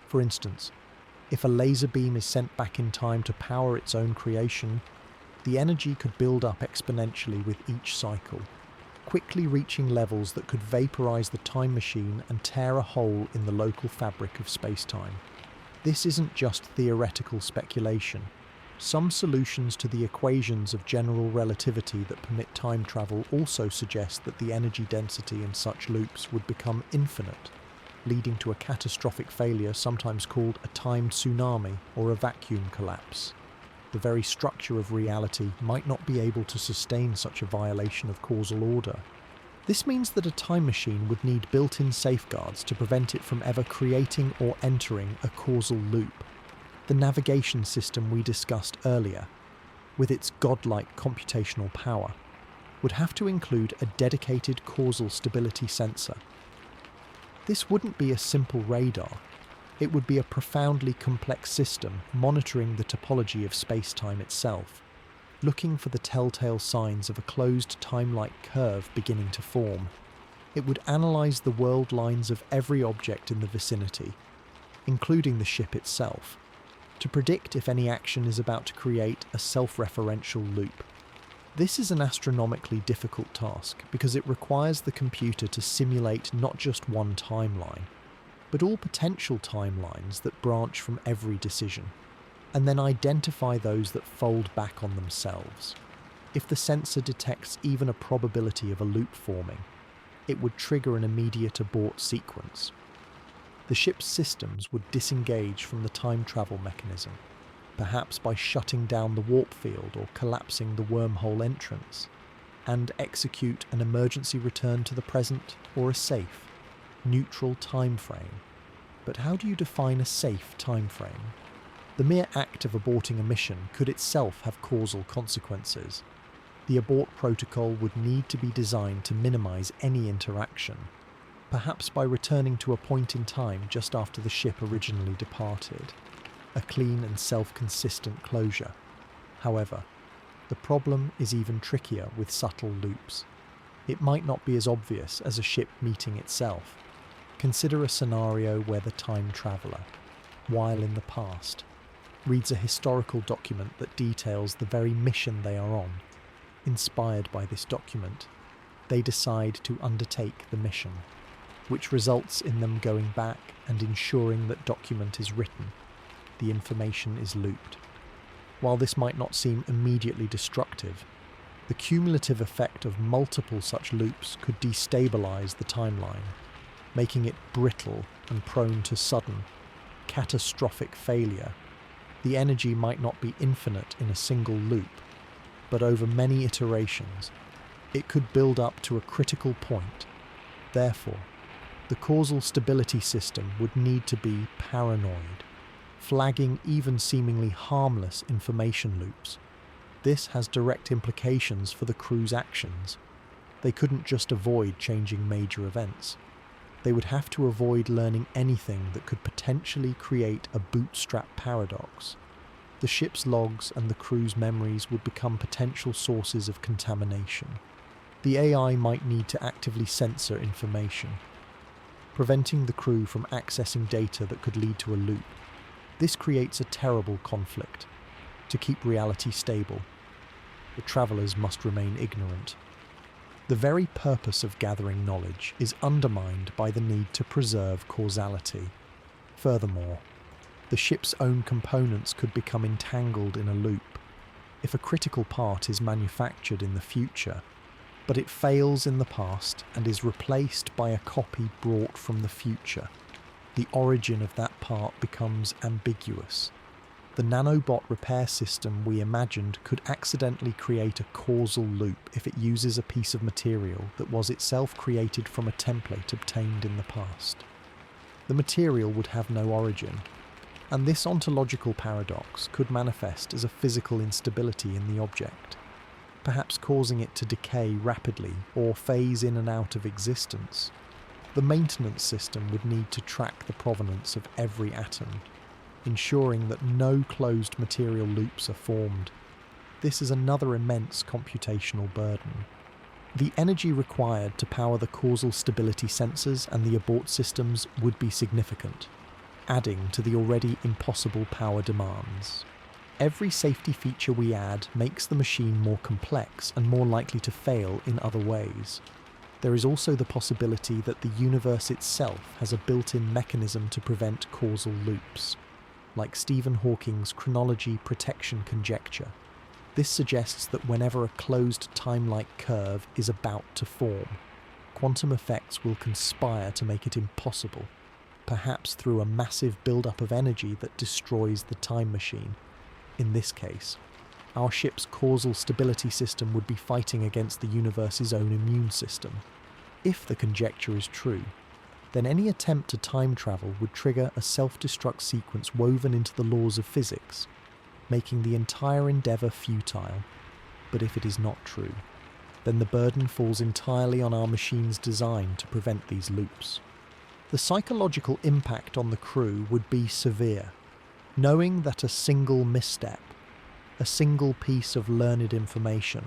[SPEAKER 1] For instance, if a laser beam is sent back in time to power its own creation, the energy could build up exponentially with each cycle, quickly reaching levels that could vaporize the time machine and tear a hole in the local fabric of space-time. This isn't just theoretical speculation. Some solutions to the equations of general relativity that permit time travel also suggest that the energy density in such loops would become infinite, leading to a catastrophic failure sometimes called a time tsunami or a vacuum collapse. The very structure of reality might not be able to sustain such a violation of causal order. This means that a time machine would need built-in safeguards to prevent it from ever creating or entering a causal loop. The navigation system we discussed earlier, with its godlike computational power, would have to include a dedicated causal stability sensor. This wouldn't be a simple radar. It would be a profoundly complex system monitoring the topology of space-time itself, looking for the telltale signs of a closed time-like curve beginning to form. It would analyse the world lines of every object in the vicinity, including the ship itself, to predict if any action is about to create a self-referential loop. This is an astronomically difficult task because it requires the computer to simulate not just one timeline, but all potential timelines that branch from every decision, and then identify those that fold back on themselves. If the sensor detects even a probability of a loop forming, it would trigger an immediate abort sequence. The ship's systems would disengage from the time travel mechanism, perhaps by shutting down the warp field or collapsing the wormhole entrance, and execute an emergency return to the present or a safe, neutral time frame. But how do you define a safe time frame? The mere act of aborting a mission could itself have causal consequences. The abort protocol would need to be designed to minimize any interaction, perhaps by returning to a point in time just after the ship originally departed, a clean and self-consistent closure. However, the problem is even trickier with subtle loops. It might not be as obvious as a ship meeting itself. Consider a scenario where the time traveller, while in the past, reads a historical document that details the very mission they are on. Inspired by this document, they decide to undertake the mission, which results in them going back and ensuring that document is written. The information is looped. While this might not seem immediately destructive, the cumulative effect of multiple such loops could destabilize the timeline, making it brittle and prone to sudden, catastrophic failure. The energy might not be infinite in a single loop, but over many iterations, it could build up to a critical point. Therefore, the causal stability system would need to be paranoid, flagging even seemingly harmless information loops. This has direct implications for the crew's actions. They couldn't just avoid changing major events. They would have to avoid learning anything that could potentially create a bootstrap paradox. The ship's logs and the crew's memories would become potential sources of contamination. The AI might need to actively censor information, preventing the crew from accessing data that could lead to a loop. This creates a terrible conflict. To keep reality stable, the travelers must remain ignorant. The very purpose of gathering knowledge is undermined by the need to preserve causality. Furthermore, the ship's own components could become entangled in a loop. If a critical part is manufactured in the future, but it fails in the past and is replaced by a copy brought from the future, the origin of that part becomes ambiguous. The nanobot repair system we imagined could accidentally create a causal loop if it uses a piece of material that was itself created from a template obtained in the past. The material would have no origin, and this ontological paradox could manifest as a physical instability in the object, perhaps causing it to decay rapidly or phase in and out of existence. The maintenance system would need to track the provenance of every atom, ensuring that no closed material loops are formed. This is another immense computational burden. The energy required to power the causal stability sensors and the abort systems would be significant, adding to the already impossible power demands. Every safety feature we add makes the machine more complex and more likely to fail in other ways. There is also the possibility that the universe itself has a built-in mechanism to prevent causal loops, like Stephen Hawking's chronology protection conjecture. This suggests that whenever a closed time-like curve is about to form, quantum effects will conspire to make it impossible, perhaps through a massive build-up of energy that destroys the time machine. In this case, our ship's causal stability system would be fighting against the universe's own immune system. If the conjecture is true, then any attempt to time travel would trigger a self-destruct sequence woven into the laws of physics, making the entire endeavour futile. But if it is not true, then the burden falls entirely on our machine's design to prevent these loops. The psychological impact on the crew would be severe, knowing that a single misstep, a single piece of learned information,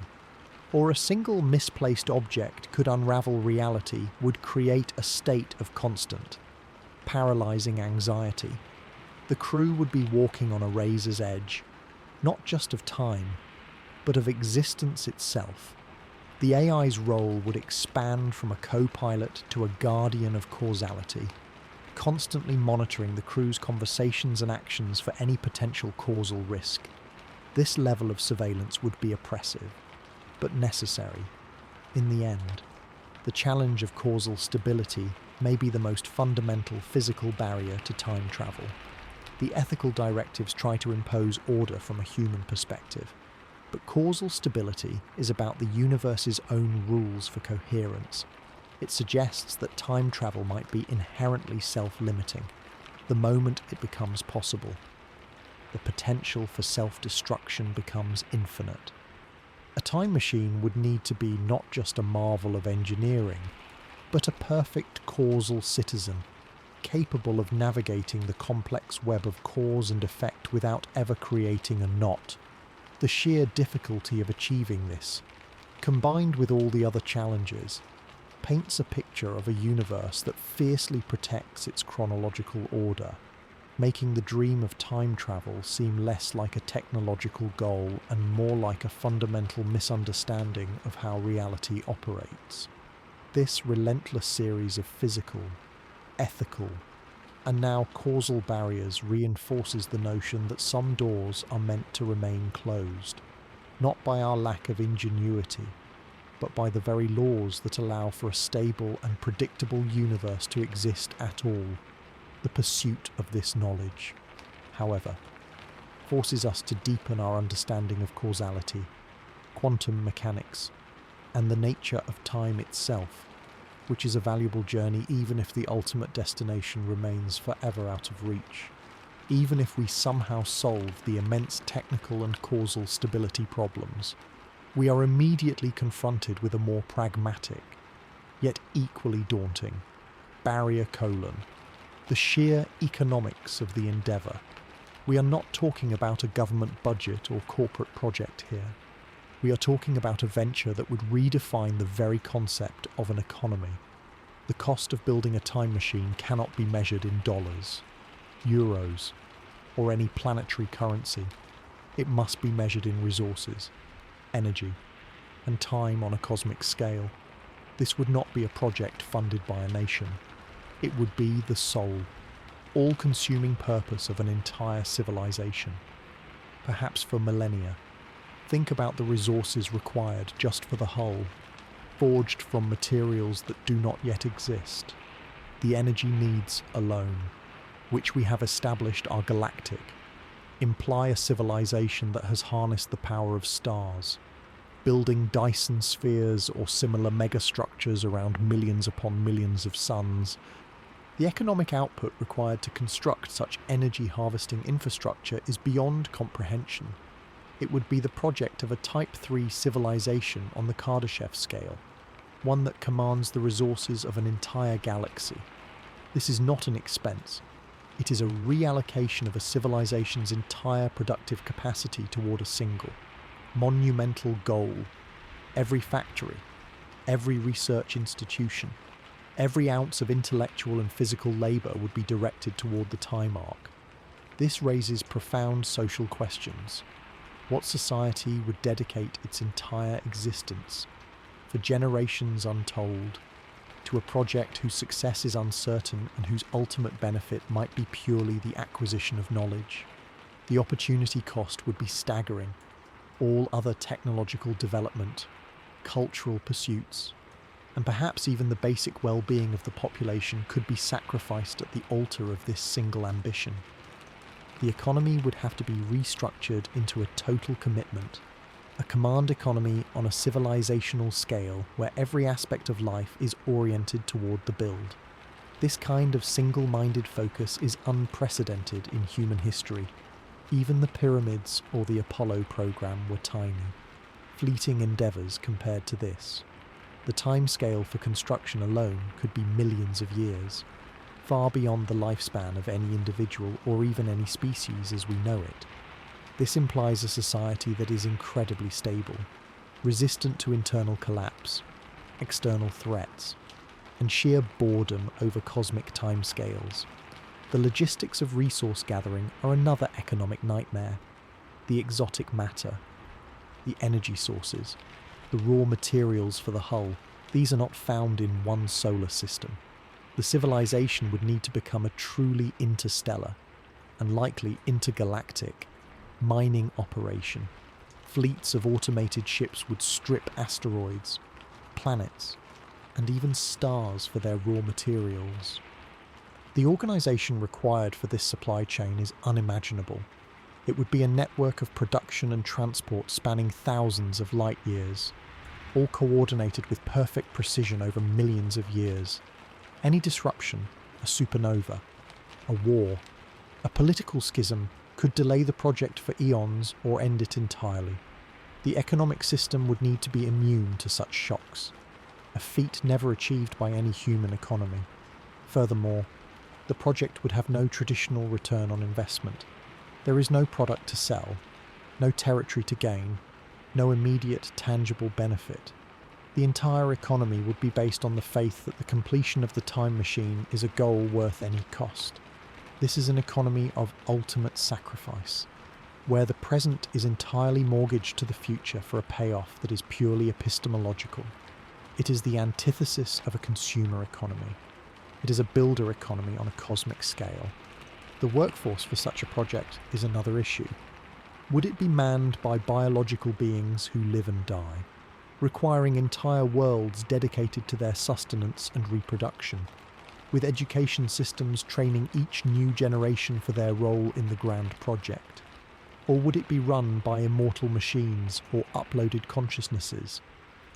[SPEAKER 1] or a single misplaced object could unravel reality would create a state of constant, paralysing anxiety. The crew would be walking on a razor's edge, not just of time, but of existence itself. The AI's role would expand from a co-pilot to a guardian of causality, constantly monitoring the crew's conversations and actions for any potential causal risk. This level of surveillance would be oppressive, but necessary. In the end, the challenge of causal stability may be the most fundamental physical barrier to time travel. The ethical directives try to impose order from a human perspective, but causal stability is about the universe's own rules for coherence. It suggests that time travel might be inherently self-limiting, the moment it becomes possible. The potential for self-destruction becomes infinite. A time machine would need to be not just a marvel of engineering, but a perfect causal citizen, capable of navigating the complex web of cause and effect without ever creating a knot. The sheer difficulty of achieving this, combined with all the other challenges, paints a picture of a universe that fiercely protects its chronological order, making the dream of time travel seem less like a technological goal and more like a fundamental misunderstanding of how reality operates. This relentless series of physical, ethical, and now causal barriers reinforces the notion that some doors are meant to remain closed, not by our lack of ingenuity, but by the very laws that allow for a stable and predictable universe to exist at all. The pursuit of this knowledge, however, forces us to deepen our understanding of causality, quantum mechanics, and the nature of time itself, which is a valuable journey even if the ultimate destination remains forever out of reach. Even if we somehow solve the immense technical and causal stability problems, we are immediately confronted with a more pragmatic, yet equally daunting, barrier: the sheer economics of the endeavour. We are not talking about a government budget or corporate project here. We are talking about a venture that would redefine the very concept of an economy. The cost of building a time machine cannot be measured in dollars, euros, or any planetary currency. It must be measured in resources, energy, and time on a cosmic scale. This would not be a project funded by a nation. It would be the sole, all-consuming purpose of an entire civilization, perhaps for millennia. Think about the resources required just for the hull, forged from materials that do not yet exist. The energy needs alone, which we have established are galactic, imply a civilization that has harnessed the power of stars, building Dyson spheres or similar megastructures around millions upon millions of suns. The economic output required to construct such energy harvesting infrastructure is beyond comprehension. It would be the project of a Type 3 civilization on the Kardashev scale, one that commands the resources of an entire galaxy. This is not an expense. It is a reallocation of a civilization's entire productive capacity toward a single, monumental goal. Every factory, every research institution, every ounce of intellectual and physical labour would be directed toward the time arc. This raises profound social questions. What society would dedicate its entire existence, for generations untold, to a project whose success is uncertain and whose ultimate benefit might be purely the acquisition of knowledge? The opportunity cost would be staggering. All other technological development, cultural pursuits, and perhaps even the basic well-being of the population could be sacrificed at the altar of this single ambition. The economy would have to be restructured into a total commitment, a command economy on a civilizational scale where every aspect of life is oriented toward the build. This kind of single-minded focus is unprecedented in human history. Even the pyramids or the Apollo program were tiny, fleeting endeavours compared to this. The timescale for construction alone could be millions of years, far beyond the lifespan of any individual or even any species as we know it. This implies a society that is incredibly stable, resistant to internal collapse, external threats, and sheer boredom over cosmic timescales. The logistics of resource gathering are another economic nightmare. The exotic matter, the energy sources, the raw materials for the hull, these are not found in one solar system. The civilization would need to become a truly interstellar, and likely intergalactic, mining operation, Fleets of automated ships would strip asteroids, planets, and even stars for their raw materials. The organisation required for this supply chain is unimaginable. It would be a network of production and transport spanning thousands of light years, all coordinated with perfect precision over millions of years. Any disruption, a supernova, a war, a political schism, could delay the project for eons or end it entirely. The economic system would need to be immune to such shocks, a feat never achieved by any human economy. Furthermore, the project would have no traditional return on investment. There is no product to sell, no territory to gain, no immediate tangible benefit. The entire economy would be based on the faith that the completion of the time machine is a goal worth any cost. This is an economy of ultimate sacrifice, where the present is entirely mortgaged to the future for a payoff that is purely epistemological. It is the antithesis of a consumer economy. It is a builder economy on a cosmic scale. The workforce for such a project is another issue. Would it be manned by biological beings who live and die, requiring entire worlds dedicated to their sustenance and reproduction, with education systems training each new generation for their role in the grand project? Or would it be run by immortal machines or uploaded consciousnesses,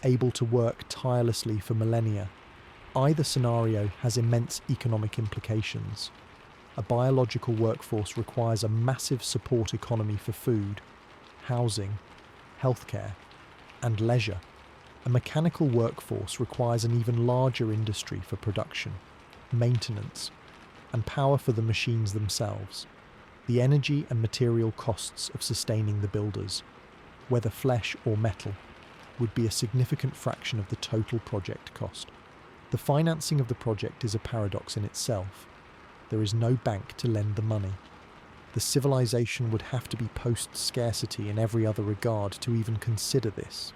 [SPEAKER 1] able to work tirelessly for millennia? Either scenario has immense economic implications. A biological workforce requires a massive support economy for food, housing, healthcare, and leisure. A mechanical workforce requires an even larger industry for production, maintenance, and power for the machines themselves. The energy and material costs of sustaining the builders, whether flesh or metal, would be a significant fraction of the total project cost. The financing of the project is a paradox in itself. There is no bank to lend the money. The civilization would have to be post-scarcity in every other regard to even consider this,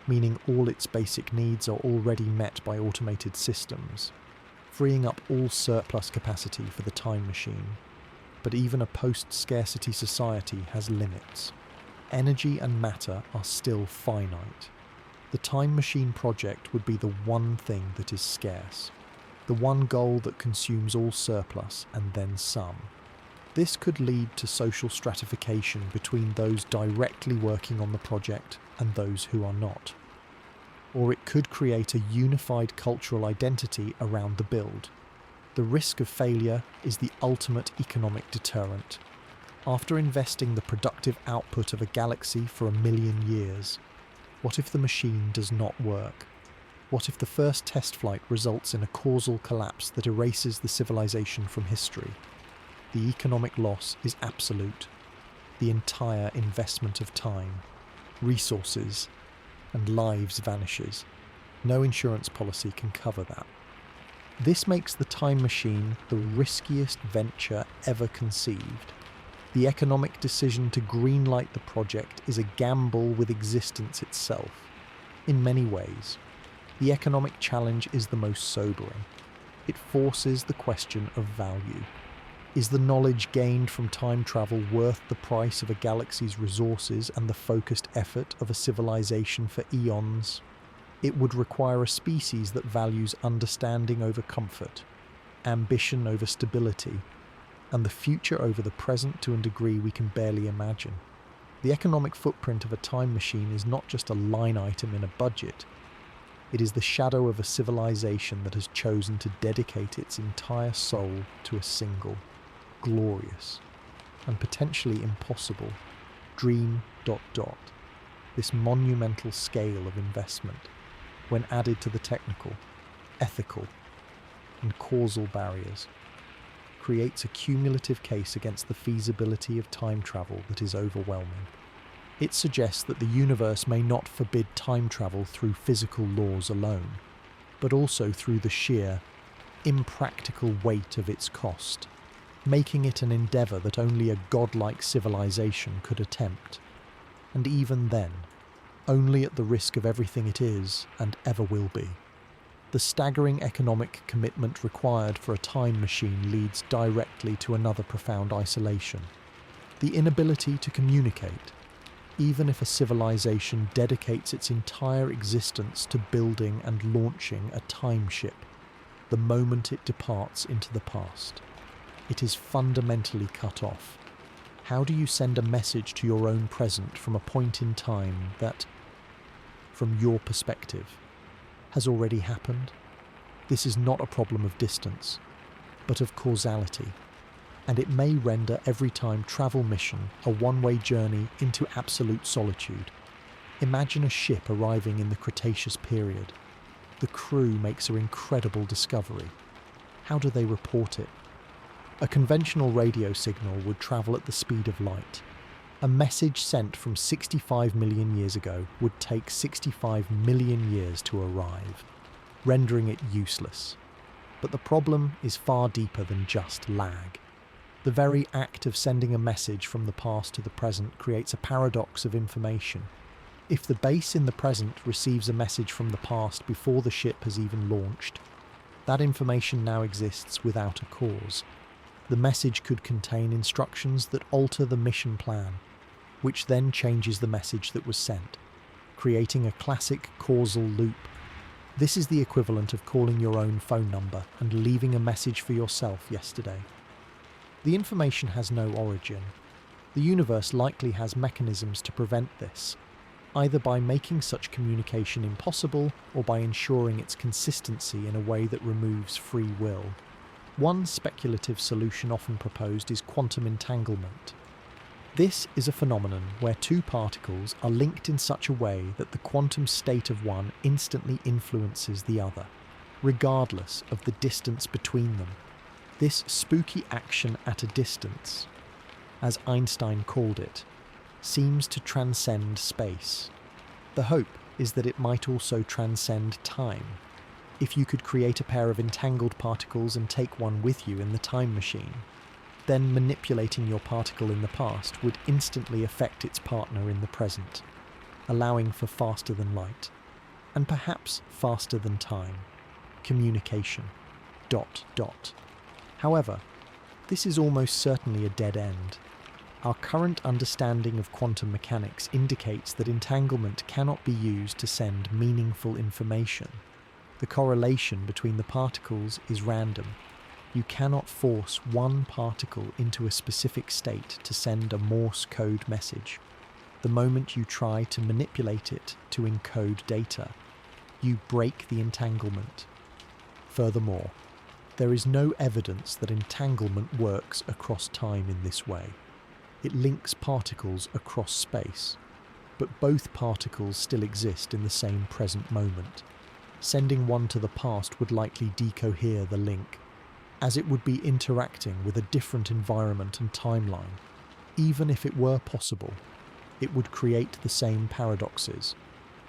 [SPEAKER 1] meaning all its basic needs are already met by automated systems, freeing up all surplus capacity for the time machine. But even a post-scarcity society has limits. Energy and matter are still finite. The time machine project would be the one thing that is scarce, the one goal that consumes all surplus and then some. This could lead to social stratification between those directly working on the project and those who are not. Or it could create a unified cultural identity around the build. The risk of failure is the ultimate economic deterrent. After investing the productive output of a galaxy for 1 million years, what if the machine does not work? What if the first test flight results in a causal collapse that erases the civilization from history? The economic loss is absolute. The entire investment of time, resources, and lives vanishes. No insurance policy can cover that. This makes the time machine the riskiest venture ever conceived. The economic decision to greenlight the project is a gamble with existence itself. In many ways, the economic challenge is the most sobering. It forces the question of value. Is the knowledge gained from time travel worth the price of a galaxy's resources and the focused effort of a civilization for eons? It would require a species that values understanding over comfort, ambition over stability, and the future over the present to a degree we can barely imagine. The economic footprint of a time machine is not just a line item in a budget. It is the shadow of a civilization that has chosen to dedicate its entire soul to a single, glorious, and potentially impossible dream. This monumental scale of investment, when added to the technical, ethical, and causal barriers, creates a cumulative case against the feasibility of time travel that is overwhelming. It suggests that the universe may not forbid time travel through physical laws alone, but also through the sheer, impractical weight of its cost, making it an endeavour that only a godlike civilization could attempt. And even then, only at the risk of everything it is and ever will be. The staggering economic commitment required for a time machine leads directly to another profound isolation: the inability to communicate. even if a civilization dedicates its entire existence to building and launching a time ship, the moment it departs into the past, it is fundamentally cut off. How do you send a message to your own present from a point in time that, from your perspective, has already happened? This is not a problem of distance, but of causality, and it may render every time travel mission a one-way journey into absolute solitude. Imagine a ship arriving in the Cretaceous period. The crew makes an incredible discovery. How do they report it? A conventional radio signal would travel at the speed of light. A message sent from 65 million years ago would take 65 million years to arrive, rendering it useless. But the problem is far deeper than just lag. The very act of sending a message from the past to the present creates a paradox of information. If the base in the present receives a message from the past before the ship has even launched, that information now exists without a cause. The message could contain instructions that alter the mission plan, which then changes the message that was sent, creating a classic causal loop. This is the equivalent of calling your own phone number and leaving a message for yourself yesterday. The information has no origin. The universe likely has mechanisms to prevent this, either by making such communication impossible or by ensuring its consistency in a way that removes free will. One speculative solution often proposed is quantum entanglement. This is a phenomenon where two particles are linked in such a way that the quantum state of one instantly influences the other, regardless of the distance between them. This spooky action at a distance, as Einstein called it, seems to transcend space. The hope is that it might also transcend time. If you could create a pair of entangled particles and take one with you in the time machine, then manipulating your particle in the past would instantly affect its partner in the present, allowing for faster than light, and perhaps faster than time, communication. ... However, this is almost certainly a dead end. Our current understanding of quantum mechanics indicates that entanglement cannot be used to send meaningful information. The correlation between the particles is random. You cannot force one particle into a specific state to send a Morse code message. The moment you try to manipulate it to encode data, you break the entanglement. Furthermore, there is no evidence that entanglement works across time in this way. It links particles across space, but both particles still exist in the same present moment. Sending one to the past would likely decohere the link, as it would be interacting with a different environment and timeline. Even if it were possible, it would create the same paradoxes.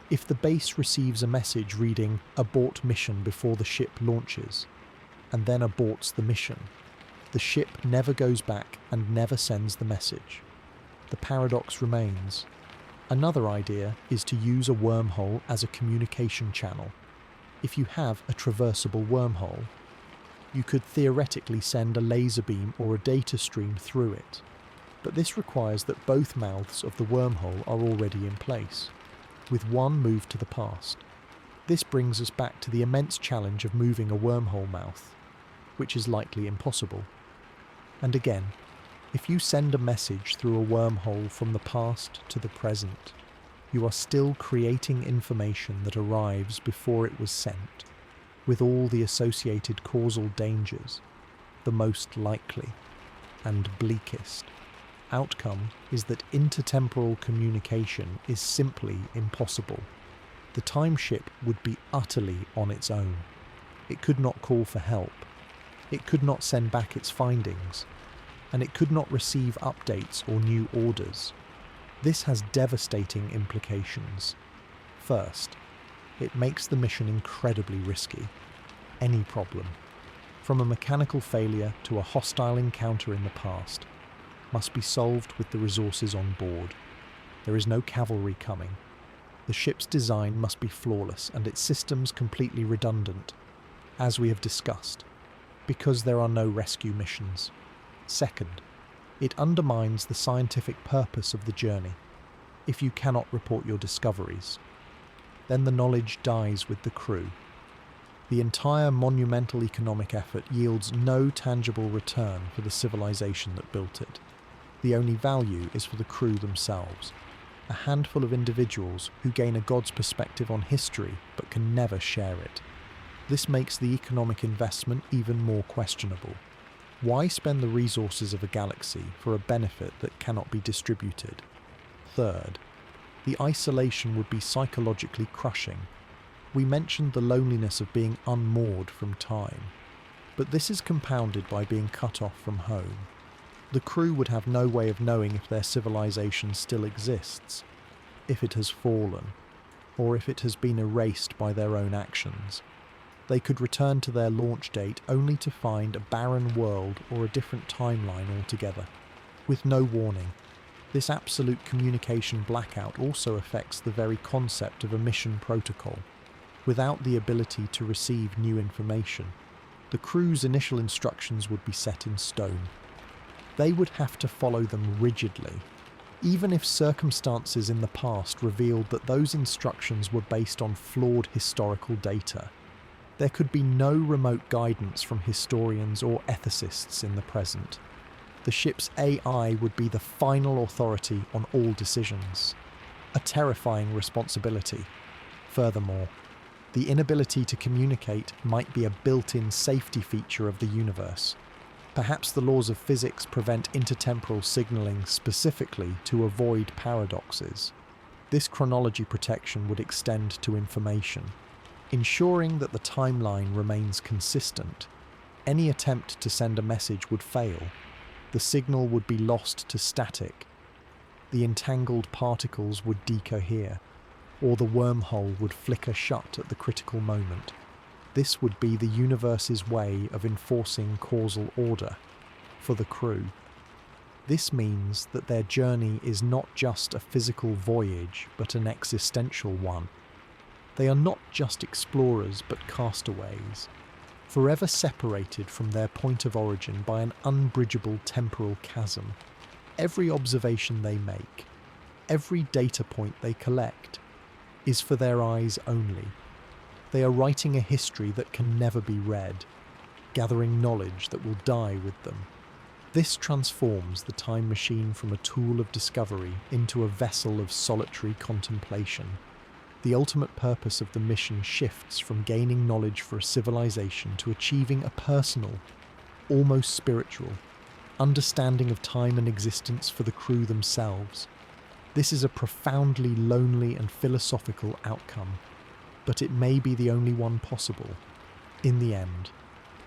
[SPEAKER 1] If the base receives a message reading "Abort mission" before the ship launches, and then aborts the mission, the ship never goes back and never sends the message. The paradox remains. Another idea is to use a wormhole as a communication channel. If you have a traversable wormhole, you could theoretically send a laser beam or a data stream through it, but this requires that both mouths of the wormhole are already in place, with one moved to the past. This brings us back to the immense challenge of moving a wormhole mouth, which is likely impossible. And again, if you send a message through a wormhole from the past to the present, you are still creating information that arrives before it was sent, with all the associated causal dangers. The most likely, and bleakest, outcome is that intertemporal communication is simply impossible. The time ship would be utterly on its own. It could not call for help. It could not send back its findings, and it could not receive updates or new orders. This has devastating implications. First, it makes the mission incredibly risky. Any problem, from a mechanical failure to a hostile encounter in the past, must be solved with the resources on board. There is no cavalry coming. The ship's design must be flawless and its systems completely redundant, as we have discussed, because there are no rescue missions. Second, it undermines the scientific purpose of the journey. if you cannot report your discoveries. Then the knowledge dies with the crew. The entire monumental economic effort yields no tangible return for the civilization that built it. The only value is for the crew themselves, a handful of individuals who gain a god's perspective on history but can never share it. This makes the economic investment even more questionable. Why spend the resources of a galaxy for a benefit that cannot be distributed? Third, the isolation would be psychologically crushing. We mentioned the loneliness of being unmoored from time, but this is compounded by being cut off from home. The crew would have no way of knowing if their civilization still exists, if it has fallen, or if it has been erased by their own actions. They could return to their launch date only to find a barren world or a different timeline altogether, with no warning. This absolute communication blackout also affects the very concept of a mission protocol. Without the ability to receive new information, the crew's initial instructions would be set in stone. They would have to follow them rigidly, even if circumstances in the past revealed that those instructions were based on flawed historical data. There could be no remote guidance from historians or ethicists in the present. The ship's AI would be the final authority on all decisions. A terrifying responsibility. Furthermore, the inability to communicate might be a built-in safety feature of the universe. Perhaps the laws of physics prevent intertemporal signaling specifically to avoid paradoxes. This chronology protection would extend to information, ensuring that the timeline remains consistent. Any attempt to send a message would fail. The signal would be lost to static. The entangled particles would decohere, or the wormhole would flicker shut at the critical moment. This would be the universe's way of enforcing causal order for the crew. This means that their journey is not just a physical voyage, but an existential one. They are not just explorers, but castaways, forever separated from their point of origin by an unbridgeable temporal chasm. Every observation they make, every data point they collect, is for their eyes only. They are writing a history that can never be read, gathering knowledge that will die with them. This transforms the time machine from a tool of discovery into a vessel of solitary contemplation. The ultimate purpose of the mission shifts from gaining knowledge for a civilization to achieving a personal, almost spiritual, understanding of time and existence for the crew themselves. This is a profoundly lonely and philosophical outcome, but it may be the only one possible. In the end,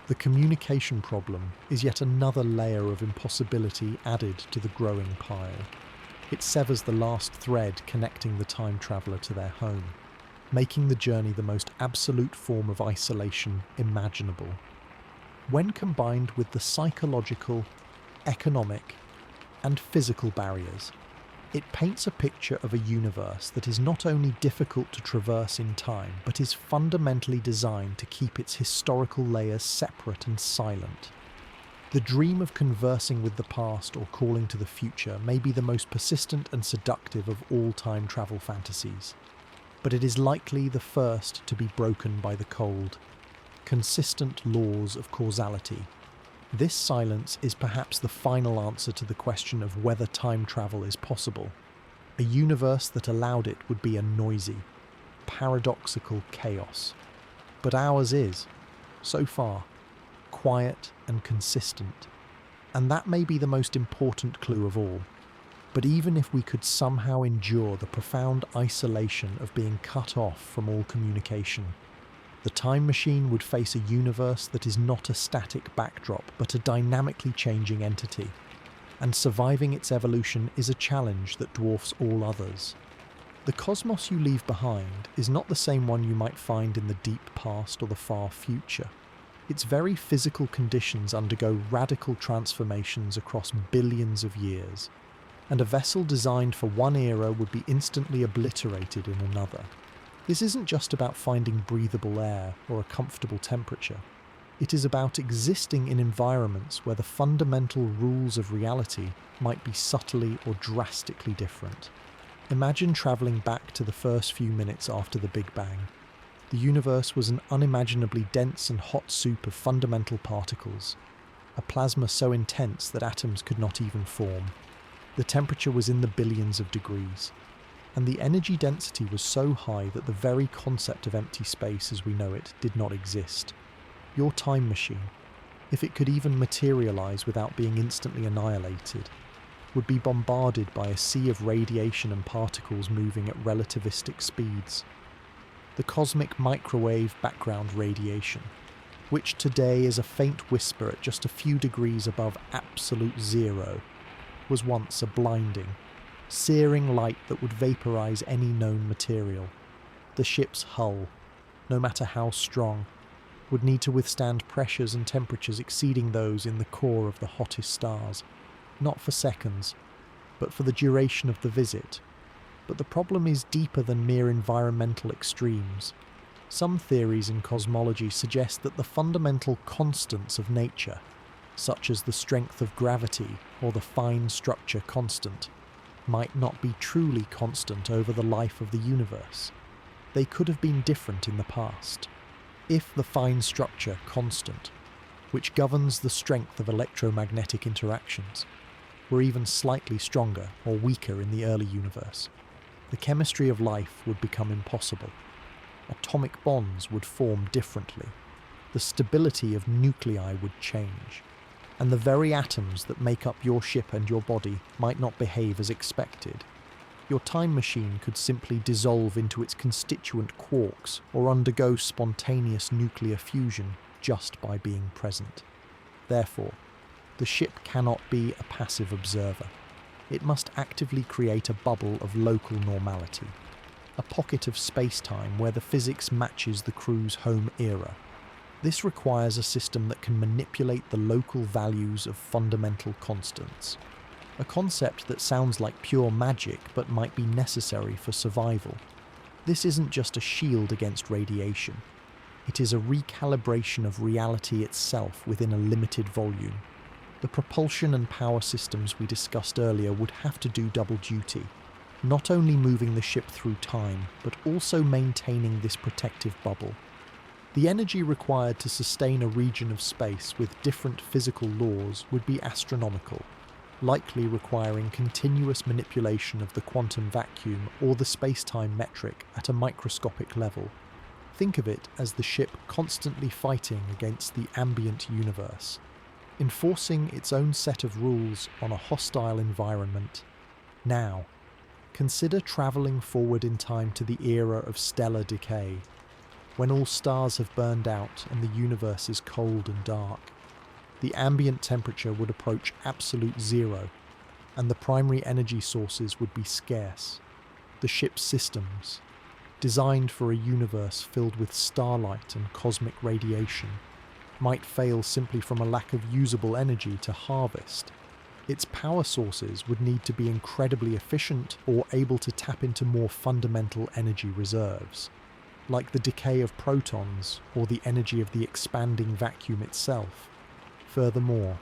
[SPEAKER 1] the communication problem is yet another layer of impossibility added to the growing pile. It severs the last thread connecting the time traveller to their home, making the journey the most absolute form of isolation imaginable. When combined with the psychological, economic, and physical barriers, it paints a picture of a universe that is not only difficult to traverse in time, but is fundamentally designed to keep its historical layers separate and silent. The dream of conversing with the past or calling to the future may be the most persistent and seductive of all time travel fantasies, but it is likely the first to be broken by the cold, consistent laws of causality. This silence is perhaps the final answer to the question of whether time travel is possible. A universe that allowed it would be a noisy, paradoxical chaos. But ours is, so far, quiet and consistent. And that may be the most important clue of all. But even if we could somehow endure the profound isolation of being cut off from all communication, the time machine would face a universe that is not a static backdrop, but a dynamically changing entity. And surviving its evolution is a challenge that dwarfs all others. The cosmos you leave behind is not the same one you might find in the deep past or the far future. Its very physical conditions undergo radical transformations across billions of years, and a vessel designed for one era would be instantly obliterated in another. This isn't just about finding breathable air or a comfortable temperature. It is about existing in environments where the fundamental rules of reality might be subtly or drastically different. Imagine travelling back to the first few minutes after the Big Bang. The universe was an unimaginably dense and hot soup of fundamental particles, a plasma so intense that atoms could not even form. The temperature was in the billions of degrees, and the energy density was so high that the very concept of empty space as we know it did not exist. Your time machine, if it could even materialize without being instantly annihilated, would be bombarded by a sea of radiation and particles moving at relativistic speeds. The cosmic microwave background radiation, which today is a faint whisper at just a few degrees above absolute zero, was once a blinding, searing light that would vaporize any known material. The ship's hull, no matter how strong, would need to withstand pressures and temperatures exceeding those in the core of the hottest stars, not for seconds, but for the duration of the visit. But the problem is deeper than mere environmental extremes. Some theories in cosmology suggest that the fundamental constants of nature, such as the strength of gravity or the fine structure constant, might not be truly constant over the life of the universe. They could have been different in the past. If the fine structure constant, which governs the strength of electromagnetic interactions, were even slightly stronger or weaker in the early universe, the chemistry of life would become impossible. Atomic bonds would form differently. The stability of nuclei would change. And the very atoms that make up your ship and your body might not behave as expected. Your time machine could simply dissolve into its constituent quarks or undergo spontaneous nuclear fusion just by being present. Therefore, the ship cannot be a passive observer. It must actively create a bubble of local normality, a pocket of space-time where the physics matches the crew's home era. This requires a system that can manipulate the local values of fundamental constants, a concept that sounds like pure magic but might be necessary for survival. This isn't just a shield against radiation. It is a recalibration of reality itself within a limited volume. The propulsion and power systems we discussed earlier would have to do double duty, not only moving the ship through time, but also maintaining this protective bubble. The energy required to sustain a region of space with different physical laws would be astronomical, likely requiring continuous manipulation of the quantum vacuum or the space-time metric at a microscopic level. Think of it as the ship constantly fighting against the ambient universe, enforcing its own set of rules on a hostile environment. Now, consider travelling forward in time to the era of stellar decay, when all stars have burned out and the universe is cold and dark. The ambient temperature would approach absolute zero, and the primary energy sources would be scarce. The ship's systems, designed for a universe filled with starlight and cosmic radiation, might fail simply from a lack of usable energy to harvest. Its power sources would need to be incredibly efficient or able to tap into more fundamental energy reserves, like the decay of protons or the energy of the expanding vacuum itself. Furthermore,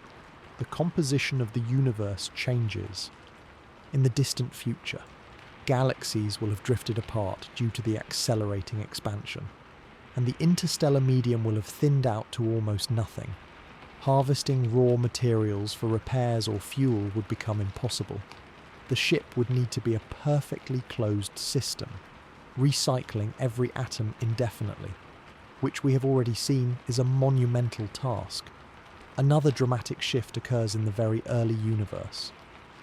[SPEAKER 1] the composition of the universe changes. In the distant future, galaxies will have drifted apart due to the accelerating expansion, and the interstellar medium will have thinned out to almost nothing. Harvesting raw materials for repairs or fuel would become impossible. The ship would need to be a perfectly closed system, recycling every atom indefinitely, which we have already seen is a monumental task. Another dramatic shift occurs in the very early universe,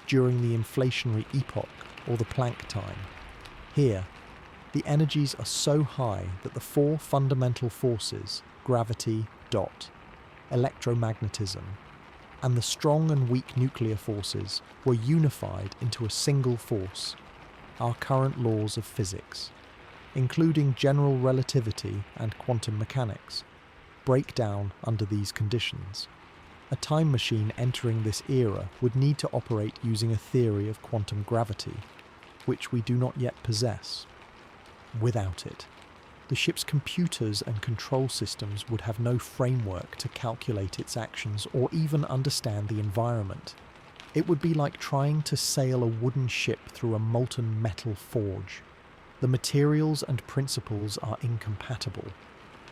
[SPEAKER 1] during the inflationary epoch or the Planck time. Here, the energies are so high that the four fundamental forces, gravity, dot, electromagnetism, and the strong and weak nuclear forces were unified into a single force, our current laws of physics, including general relativity and quantum mechanics, break down under these conditions. A time machine entering this era would need to operate using a theory of quantum gravity, which we do not yet possess. Without it, the ship's computers and control systems would have no framework to calculate its actions or even understand the environment. It would be like trying to sail a wooden ship through a molten metal forge. The materials and principles are incompatible.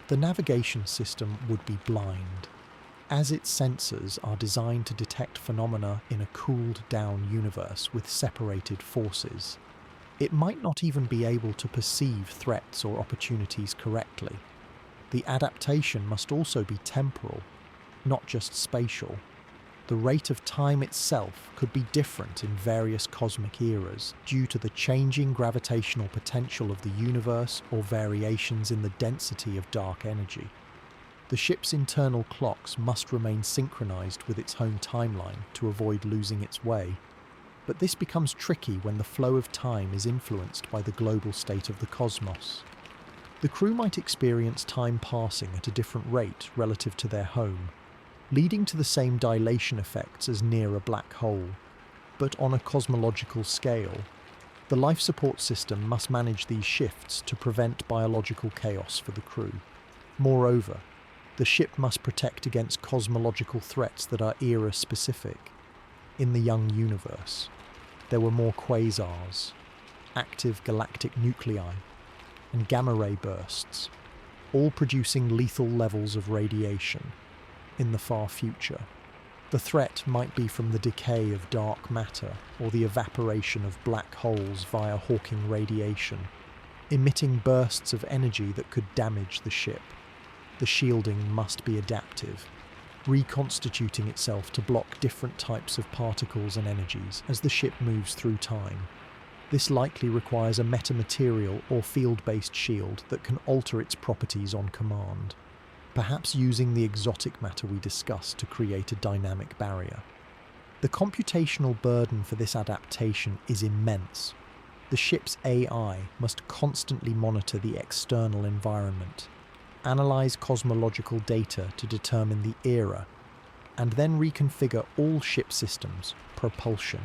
[SPEAKER 1] The navigation system would be blind, as its sensors are designed to detect phenomena in a cooled-down universe with separated forces. It might not even be able to perceive threats or opportunities correctly. The adaptation must also be temporal, not just spatial. The rate of time itself could be different in various cosmic eras due to the changing gravitational potential of the universe or variations in the density of dark energy. The ship's internal clocks must remain synchronized with its home timeline to avoid losing its way. But this becomes tricky when the flow of time is influenced by the global state of the cosmos. The crew might experience time passing at a different rate relative to their home, leading to the same dilation effects as near a black hole, but on a cosmological scale. The life support system must manage these shifts to prevent biological chaos for the crew. Moreover, the ship must protect against cosmological threats that are era-specific. In the young universe, there were more quasars, active galactic nuclei, and gamma-ray bursts, all producing lethal levels of radiation. In the far future, the threat might be from the decay of dark matter or the evaporation of black holes via Hawking radiation, emitting bursts of energy that could damage the ship. The shielding must be adaptive, reconstituting itself to block different types of particles and energies as the ship moves through time. This likely requires a metamaterial or field-based shield that can alter its properties on command, perhaps using the exotic matter we discussed to create a dynamic barrier. The computational burden for this adaptation is immense. The ship's AI must constantly monitor the external environment, analyze cosmological data to determine the era, and then reconfigure all ship systems, propulsion,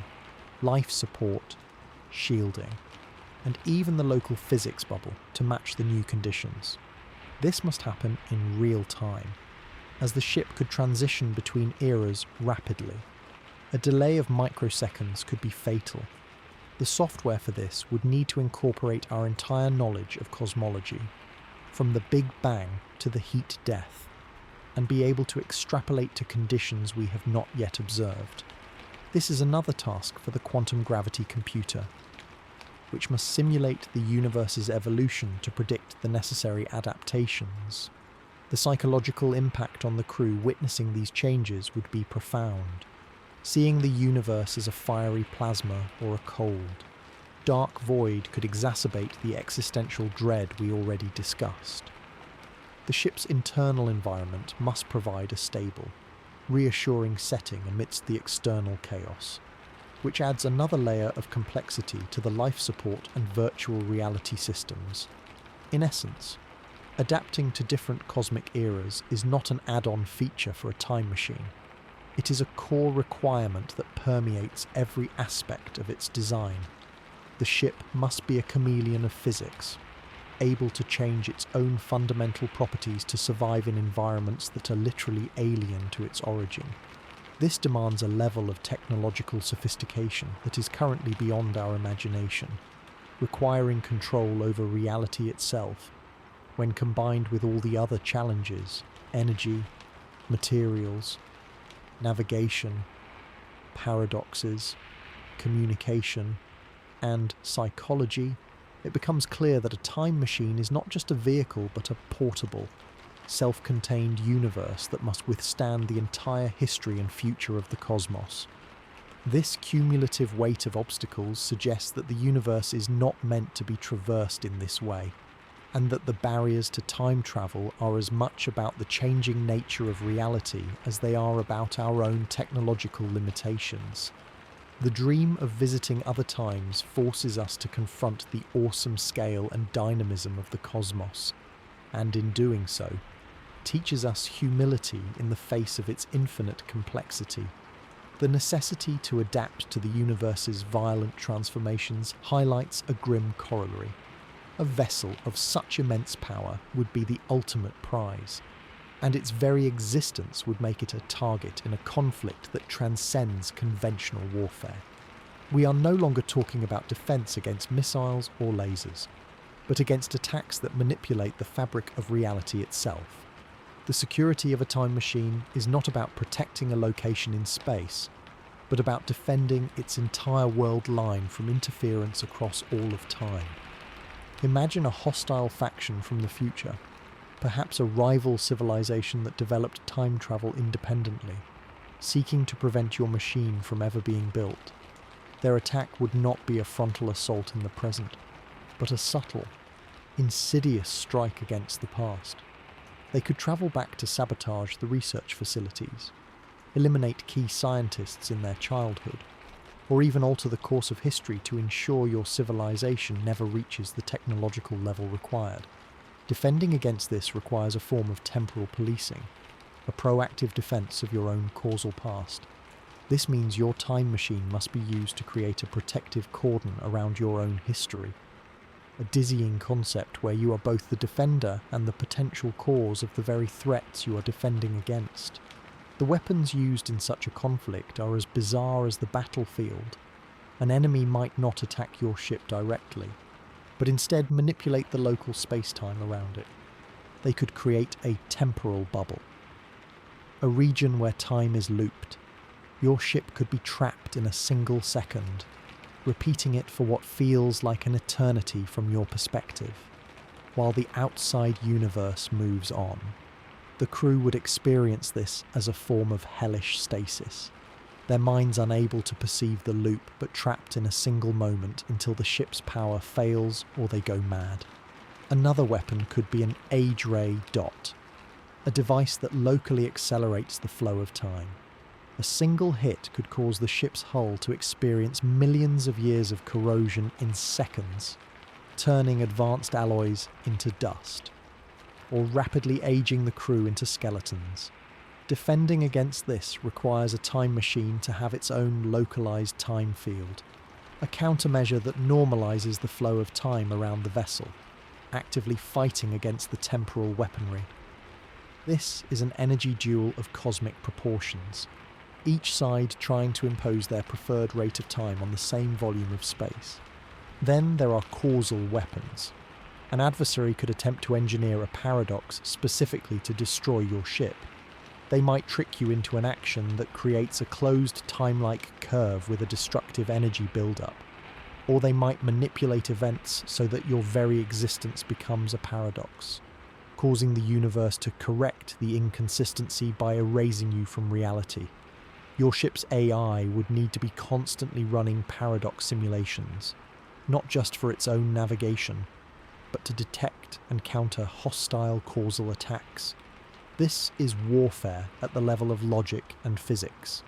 [SPEAKER 1] life support, shielding, and even the local physics bubble to match the new conditions. This must happen in real time, as the ship could transition between eras rapidly. A delay of microseconds could be fatal. The software for this would need to incorporate our entire knowledge of cosmology, from the Big Bang to the heat death, and be able to extrapolate to conditions we have not yet observed. This is another task for the quantum gravity computer, which must simulate the universe's evolution to predict the necessary adaptations. The psychological impact on the crew witnessing these changes would be profound, seeing the universe as a fiery plasma or a cold, dark void could exacerbate the existential dread we already discussed. The ship's internal environment must provide a stable, reassuring setting amidst the external chaos, which adds another layer of complexity to the life support and virtual reality systems. In essence, adapting to different cosmic eras is not an add-on feature for a time machine. It is a core requirement that permeates every aspect of its design. The ship must be a chameleon of physics, able to change its own fundamental properties to survive in environments that are literally alien to its origin. This demands a level of technological sophistication that is currently beyond our imagination, requiring control over reality itself. When combined with all the other challenges, energy, materials, navigation, paradoxes, communication, and psychology, it becomes clear that a time machine is not just a vehicle but a portable, self-contained universe that must withstand the entire history and future of the cosmos. This cumulative weight of obstacles suggests that the universe is not meant to be traversed in this way, and that the barriers to time travel are as much about the changing nature of reality as they are about our own technological limitations. The dream of visiting other times forces us to confront the awesome scale and dynamism of the cosmos, and in doing so, teaches us humility in the face of its infinite complexity. The necessity to adapt to the universe's violent transformations highlights a grim corollary. A vessel of such immense power would be the ultimate prize, and its very existence would make it a target in a conflict that transcends conventional warfare. We are no longer talking about defense against missiles or lasers, but against attacks that manipulate the fabric of reality itself. The security of a time machine is not about protecting a location in space, but about defending its entire world line from interference across all of time. Imagine a hostile faction from the future, perhaps a rival civilization that developed time travel independently, seeking to prevent your machine from ever being built. Their attack would not be a frontal assault in the present, but a subtle, insidious strike against the past. They could travel back to sabotage the research facilities, eliminate key scientists in their childhood, or even alter the course of history to ensure your civilization never reaches the technological level required. Defending against this requires a form of temporal policing, a proactive defense of your own causal past. This means your time machine must be used to create a protective cordon around your own history, a dizzying concept where you are both the defender and the potential cause of the very threats you are defending against. The weapons used in such a conflict are as bizarre as the battlefield. An enemy might not attack your ship directly, but instead manipulate the local space-time around it. They could create a temporal bubble, a region where time is looped. Your ship could be trapped in a single second, repeating it for what feels like an eternity from your perspective, while the outside universe moves on. The crew would experience this as a form of hellish stasis, their minds unable to perceive the loop but trapped in a single moment until the ship's power fails or they go mad. Another weapon could be an age ray dot, a device that locally accelerates the flow of time. A single hit could cause the ship's hull to experience millions of years of corrosion in seconds, turning advanced alloys into dust, or rapidly aging the crew into skeletons. Defending against this requires a time machine to have its own localized time field, a countermeasure that normalizes the flow of time around the vessel, actively fighting against the temporal weaponry. This is an energy duel of cosmic proportions, each side trying to impose their preferred rate of time on the same volume of space. Then there are causal weapons. An adversary could attempt to engineer a paradox specifically to destroy your ship. They might trick you into an action that creates a closed time-like curve with a destructive energy build-up. Or they might manipulate events so that your very existence becomes a paradox, causing the universe to correct the inconsistency by erasing you from reality. Your ship's AI would need to be constantly running paradox simulations, not just for its own navigation, but to detect and counter hostile causal attacks. This is warfare at the level of logic and physics,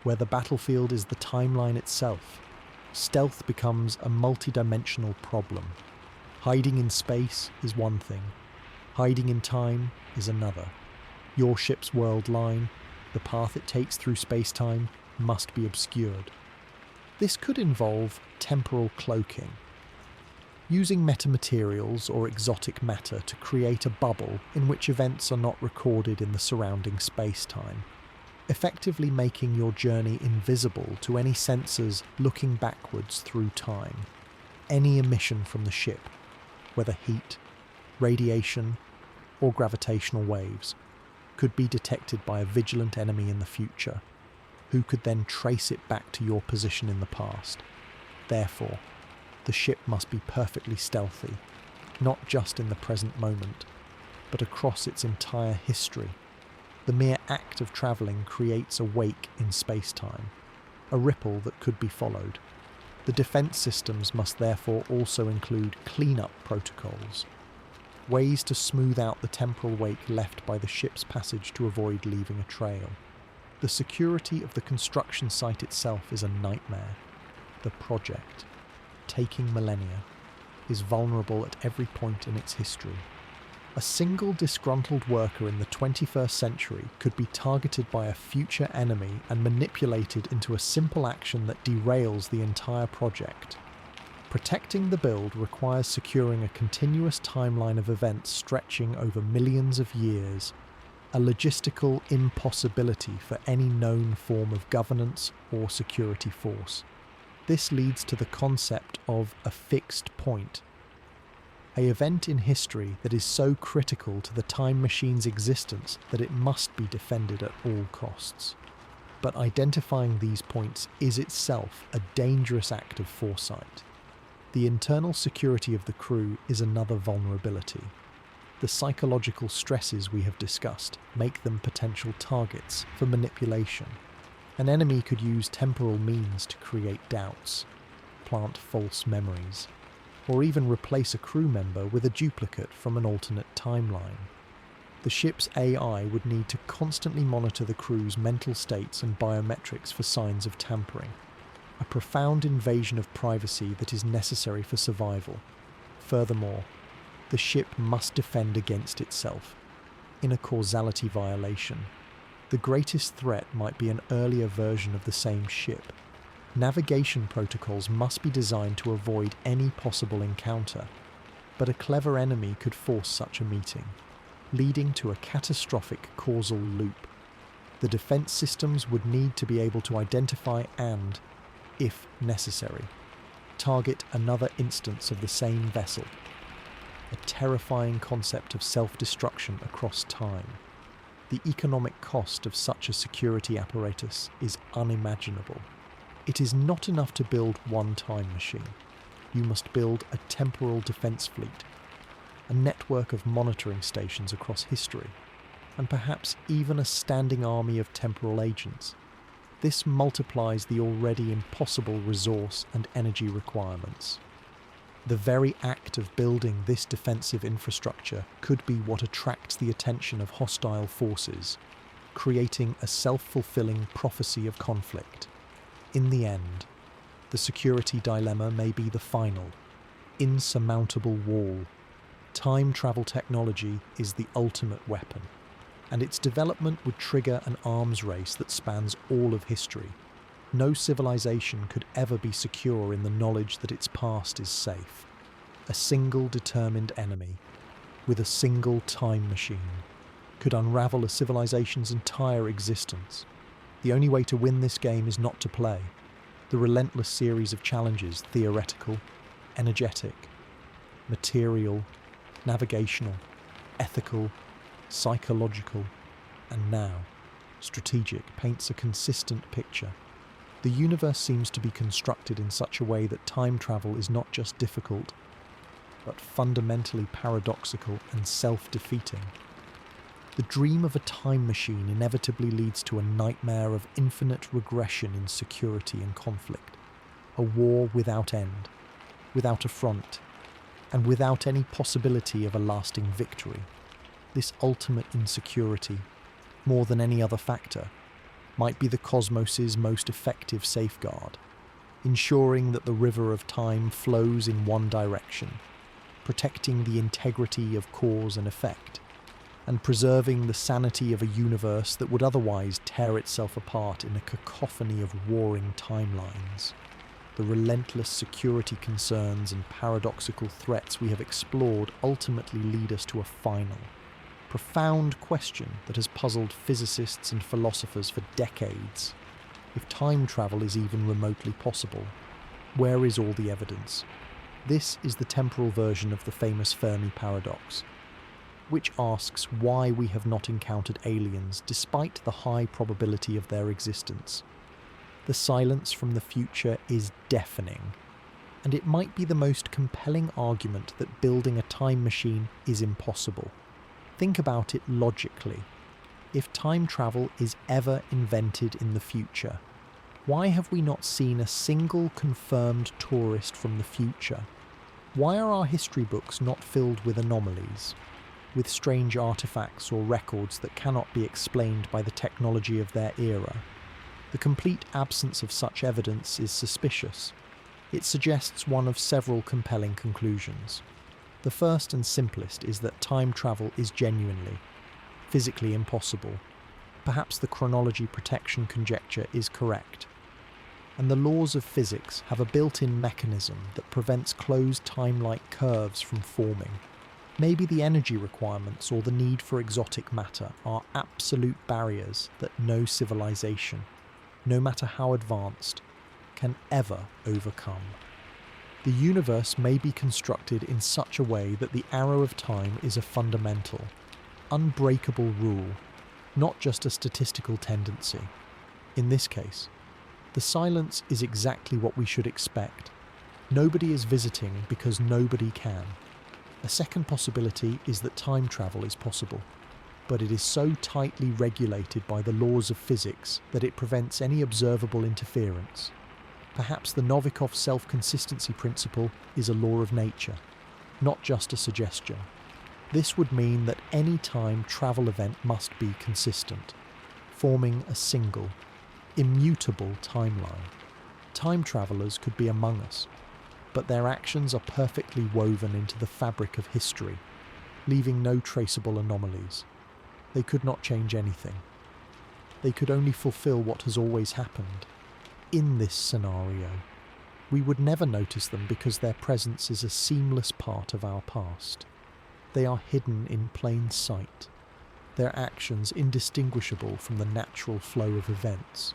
[SPEAKER 1] where the battlefield is the timeline itself. Stealth becomes a multidimensional problem. Hiding in space is one thing. Hiding in time is another. Your ship's world line, the path it takes through space-time, must be obscured. This could involve temporal cloaking, using metamaterials or exotic matter to create a bubble in which events are not recorded in the surrounding space-time, effectively making your journey invisible to any sensors looking backwards through time. Any emission from the ship, whether heat, radiation, or gravitational waves, could be detected by a vigilant enemy in the future, who could then trace it back to your position in the past. Therefore, the ship must be perfectly stealthy, not just in the present moment, but across its entire history. The mere act of travelling creates a wake in space-time, a ripple that could be followed. The defence systems must therefore also include clean-up protocols, ways to smooth out the temporal wake left by the ship's passage to avoid leaving a trail. The security of the construction site itself is a nightmare. The project, taking millennia, is vulnerable at every point in its history. A single disgruntled worker in the 21st century could be targeted by a future enemy and manipulated into a simple action that derails the entire project. Protecting the build requires securing a continuous timeline of events stretching over millions of years, a logistical impossibility for any known form of governance or security force. This leads to the concept of a fixed point, an event in history that is so critical to the time machine's existence that it must be defended at all costs. But identifying these points is itself a dangerous act of foresight. The internal security of the crew is another vulnerability. The psychological stresses we have discussed make them potential targets for manipulation. An enemy could use temporal means to create doubts, plant false memories, or even replace a crew member with a duplicate from an alternate timeline. The ship's AI would need to constantly monitor the crew's mental states and biometrics for signs of tampering, a profound invasion of privacy that is necessary for survival. Furthermore, the ship must defend against itself, in a causality violation. The greatest threat might be an earlier version of the same ship. Navigation protocols must be designed to avoid any possible encounter, but a clever enemy could force such a meeting, leading to a catastrophic causal loop. The defense systems would need to be able to identify and, if necessary, target another instance of the same vessel. A terrifying concept of self-destruction across time. The economic cost of such a security apparatus is unimaginable. It is not enough to build one time machine. You must build a temporal defense fleet, a network of monitoring stations across history, and perhaps even a standing army of temporal agents. This multiplies the already impossible resource and energy requirements. The very act of building this defensive infrastructure could be what attracts the attention of hostile forces, creating a self-fulfilling prophecy of conflict. In the end, the security dilemma may be the final, insurmountable wall. Time travel technology is the ultimate weapon, and its development would trigger an arms race that spans all of history. No civilization could ever be secure in the knowledge that its past is safe. A single determined enemy, with a single time machine, could unravel a civilization's entire existence. The only way to win this game is not to play. The relentless series of challenges, theoretical, energetic, material, navigational, ethical, psychological, and now strategic, paints a consistent picture. The universe seems to be constructed in such a way that time travel is not just difficult, but fundamentally paradoxical and self-defeating. The dream of a time machine inevitably leads to a nightmare of infinite regression in security and conflict, a war without end, without a front, and without any possibility of a lasting victory. This ultimate insecurity, more than any other factor, might be the cosmos's most effective safeguard, ensuring that the river of time flows in one direction, protecting the integrity of cause and effect, and preserving the sanity of a universe that would otherwise tear itself apart in a cacophony of warring timelines. The relentless security concerns and paradoxical threats we have explored ultimately lead us to a final, profound question that has puzzled physicists and philosophers for decades. If time travel is even remotely possible, where is all the evidence? This is the temporal version of the famous Fermi paradox, which asks why we have not encountered aliens despite the high probability of their existence. The silence from the future is deafening, and it might be the most compelling argument that building a time machine is impossible. Think about it logically. If time travel is ever invented in the future, why have we not seen a single confirmed tourist from the future? Why are our history books not filled with anomalies, with strange artifacts or records that cannot be explained by the technology of their era? The complete absence of such evidence is suspicious. It suggests one of several compelling conclusions. The first and simplest is that time travel is genuinely, physically impossible. Perhaps the chronology protection conjecture is correct, and the laws of physics have a built-in mechanism that prevents closed time-like curves from forming. Maybe the energy requirements or the need for exotic matter are absolute barriers that no civilization, no matter how advanced, can ever overcome. The universe may be constructed in such a way that the arrow of time is a fundamental, unbreakable rule, not just a statistical tendency. In this case, the silence is exactly what we should expect. Nobody is visiting because nobody can. A second possibility is that time travel is possible, but it is so tightly regulated by the laws of physics that it prevents any observable interference. Perhaps the Novikov self-consistency principle is a law of nature, not just a suggestion. This would mean that any time travel event must be consistent, forming a single, immutable timeline. Time travelers could be among us, but their actions are perfectly woven into the fabric of history, leaving no traceable anomalies. They could not change anything. They could only fulfill what has always happened. In this scenario, we would never notice them because their presence is a seamless part of our past. They are hidden in plain sight, their actions indistinguishable from the natural flow of events.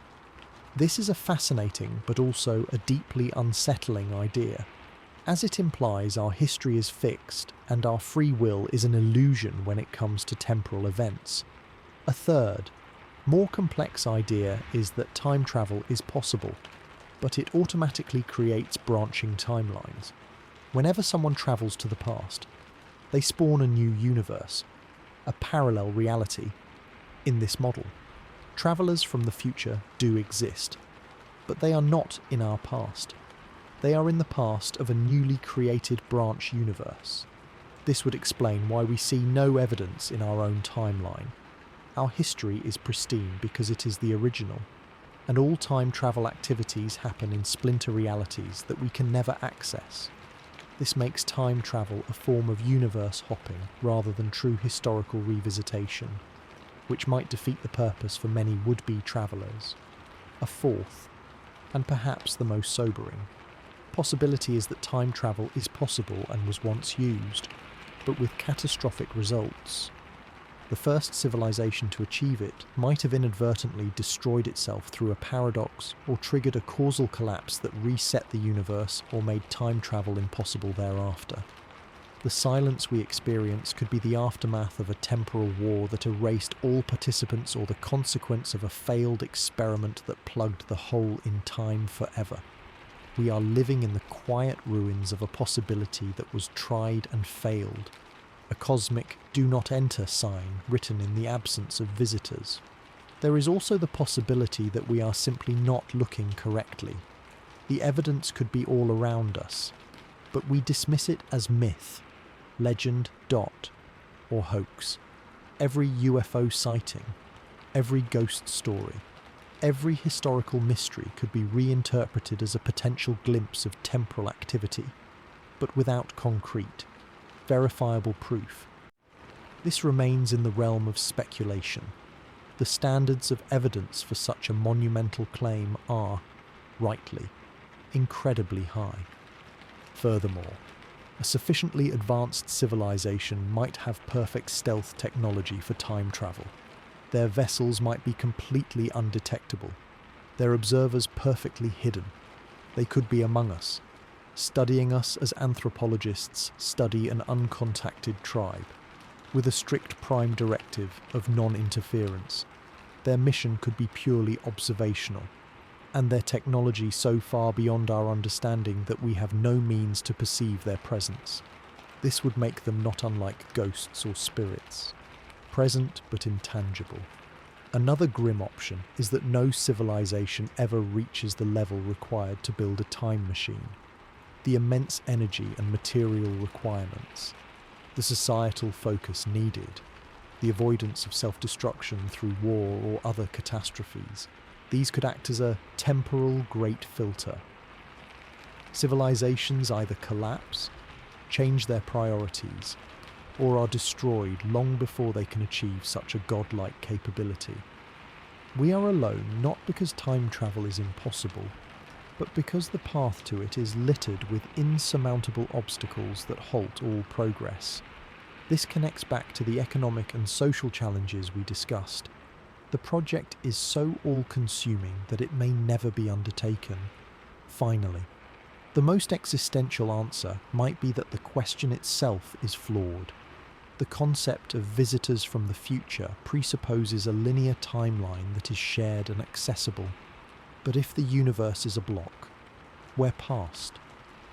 [SPEAKER 1] This is a fascinating but also a deeply unsettling idea, as it implies our history is fixed and our free will is an illusion when it comes to temporal events. A third, more complex idea is that time travel is possible, but it automatically creates branching timelines. Whenever someone travels to the past, they spawn a new universe, a parallel reality. In this model, travelers from the future do exist, but they are not in our past. They are in the past of a newly created branch universe. This would explain why we see no evidence in our own timeline. Our history is pristine because it is the original, and all time travel activities happen in splinter realities that we can never access. This makes time travel a form of universe hopping rather than true historical revisitation, which might defeat the purpose for many would-be travellers. A fourth, and perhaps the most sobering, possibility is that time travel is possible and was once used, but with catastrophic results. The first civilization to achieve it might have inadvertently destroyed itself through a paradox or triggered a causal collapse that reset the universe or made time travel impossible thereafter. The silence we experience could be the aftermath of a temporal war that erased all participants or the consequence of a failed experiment that plugged the hole in time forever. We are living in the quiet ruins of a possibility that was tried and failed, a cosmic "do not enter" sign written in the absence of visitors. There is also the possibility that we are simply not looking correctly. The evidence could be all around us, but we dismiss it as myth, legend, or hoax. Every UFO sighting, every ghost story, every historical mystery could be reinterpreted as a potential glimpse of temporal activity, but without concrete, verifiable proof. This remains in the realm of speculation. The standards of evidence for such a monumental claim are, rightly, incredibly high. Furthermore, a sufficiently advanced civilization might have perfect stealth technology for time travel. Their vessels might be completely undetectable, their observers perfectly hidden. They could be among us, studying us as anthropologists study an uncontacted tribe, with a strict prime directive of non-interference. Their mission could be purely observational, and their technology so far beyond our understanding that we have no means to perceive their presence. This would make them not unlike ghosts or spirits, present but intangible. Another grim option is that no civilization ever reaches the level required to build a time machine. The immense energy and material requirements, the societal focus needed, the avoidance of self-destruction through war or other catastrophes, these could act as a temporal great filter. Civilizations either collapse, change their priorities, or are destroyed long before they can achieve such a godlike capability. We are alone not because time travel is impossible, but because the path to it is littered with insurmountable obstacles that halt all progress. This connects back to the economic and social challenges we discussed. The project is so all-consuming that it may never be undertaken. Finally, the most existential answer might be that the question itself is flawed. The concept of visitors from the future presupposes a linear timeline that is shared and accessible. But if the universe is a block, where past,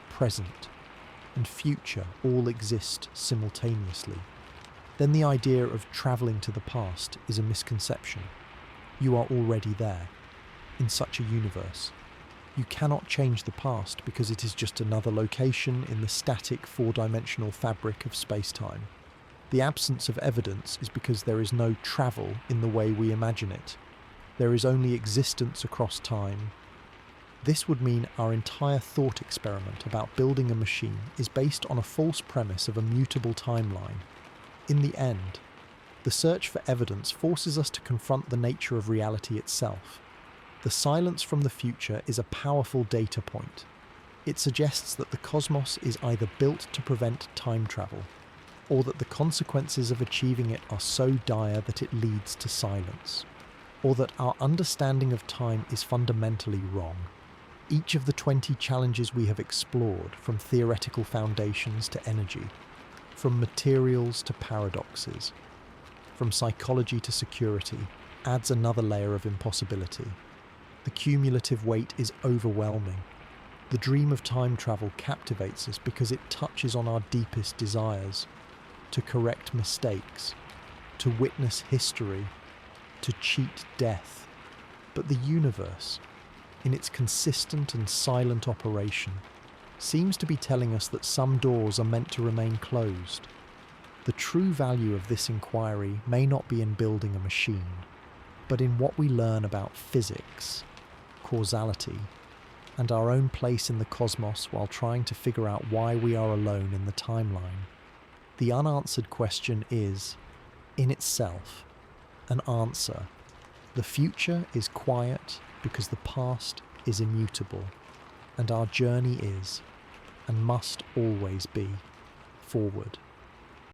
[SPEAKER 1] present, and future all exist simultaneously, then the idea of travelling to the past is a misconception. You are already there, in such a universe. You cannot change the past because it is just another location in the static four-dimensional fabric of space-time. The absence of evidence is because there is no travel in the way we imagine it. There is only existence across time. This would mean our entire thought experiment about building a machine is based on a false premise of a mutable timeline. In the end, the search for evidence forces us to confront the nature of reality itself. The silence from the future is a powerful data point. It suggests that the cosmos is either built to prevent time travel, or that the consequences of achieving it are so dire that it leads to silence, or that our understanding of time is fundamentally wrong. Each of the 20 challenges we have explored, from theoretical foundations to energy, from materials to paradoxes, from psychology to security, adds another layer of impossibility. The cumulative weight is overwhelming. The dream of time travel captivates us because it touches on our deepest desires: to correct mistakes, to witness history, to cheat death. But the universe, in its consistent and silent operation, seems to be telling us that some doors are meant to remain closed. The true value of this inquiry may not be in building a machine, but in what we learn about physics, causality, and our own place in the cosmos while trying to figure out why we are alone in the timeline. The unanswered question is, in itself, an answer. The future is quiet because the past is immutable, and our journey is, and must always be, forward.